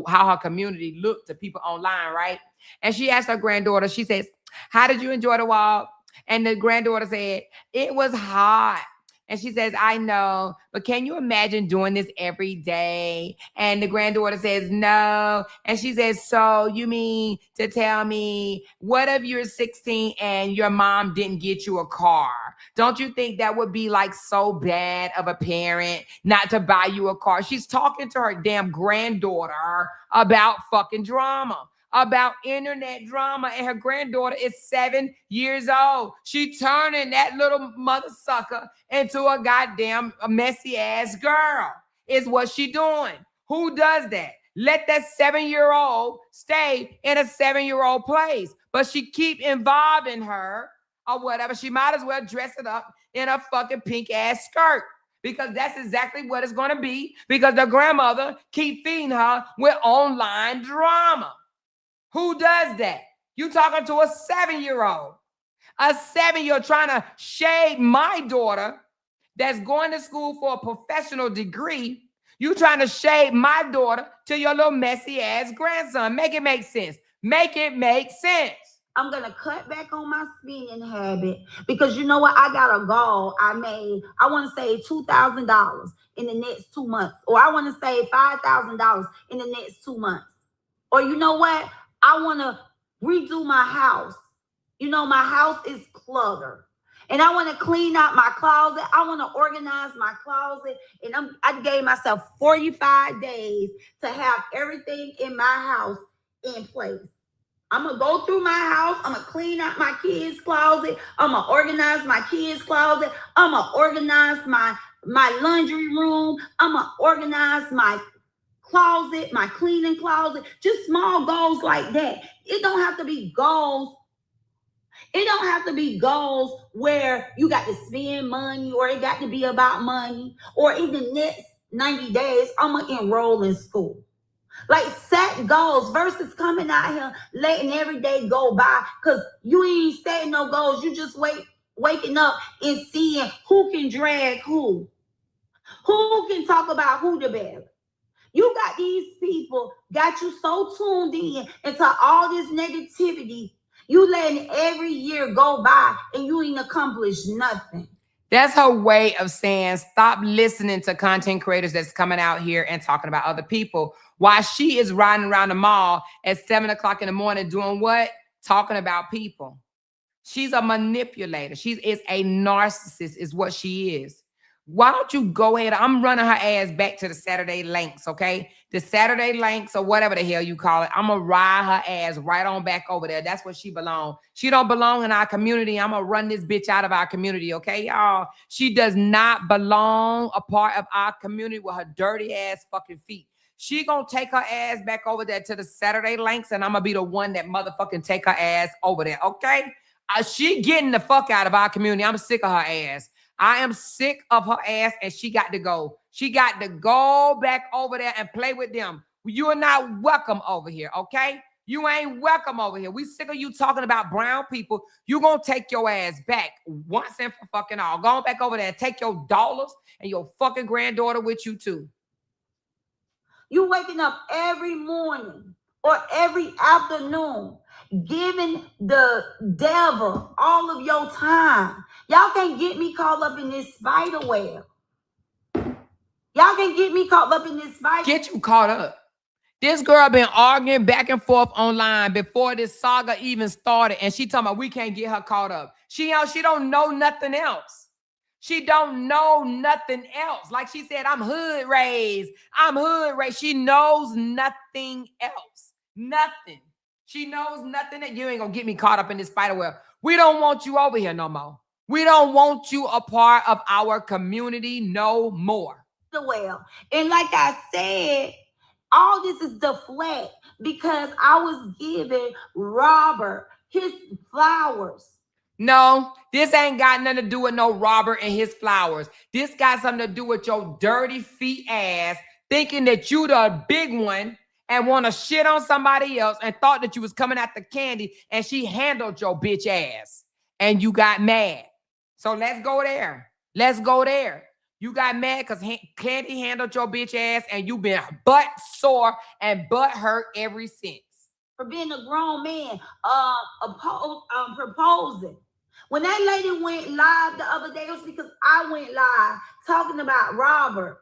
how her community looked to people online, right? And she asked her granddaughter, she says, how did you enjoy the walk? And the granddaughter said, it was hot. And she says, I know, but can you imagine doing this every day? And the granddaughter says, no. And she says, so you mean to tell me, what if you're 16 and your mom didn't get you a car? Don't you think that would be like so bad of a parent not to buy you a car? She's talking to her damn granddaughter about fucking drama, about internet drama, and her granddaughter is 7 years old. She turning that little mother sucker into a goddamn messy ass girl is what she doing. Who does that? Let that 7-year-old stay in a 7-year-old place, but she keep involving her or whatever. She might as well dress it up in a fucking pink ass skirt, because that's exactly what it's going to be, because the grandmother keep feeding her with online drama. Who does that? You talking to a 7-year-old. A 7-year-old trying to shade my daughter that's going to school for a professional degree. You trying to shade my daughter to your little messy ass grandson. Make it make sense. Make it make sense. I'm going to cut back on my spending habit because you know what? I got a goal I made. I want to save $2,000 in the next 2 months, or I want to save $5,000 in the next 2 months. Or you know what? I want to redo my house. My house is cluttered. And I want to clean out my closet. I want to organize my closet. And I gave myself 45 days to have everything in my house in place. I'm going to go through my house. I'm going to clean out my kids' closet. I'm going to organize my kids' closet. I'm going to organize my laundry room. I'm going to organize my closet, my cleaning closet, just small goals like that. It don't have to be goals. It don't have to be goals where you got to spend money, or it got to be about money, or in the next 90 days, I'm going to enroll in school. Like, set goals versus coming out here letting every day go by because you ain't setting no goals. You just waking up and seeing who can drag who can talk about who the better. You got these people, got you so tuned in into all this negativity. You letting every year go by and you ain't accomplished nothing. That's her way of saying, stop listening to content creators that's coming out here and talking about other people while she is riding around the mall at 7 o'clock in the morning doing what? Talking about people. She's a manipulator. She is a narcissist is what she is. Why don't you go ahead? I'm running her ass back to the Saturday Links, okay? The Saturday Links or whatever the hell you call it. I'm going to ride her ass right on back over there. That's where she belongs. She don't belong in our community. I'm going to run this bitch out of our community, okay, y'all? She does not belong a part of our community with her dirty ass fucking feet. She going to take her ass back over there to the Saturday Links, and I'm going to be the one that motherfucking take her ass over there, okay? She getting the fuck out of our community. I'm sick of her ass. I am sick of her ass, and she got to go. She got to go back over there and play with them. You are not welcome over here, okay? You ain't welcome over here. We sick of you talking about brown people. You gonna take your ass back once and for fucking all. Go on back over there and take your dollars and your fucking granddaughter with you too. You waking up every morning or every afternoon giving the devil all of your time. Y'all can't get me caught up in this spider web. Y'all can get me caught up in this fight. Get you caught up. This girl been arguing back and forth online before this saga even started, and she talking about we can't get her caught up. She don't know nothing else. She don't know nothing else. Like she said, I'm hood raised. I'm hood raised. She knows nothing else. Nothing. She knows nothing that you ain't gonna get me caught up in this fight. Well, we don't want you over here no more. We don't want you a part of our community no more. Well, and like I said, all this is deflect because I was giving Robert his flowers. No, this ain't got nothing to do with no Robert and his flowers. This got something to do with your dirty feet ass thinking that you the big one and want to shit on somebody else and thought that you was coming at the Candy and she handled your bitch ass and you got mad. So let's go there. Let's go there. You got mad because Candy handled your bitch ass and you been butt sore and butt hurt ever since. For being a grown man, proposing. When that lady went live the other day, it was because I went live talking about Robert.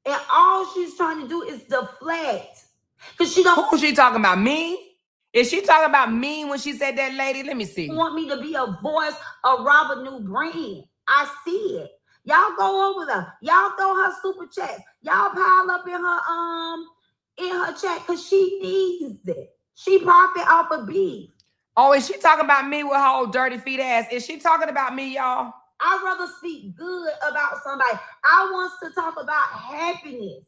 And all she's trying to do is deflect. Because she don't. Who she talking about? Me? Is she talking about me when she said that, lady? Let me see. Want me to be a voice of Robert New Brand. I see it. Y'all go over there. Y'all throw her super chats. Y'all pile up in her chat because she needs it. She profit off of beef. Oh, is she talking about me with her old dirty feet ass? Is she talking about me, y'all? I'd rather speak good about somebody. I want to talk about happiness.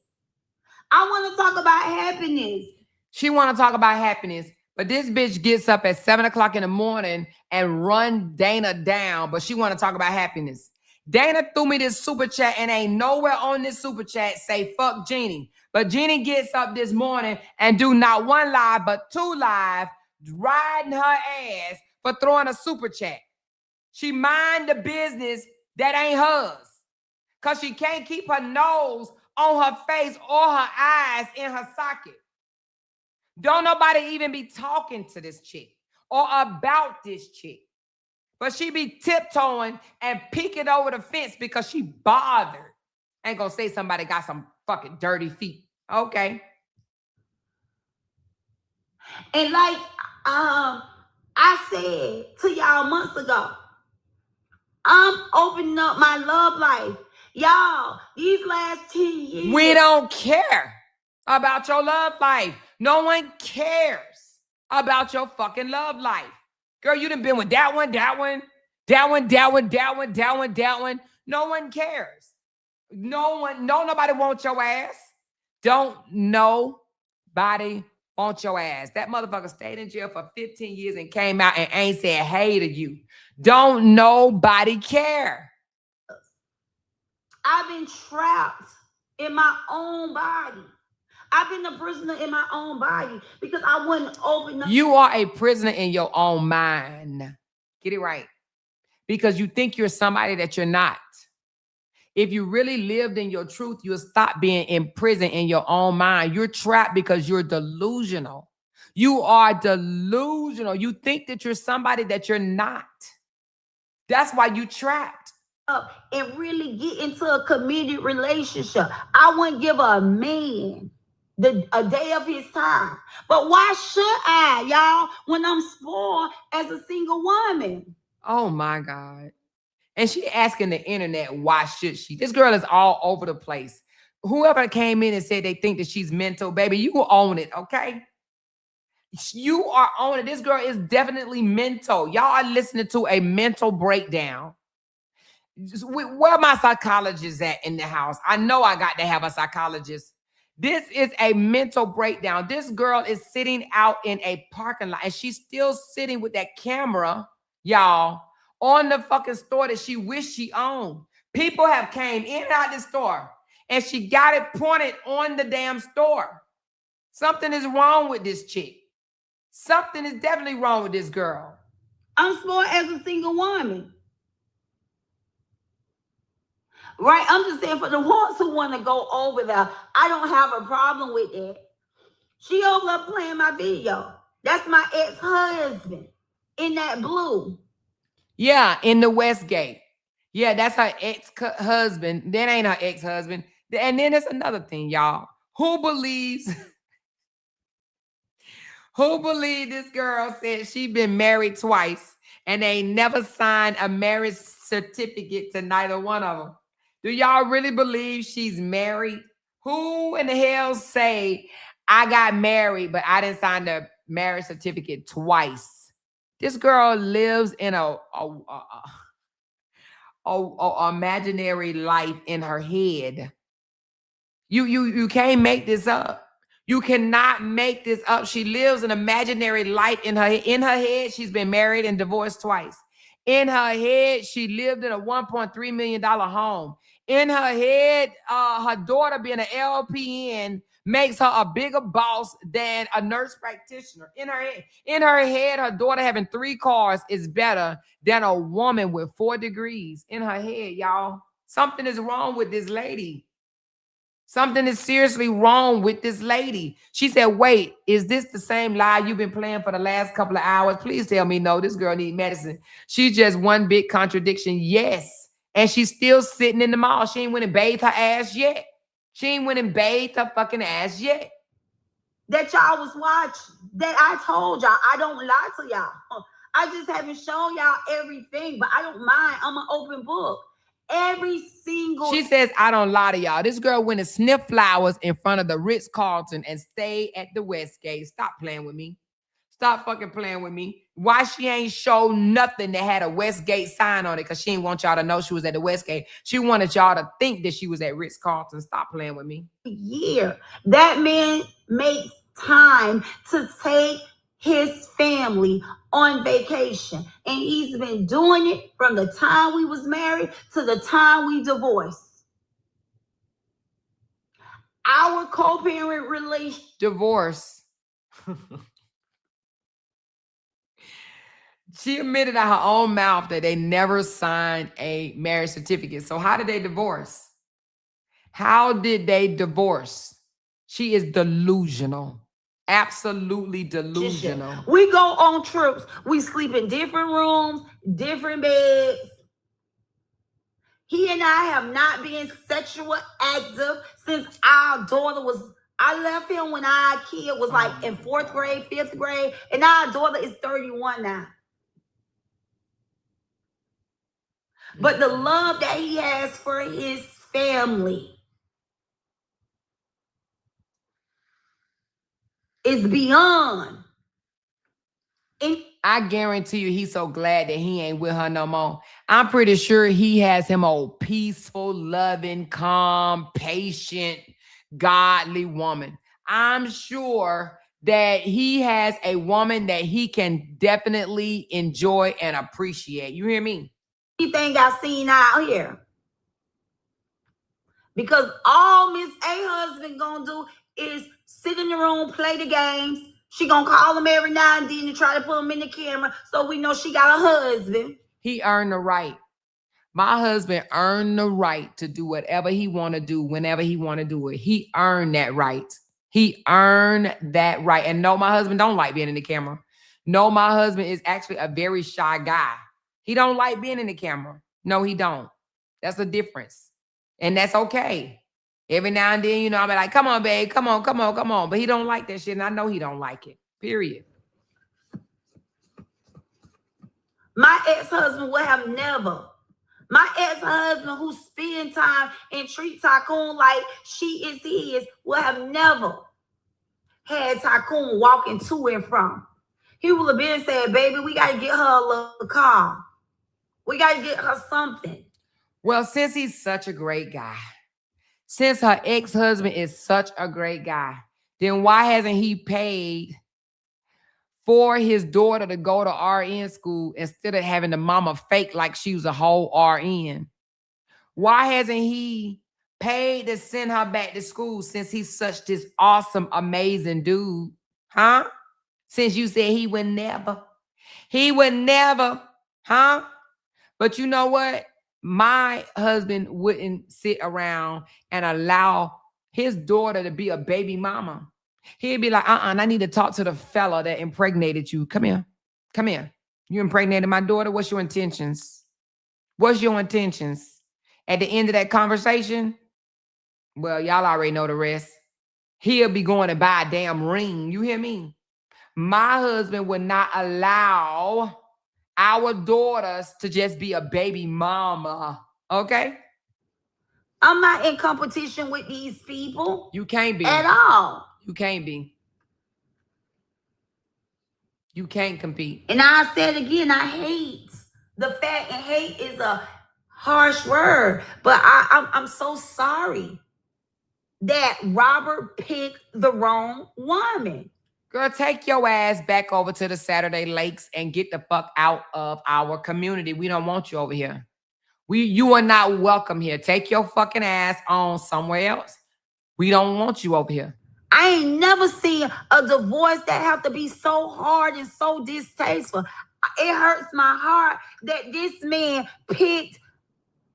I want to talk about happiness. She want to talk about happiness, but this bitch gets up at 7 o'clock in the morning and run Dana down, but she want to talk about happiness. Dana threw me this super chat and ain't nowhere on this super chat say fuck Jeannie. But Jeannie gets up this morning and do not one live, but 2 live, riding her ass for throwing a super chat. She mind the business that ain't hers. Because she can't keep her nose on her face or her eyes in her socket. Don't nobody even be talking to this chick or about this chick. But she be tiptoeing and peeking over the fence because she bothered. Ain't gonna say somebody got some fucking dirty feet. Okay. And like I said to y'all months ago, I'm opening up my love life. Y'all, these last 10 years. We don't care about your love life. No one cares about your fucking love life. Girl, you done been with that one. No one cares. Nobody wants your ass. Don't nobody want your ass. That motherfucker stayed in jail for 15 years and came out and ain't said hey to you. Don't nobody care. I've been trapped in my own body. I've been a prisoner in my own body because I wouldn't open up. You are a prisoner in your own mind. Get it right. Because you think you're somebody that you're not. If you really lived in your truth, you'll stop being in prison in your own mind. You're trapped because you're delusional. You are delusional. You think that you're somebody that you're not. That's why you trapped. Up and really get into a committed relationship. I wouldn't give a man a day of his time. But why should I, y'all, when I'm spoiled as a single woman? Oh my God. And she asking the internet, why should she? This girl is all over the place. Whoever came in and said they think that she's mental, baby, you will own it, okay? You are on it. This girl is definitely mental. Y'all are listening to a mental breakdown. Where my psychologist at in the house? I know I got to have a psychologist. This is a mental breakdown. This girl is sitting out in a parking lot and she's still sitting with that camera, y'all, on the fucking store that she wished she owned. People have came in and out the store and she got it pointed on the damn store. Something is wrong with this chick. Something is definitely wrong with this girl. I'm spoiled as a single woman. Right? I'm just saying for the ones who want to go over there, I don't have a problem with it. She over there playing my video. That's my ex-husband in that blue. Yeah, in the Westgate. Yeah, that's her ex-husband. That ain't her ex-husband. And then there's another thing, y'all. Who believes Who believe this girl said she been married twice and they never signed a marriage certificate to neither one of them? Do y'all really believe she's married? Who in the hell say I got married, but I didn't sign the marriage certificate twice? This girl lives in a imaginary life in her head. You can't make this up. You cannot make this up. She lives an imaginary life in her head. She's been married and divorced twice. In her head, she lived in a $1.3 million home. In her head, her daughter being an LPN makes her a bigger boss than a nurse practitioner. In her head, her daughter having 3 cars is better than a woman with 4 degrees. In her head, y'all. Something is wrong with this lady. Something is seriously wrong with this lady. She said, wait, is this the same lie you've been playing for the last couple of hours? Please tell me no, this girl needs medicine. She's just one big contradiction. Yes. And she's still sitting in the mall. She ain't went and bathed her ass yet. She ain't went and bathed her fucking ass yet. That y'all was watching, that I told y'all, I don't lie to y'all. I just haven't shown y'all everything, but I don't mind. I'm an open book. Every single... She says, I don't lie to y'all. This girl went and sniffed flowers in front of the Ritz-Carlton and stayed at the Westgate. Stop playing with me. Stop fucking playing with me. Why she ain't show nothing that had a Westgate sign on it? Because she didn't want y'all to know she was at the Westgate. She wanted y'all to think that she was at Ritz-Carlton. Stop playing with me. Year. That man makes time to take his family on vacation. And he's been doing it from the time we was married to the time we divorced. Our co-parent relation... Divorce. She admitted out her own mouth that they never signed a marriage certificate. So how did they divorce? How did they divorce? She is delusional. Absolutely delusional. We go on trips. We sleep in different rooms, different beds. He and I have not been sexual active since our daughter was... I left him when our kid was like in 4th grade, 5th grade, and our daughter is 31 now. But the love that he has for his family is beyond. I guarantee you he's so glad that he ain't with her no more. I'm pretty sure he has him a peaceful, loving, calm, patient, godly woman. I'm sure that he has a woman that he can definitely enjoy and appreciate. You hear me? Anything I seen out here. Because all Miss A husband gonna do is sit in the room, play the games. She gonna call him every now and then and try to put him in the camera so we know she got a husband. He earned the right. My husband earned the right to do whatever he want to do whenever he want to do it. He earned that right. He earned that right. And no, my husband don't like being in the camera. No, my husband is actually a very shy guy. He don't like being in the camera. No, he don't. That's the difference. And that's okay. Every now and then, I'll be like, come on, babe, come on, come on, come on. But he don't like that shit, and I know he don't like it, period. My ex-husband would have never. My ex-husband who spend time and treat Tycoon like she is his would have never had Tycoon walking to and from. He would have been said, baby, we got to get her a little car. We got to get her something. Well, since he's such a great guy, since her ex-husband is such a great guy, then why hasn't he paid for his daughter to go to RN school instead of having the mama fake like she was a whole RN? Why hasn't he paid to send her back to school since he's such this awesome, amazing dude? Huh? Since you said he would never. He would never. Huh? But you know what? My husband wouldn't sit around and allow his daughter to be a baby mama. He'd be like, I need to talk to the fella that impregnated you. Come here. Come here. You impregnated my daughter. What's your intentions? What's your intentions? At the end of that conversation, well, y'all already know the rest. He'll be going to buy a damn ring. You hear me? My husband would not allow our daughters to just be a baby mama. Okay? I'm not in competition with these people. You can't be. At all. You can't be. You can't compete. And I said again, I hate the fact, and hate is a harsh word, but I'm so sorry that Robert picked the wrong woman. Girl, take your ass back over to the Saturday Lakes and get the fuck out of our community. We don't want you over here. You are not welcome here. Take your fucking ass on somewhere else. We don't want you over here. I ain't never seen a divorce that have to be so hard and so distasteful. It hurts my heart that this man picked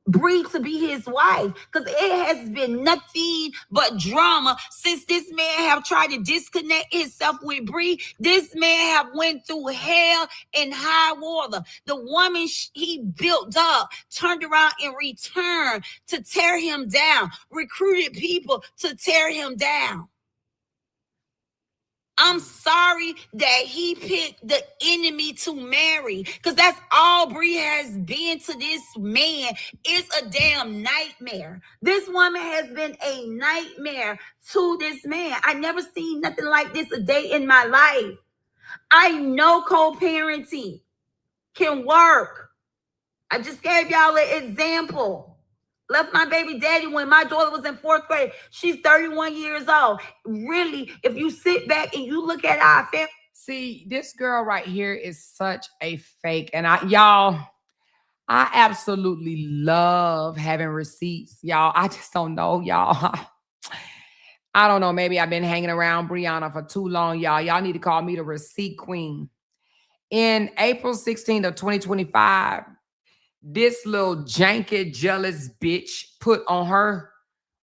Bree to be his wife, because it has been nothing but drama since this man have tried to disconnect himself with Bree. This man have went through hell and high water. The woman he built up turned around and returned to tear him down, recruited people to tear him down. I'm sorry that he picked the enemy to marry, because that's all Bree has been to this man. It's a damn nightmare. This woman has been a nightmare to this man. I never seen nothing like this a day in my life. I know co-parenting can work. I just gave y'all an example. Left my baby daddy when my daughter was in 4th grade. She's 31 years old. Really, if you sit back and you look at our family. See, this girl right here is such a fake. And I absolutely love having receipts. Y'all, I just don't know, y'all. I don't know. Maybe I've been hanging around Brianna for too long, y'all. Y'all need to call me the receipt queen. In April 16th of 2025, this little janky, jealous bitch put on her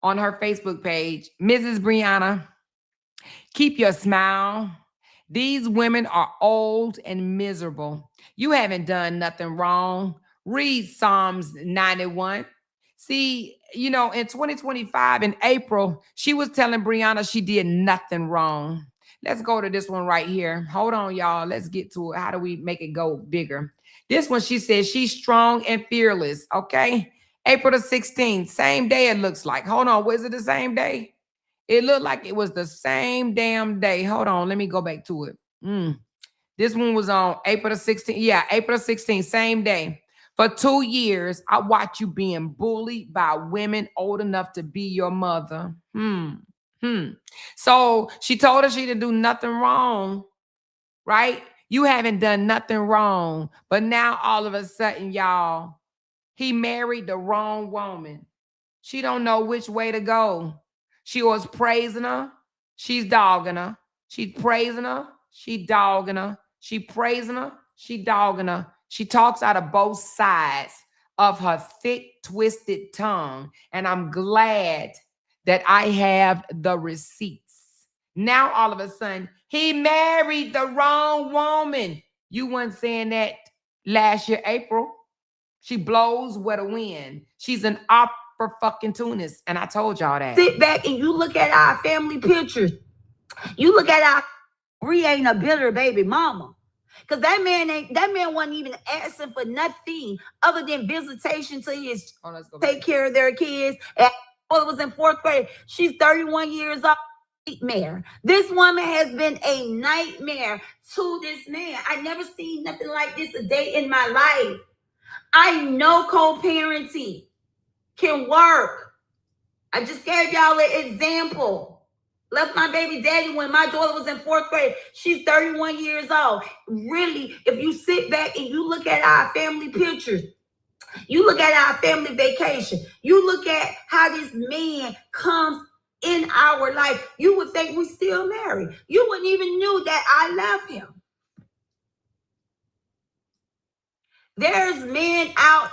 Facebook page, Mrs. Brianna, keep your smile. These women are old and miserable. You haven't done nothing wrong. Read Psalms 91. See, in 2025, in April, she was telling Brianna she did nothing wrong. Let's go to this one right here. Hold on, y'all. Let's get to it. How do we make it go bigger? This one, she says she's strong and fearless, okay? April the 16th, same day it looks like. Hold on, was it the same day? It looked like it was the same damn day. Hold on, let me go back to it. This one was on April the 16th. Yeah, April the 16th, same day. For 2 years, I watched you being bullied by women old enough to be your mother. So she told her she didn't do nothing wrong, right? You haven't done nothing wrong. But now all of a sudden, y'all, he married the wrong woman. She don't know which way to go. She was praising her. She's dogging her. She's praising her. She dogging her. She praising her. She dogging her. She talks out of both sides of her thick, twisted tongue. And I'm glad that I have the receipts. Now, all of a sudden, he married the wrong woman. You weren't saying that last year, April. She blows where the wind. She's an opera fucking tunist. And I told y'all that. Sit back and you look at our family pictures. You look at our Bree ain't a bitter baby mama. Because that man wasn't even asking for nothing other than visitation to his take care of their kids. And it was in 4th grade. She's 31 years old. Nightmare. This woman has been a nightmare to this man. I never seen nothing like this a day in my life. I know co-parenting can work. I just gave y'all an example. Left my baby daddy when my daughter was in 4th grade. She's 31 years old. Really, if you sit back and you look at our family pictures, you look at our family vacation, you look at how this man comes in our life, you would think we still married. You wouldn't even knew that I love him. There's men out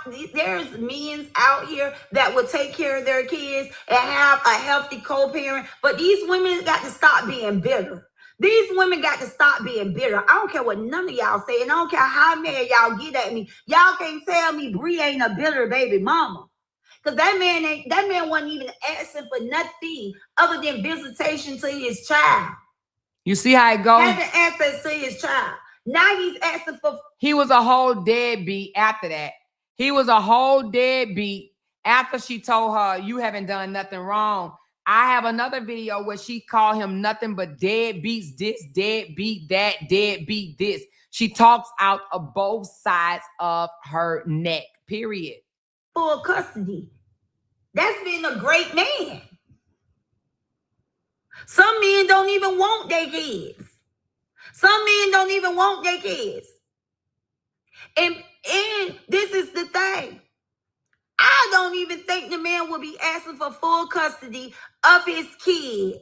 here that will take care of their kids and have a healthy co-parent. But these women got to stop being bitter. These women got to stop being bitter. I don't care what none of y'all say, and I don't care how mad y'all get at me. Y'all can't tell me Bree ain't a bitter baby mama. Because that man wasn't even asking for nothing other than visitation to his child. You see how it goes? Having access to his child. Now he's asking for... He was a whole deadbeat after that. He was a whole deadbeat after she told her, you haven't done nothing wrong. I have another video where she called him nothing but deadbeats this, deadbeat that, deadbeat this. She talks out of both sides of her neck, period. Full custody. That's being a great man. Some men don't even want their kids. Some men don't even want their kids. And this is the thing. I don't even think the man will be asking for full custody of his kid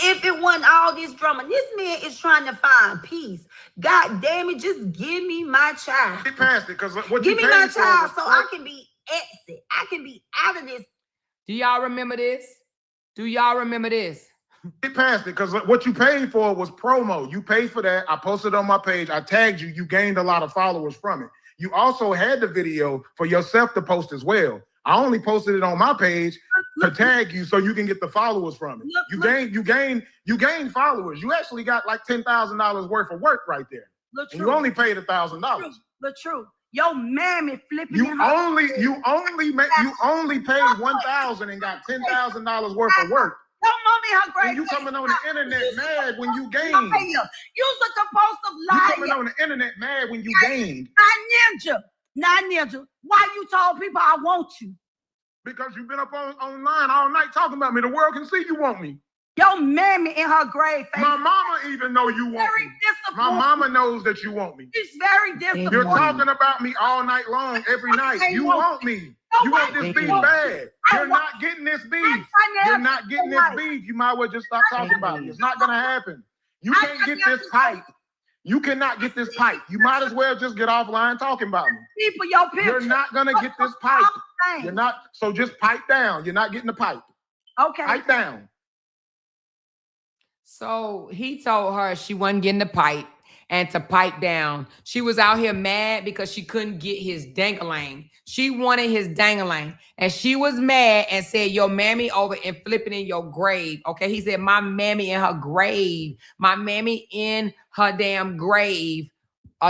if it wasn't all this drama. This man is trying to find peace. God damn it, just give me my child. Get past it, because what give you me my paid for child was so I can be exit. I can be out of this. Do y'all remember this? Do y'all remember this? Get past it, because what you paid for was promo. You paid for that. I posted on my page. I tagged you. You gained a lot of followers from it. You also had the video for yourself to post as well. I only posted it on my page to tag you so you can get the followers from it. You gained followers. You actually got like $10,000 worth of work right there. And you only paid $1,000. The truth. Yo, mammy flipping. You only paid $1,000 and got $10,000 worth of work. Your mommy, her great. And you coming on the internet mad when you gained. You's a compulsive liar. You coming on the internet mad when you gained. Not ninja. Why you told people I want you? Because you've been up online all night talking about me. The world can see you want me. Your mammy in her grave face. My mama even know you want me. My mama knows that you want me. She's very disappointed. You're talking about me all night long, every night. You want me. You want this beef bad. You're not getting this beef. You're not getting this beef. You might well just stop talking about me. It's not gonna happen. You can't get this pipe. You cannot get this pipe. You might as well just get offline talking about me. People, your picture. You're not gonna get this pipe. You're not. So just pipe down. You're not getting the pipe. Okay. Pipe down. So he told her she wasn't getting the pipe and to pipe down. She was out here mad because she couldn't get his dangling. She wanted his dangling. And she was mad and said, your mammy over and flipping in your grave. Okay, he said, my mammy in her grave. My mammy in her damn grave.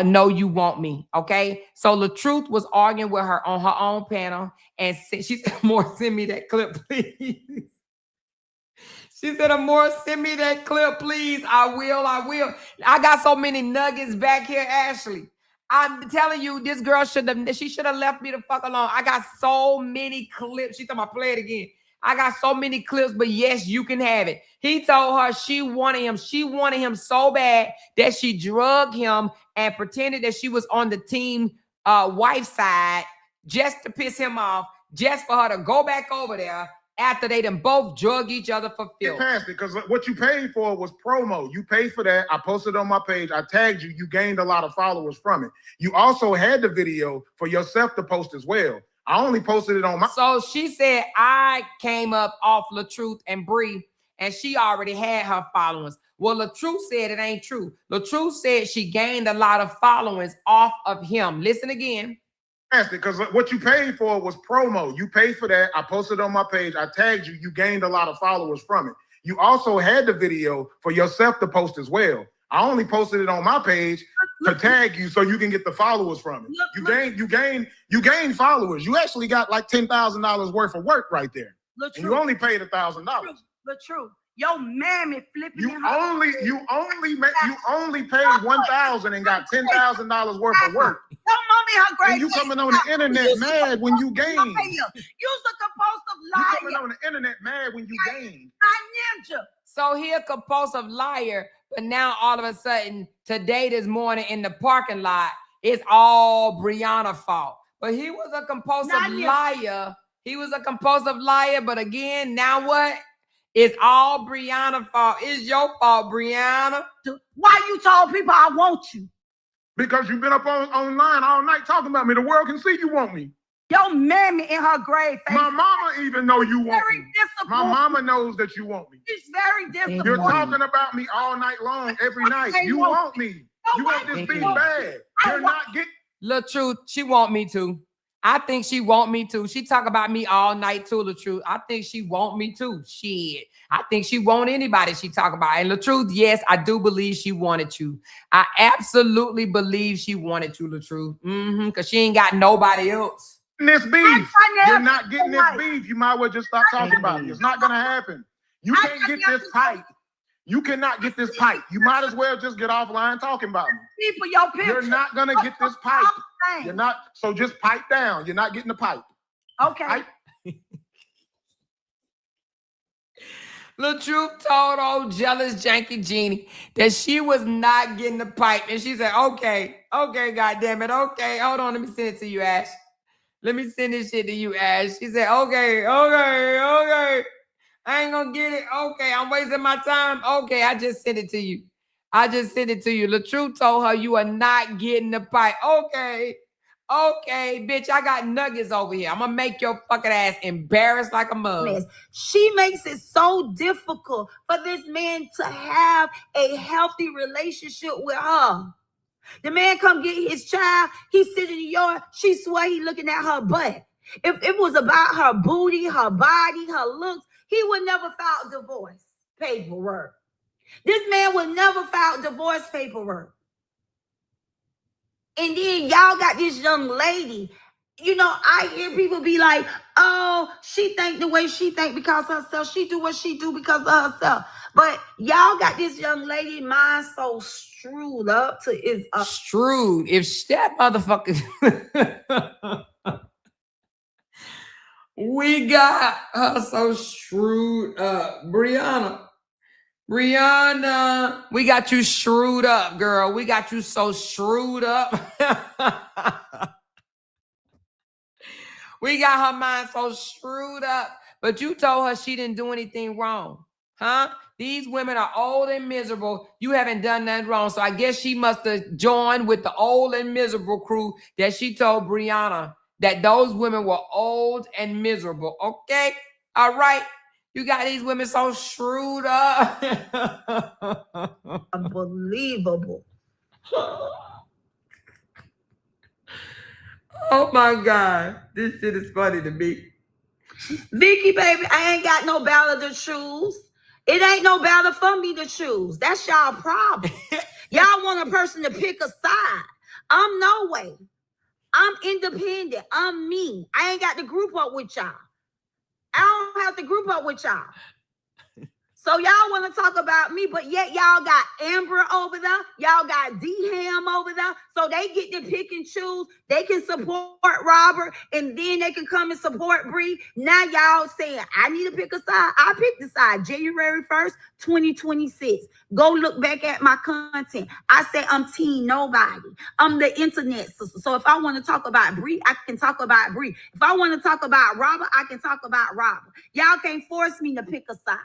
No, you want me. Okay, so the truth was arguing with her on her own panel. And she said, Amor, send me that clip, please. She said, Amor, send me that clip, please. I will. I got so many nuggets back here, Ashley. I'm telling you, this girl should have left me the fuck alone. I got so many clips. She told me, play it again. I got so many clips, but yes, you can have it. He told her she wanted him. She wanted him so bad that she drugged him and pretended that she was on the team wife side just to piss him off, just for her to go back over there after they done both drug each other for filth. Get past it, because what you paid for was promo. You paid for that. I posted on my page. I tagged you. You gained a lot of followers from it. You also had the video for yourself to post as well. I only posted it on my... So she said, I came up off LaTruth and Bree, and she already had her followers. Well, LaTruth said it ain't true. LaTruth said she gained a lot of followers off of him. Listen again. Because what you paid for was promo. You paid for that. I posted on my page. I tagged you. You gained a lot of followers from it. You also had the video for yourself to post as well. I only posted it on my page to tag you so you can get the followers from it. You gained followers. You actually got like $10,000 worth of work right there. And you only paid $1,000. The truth. Yo, mammy flipping. You only paid $1,000 and got $10,000 worth of work. Your mommy, her great. And you coming on the internet mad when you gained. You's a compulsive liar. You coming on the internet mad when you gained. I ninja. So he a compulsive liar, but now all of a sudden, today, this morning in the parking lot, it's all Brianna's fault. But he was a compulsive liar. He was a compulsive liar, but again, now what? It's all Brianna's fault. It's your fault, Brianna. Why you told people I want you? Because you've been up online all night talking about me. The world can see you want me. Your mammy in her grave face. My mama even know you want Very me. disappointed. My mama knows that you want me. She's very disappointed. You're talking about me all night long, every night. You want me. You want this beef bad. You're not getting. Little Truth, she want me to. I think she want me to. She talk about me all night too, the truth. I think she want me too. Shit. I think she want anybody she talk about. And the truth, yes, I do believe she wanted you. I absolutely believe she wanted you, the truth. Because she ain't got nobody else. This beef. You're not getting this beef. You might well just stop talking about it. It's not gonna happen. You can't get this pipe. You cannot get this pipe. You might as well just get offline talking about me. People, your picture. You're not gonna get this pipe. You're not. So just pipe down. You're not getting the pipe. Okay. Pipe. Lil Truth told old jealous janky Jeannie that she was not getting the pipe. And she said, okay, goddamn it. Okay, hold on. Let me send it to you, Ash. Let me send this shit to you, Ash. She said, okay. I ain't gonna get it. Okay, I'm wasting my time. Okay, I just sent it to you. Lil Truth told her you are not getting the pipe. Okay, bitch, I got nuggets over here. I'm gonna make your fucking ass embarrassed like a mug. She makes it so difficult for this man to have a healthy relationship with her. The man come get his child. He sit in the yard. She swear he looking at her butt. If it was about her booty, her body, her looks, he would never file divorce paperwork. This man would never file divorce paperwork. And then y'all got this young lady. You know, I hear people be like, oh, she think the way she think because of herself. She do what she do because of herself. But y'all got this young lady mind so screwed up to is Screwed. If that motherfucker we got her so screwed up. Brianna, we got you screwed up, girl. We got you so screwed up. We got her mind so screwed up. But you told her she didn't do anything wrong. Huh? These women are old and miserable. You haven't done nothing wrong. So I guess she must have joined with the old and miserable crew that she told Brianna that those women were old and miserable. Okay? All right. You got these women so screwed up. unbelievable. Oh my God. This shit is funny to me. Vicky, baby, I ain't got no battle to choose. It ain't no battle for me to choose. That's y'all problem. Y'all want a person to pick a side. I'm no way. I'm independent. I'm me. I ain't got to group up with y'all. I don't have to group up with y'all. So y'all want to talk about me, but yet y'all got Amber over there. Y'all got D-Ham over there. So they get to pick and choose. They can support Robert, and then they can come and support Bree. Now y'all saying, I need to pick a side. I picked the side January 1st, 2026. Go look back at my content. I say I'm Team Nobody. I'm the internet sister. So if I want to talk about Bree, I can talk about Bree. If I want to talk about Robert, I can talk about Robert. Y'all can't force me to pick a side.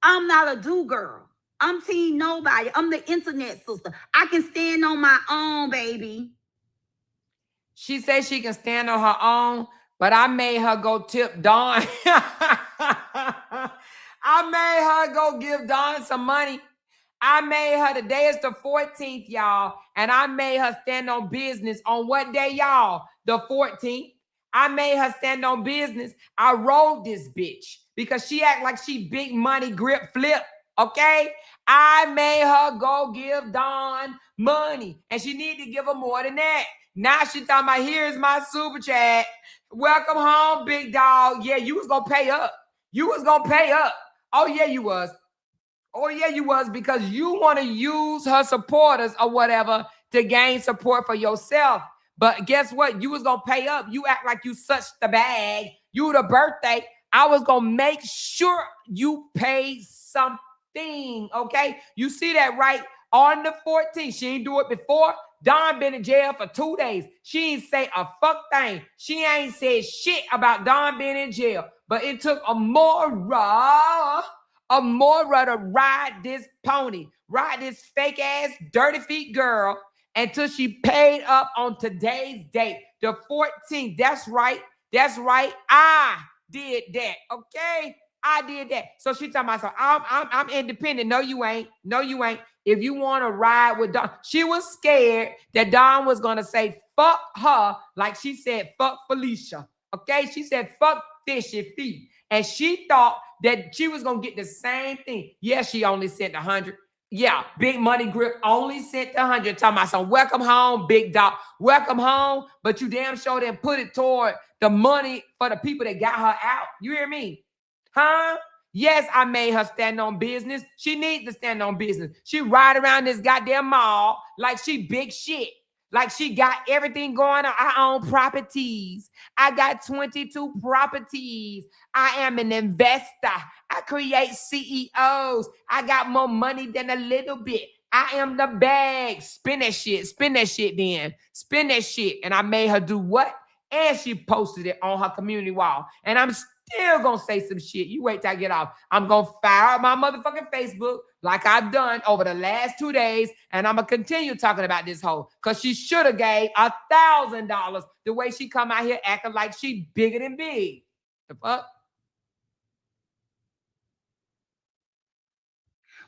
I'm not a do girl. I'm Team Nobody. I'm the internet sister. I can stand on my own, baby. She says she can stand on her own, but I made her go tip Dawn. I made her go give Dawn some money. I made her, the day is the 14th, y'all, and I made her stand on business on what day, y'all? The 14th. I made her stand on business. I rolled this bitch because she act like she big money grip flip, okay? I made her go give Dawn money, and she need to give her more than that. Now she talking about, here's my super chat. Welcome home, big dog. Yeah, you was going to pay up. You was going to pay up. Oh, yeah, you was. Oh, yeah, you was, because you want to use her supporters or whatever to gain support for yourself. But guess what? You was going to pay up. You act like you such the bag. You the birthday. I was going to make sure you paid something, okay? You see that right? On the 14th. She ain't do it before. Dawn been in jail for 2 days. She ain't say a fuck thing. She ain't said shit about Dawn being in jail. But it took Amoira to ride this pony, ride this fake ass dirty feet girl, until she paid up on today's date, the 14th. That's right. That's right. I did that. Okay. I did that. So she talking about, so I'm independent. No, you ain't. No, you ain't. If you want to ride with Dawn, she was scared that Dawn was going to say, fuck her, like she said, fuck Felicia. Okay. She said, fuck Fishy Feet. And she thought that she was going to get the same thing. Yeah, she only sent 100. Yeah, Big Money Grip only sent 100. Talking about some welcome home, big dog. Welcome home, but you damn sure didn't put it toward the money for the people that got her out. You hear me? Huh? Yes, I made her stand on business. She needs to stand on business. She ride around this goddamn mall like she big shit. Like she got everything going on. I own properties. I got 22 properties. I am an investor. I create CEOs. I got more money than a little bit. I am the bag. Spin that shit. Spin that shit then. Spin that shit. And I made her do what? And she posted it on her community wall. And I'm still gonna say some shit. You wait till I get off. I'm gonna fire up my motherfucking Facebook like I've done over the last 2 days, and I'm gonna continue talking about this hoe because she should have gave $1,000 the way she come out here acting like she bigger than big. The fuck?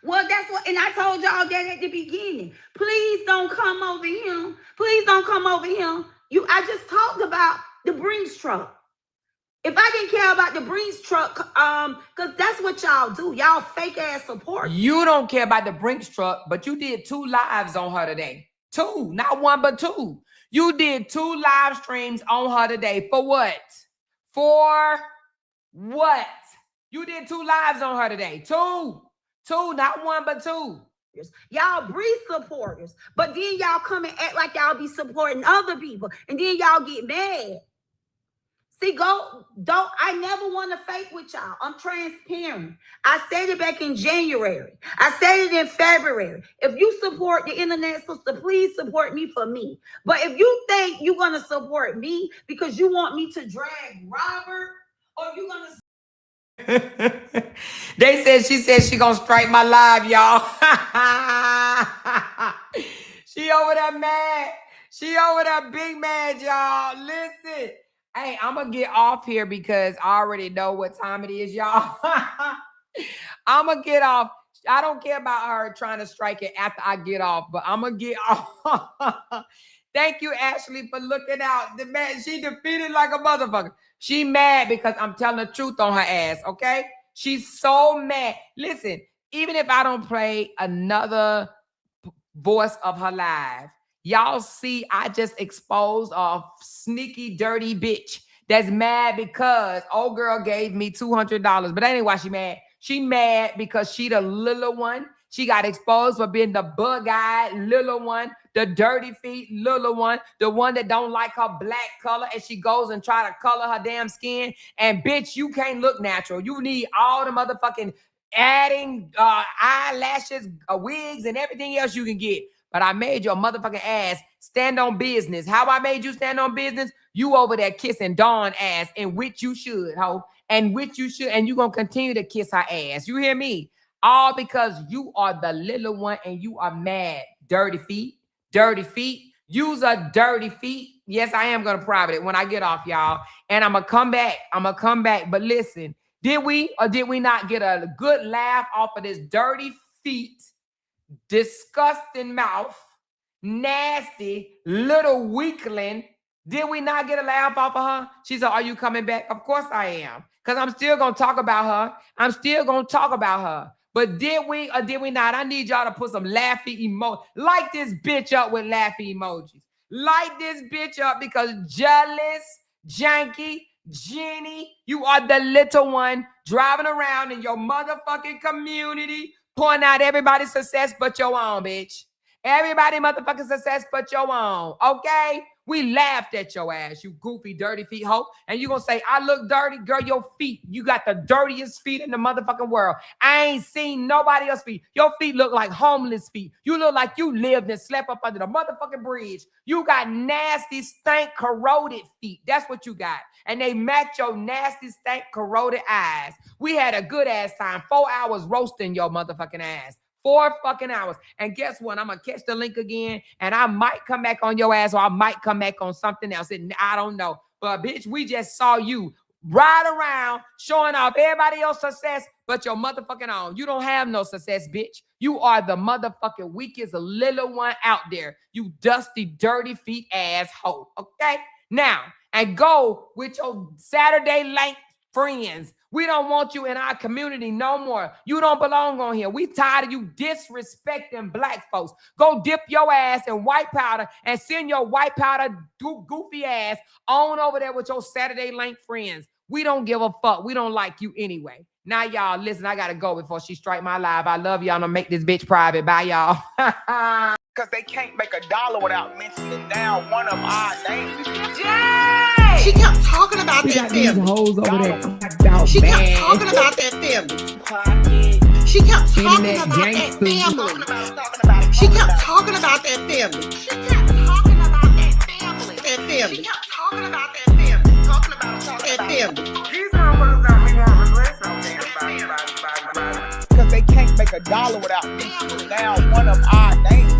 Well, that's what, and I told y'all that at the beginning. Please don't come over here. Please don't come over here. I just talked about the Brinks truck. If I didn't care about the Brinks truck, because that's what y'all do. Y'all fake ass support. You don't care about the Brinks truck, but you did 2 lives on her today. 2, not 1, but 2. You did 2 live streams on her today. For what? For what? You did 2 lives on her today. 2, not 1, but 2. Y'all Bree supporters, but then y'all come and act like y'all be supporting other people, and then y'all get mad. See, I never want to fake with y'all. I'm transparent. I said it back in January. I said it in February. If you support the internet sister, please support me for me. But if you think you're going to support me because you want me to drag Robert, or you're going to... She said she gonna strike my live, y'all. She over there mad. She over there big mad, y'all. Listen. Hey, I'm gonna get off here because I already know what time it is, y'all. I'm gonna get off. I don't care about her trying to strike it after I get off, but I'm gonna get off. Thank you, Ashley, for looking out. The man, she defeated like a motherfucker. She mad because I'm telling the truth on her ass, okay? She's so mad. Listen, even if I don't play another voice of her live, y'all see I just exposed a sneaky, dirty bitch that's mad because old girl gave me $200. But that ain't why she mad. She mad because she the little one. She got exposed for being the bug-eyed little one, the dirty feet little one, the one that don't like her black color, and she goes and try to color her damn skin. And bitch, you can't look natural. You need all the motherfucking adding eyelashes, wigs, and everything else you can get. But I made your motherfucking ass stand on business. How I made you stand on business? You over there kissing Dawn ass, in which you should, ho. And which you should, and you gonna continue to kiss her ass. You hear me? All because you are the little one and you are mad. Dirty feet. Dirty feet. Use a dirty feet. Yes, I am gonna private it when I get off, y'all. And I'm gonna come back. I'm gonna come back. But listen, did we or did we not get a good laugh off of this dirty feet, disgusting mouth, nasty little weakling? Did we not get a laugh off of her? She said, are you coming back? Of course I am. Because I'm still going to talk about her. I'm still going to talk about her. But did we or did we not? I need y'all to put some laughy emojis. Light this bitch up with laughy emojis. Light this bitch up because jealous, janky, Jenny, you are the little one driving around in your motherfucking community, pointing out everybody's success but your own, bitch. Everybody motherfucking success but your own, okay? We laughed at your ass, you goofy, dirty feet hoe. And you gonna say, I look dirty? Girl, your feet, you got the dirtiest feet in the motherfucking world. I ain't seen nobody else's feet. Your feet look like homeless feet. You look like you lived and slept up under the motherfucking bridge. You got nasty, stank, corroded feet. That's what you got. And they match your nasty, stank, corroded eyes. We had a good ass time. 4 hours roasting your motherfucking ass. 4 fucking hours. And guess what? I'm going to catch the link again, and I might come back on your ass, or I might come back on something else. And I don't know. But, bitch, we just saw you ride around showing off everybody else's success but your motherfucking own. You don't have no success, bitch. You are the motherfucking weakest little one out there. You dusty, dirty feet asshole. Okay? Now, and go with your Saturday night friends. We don't want you in our community no more. You don't belong on here. We tired of you disrespecting black folks. Go dip your ass in white powder and send your white powder goofy ass on over there with your Saturday night friends. We don't give a fuck. We don't like you anyway. Now, y'all, listen, I got to go before she strike my live. I love y'all. I'm going to make this bitch private. Bye, y'all. Because they can't make $1 without mentioning down one of our names. Yay! She kept talking about We that got these family. hoes over there. She kept talking about that family. She kept talking Internet about that gangsters. family. She kept talking about that family. She kept talking about that family. That family. She kept talking about that family. Talking about that family. These motherfuckers don't be want to regret something. Because they can't make $1 without mentioning down one of our names.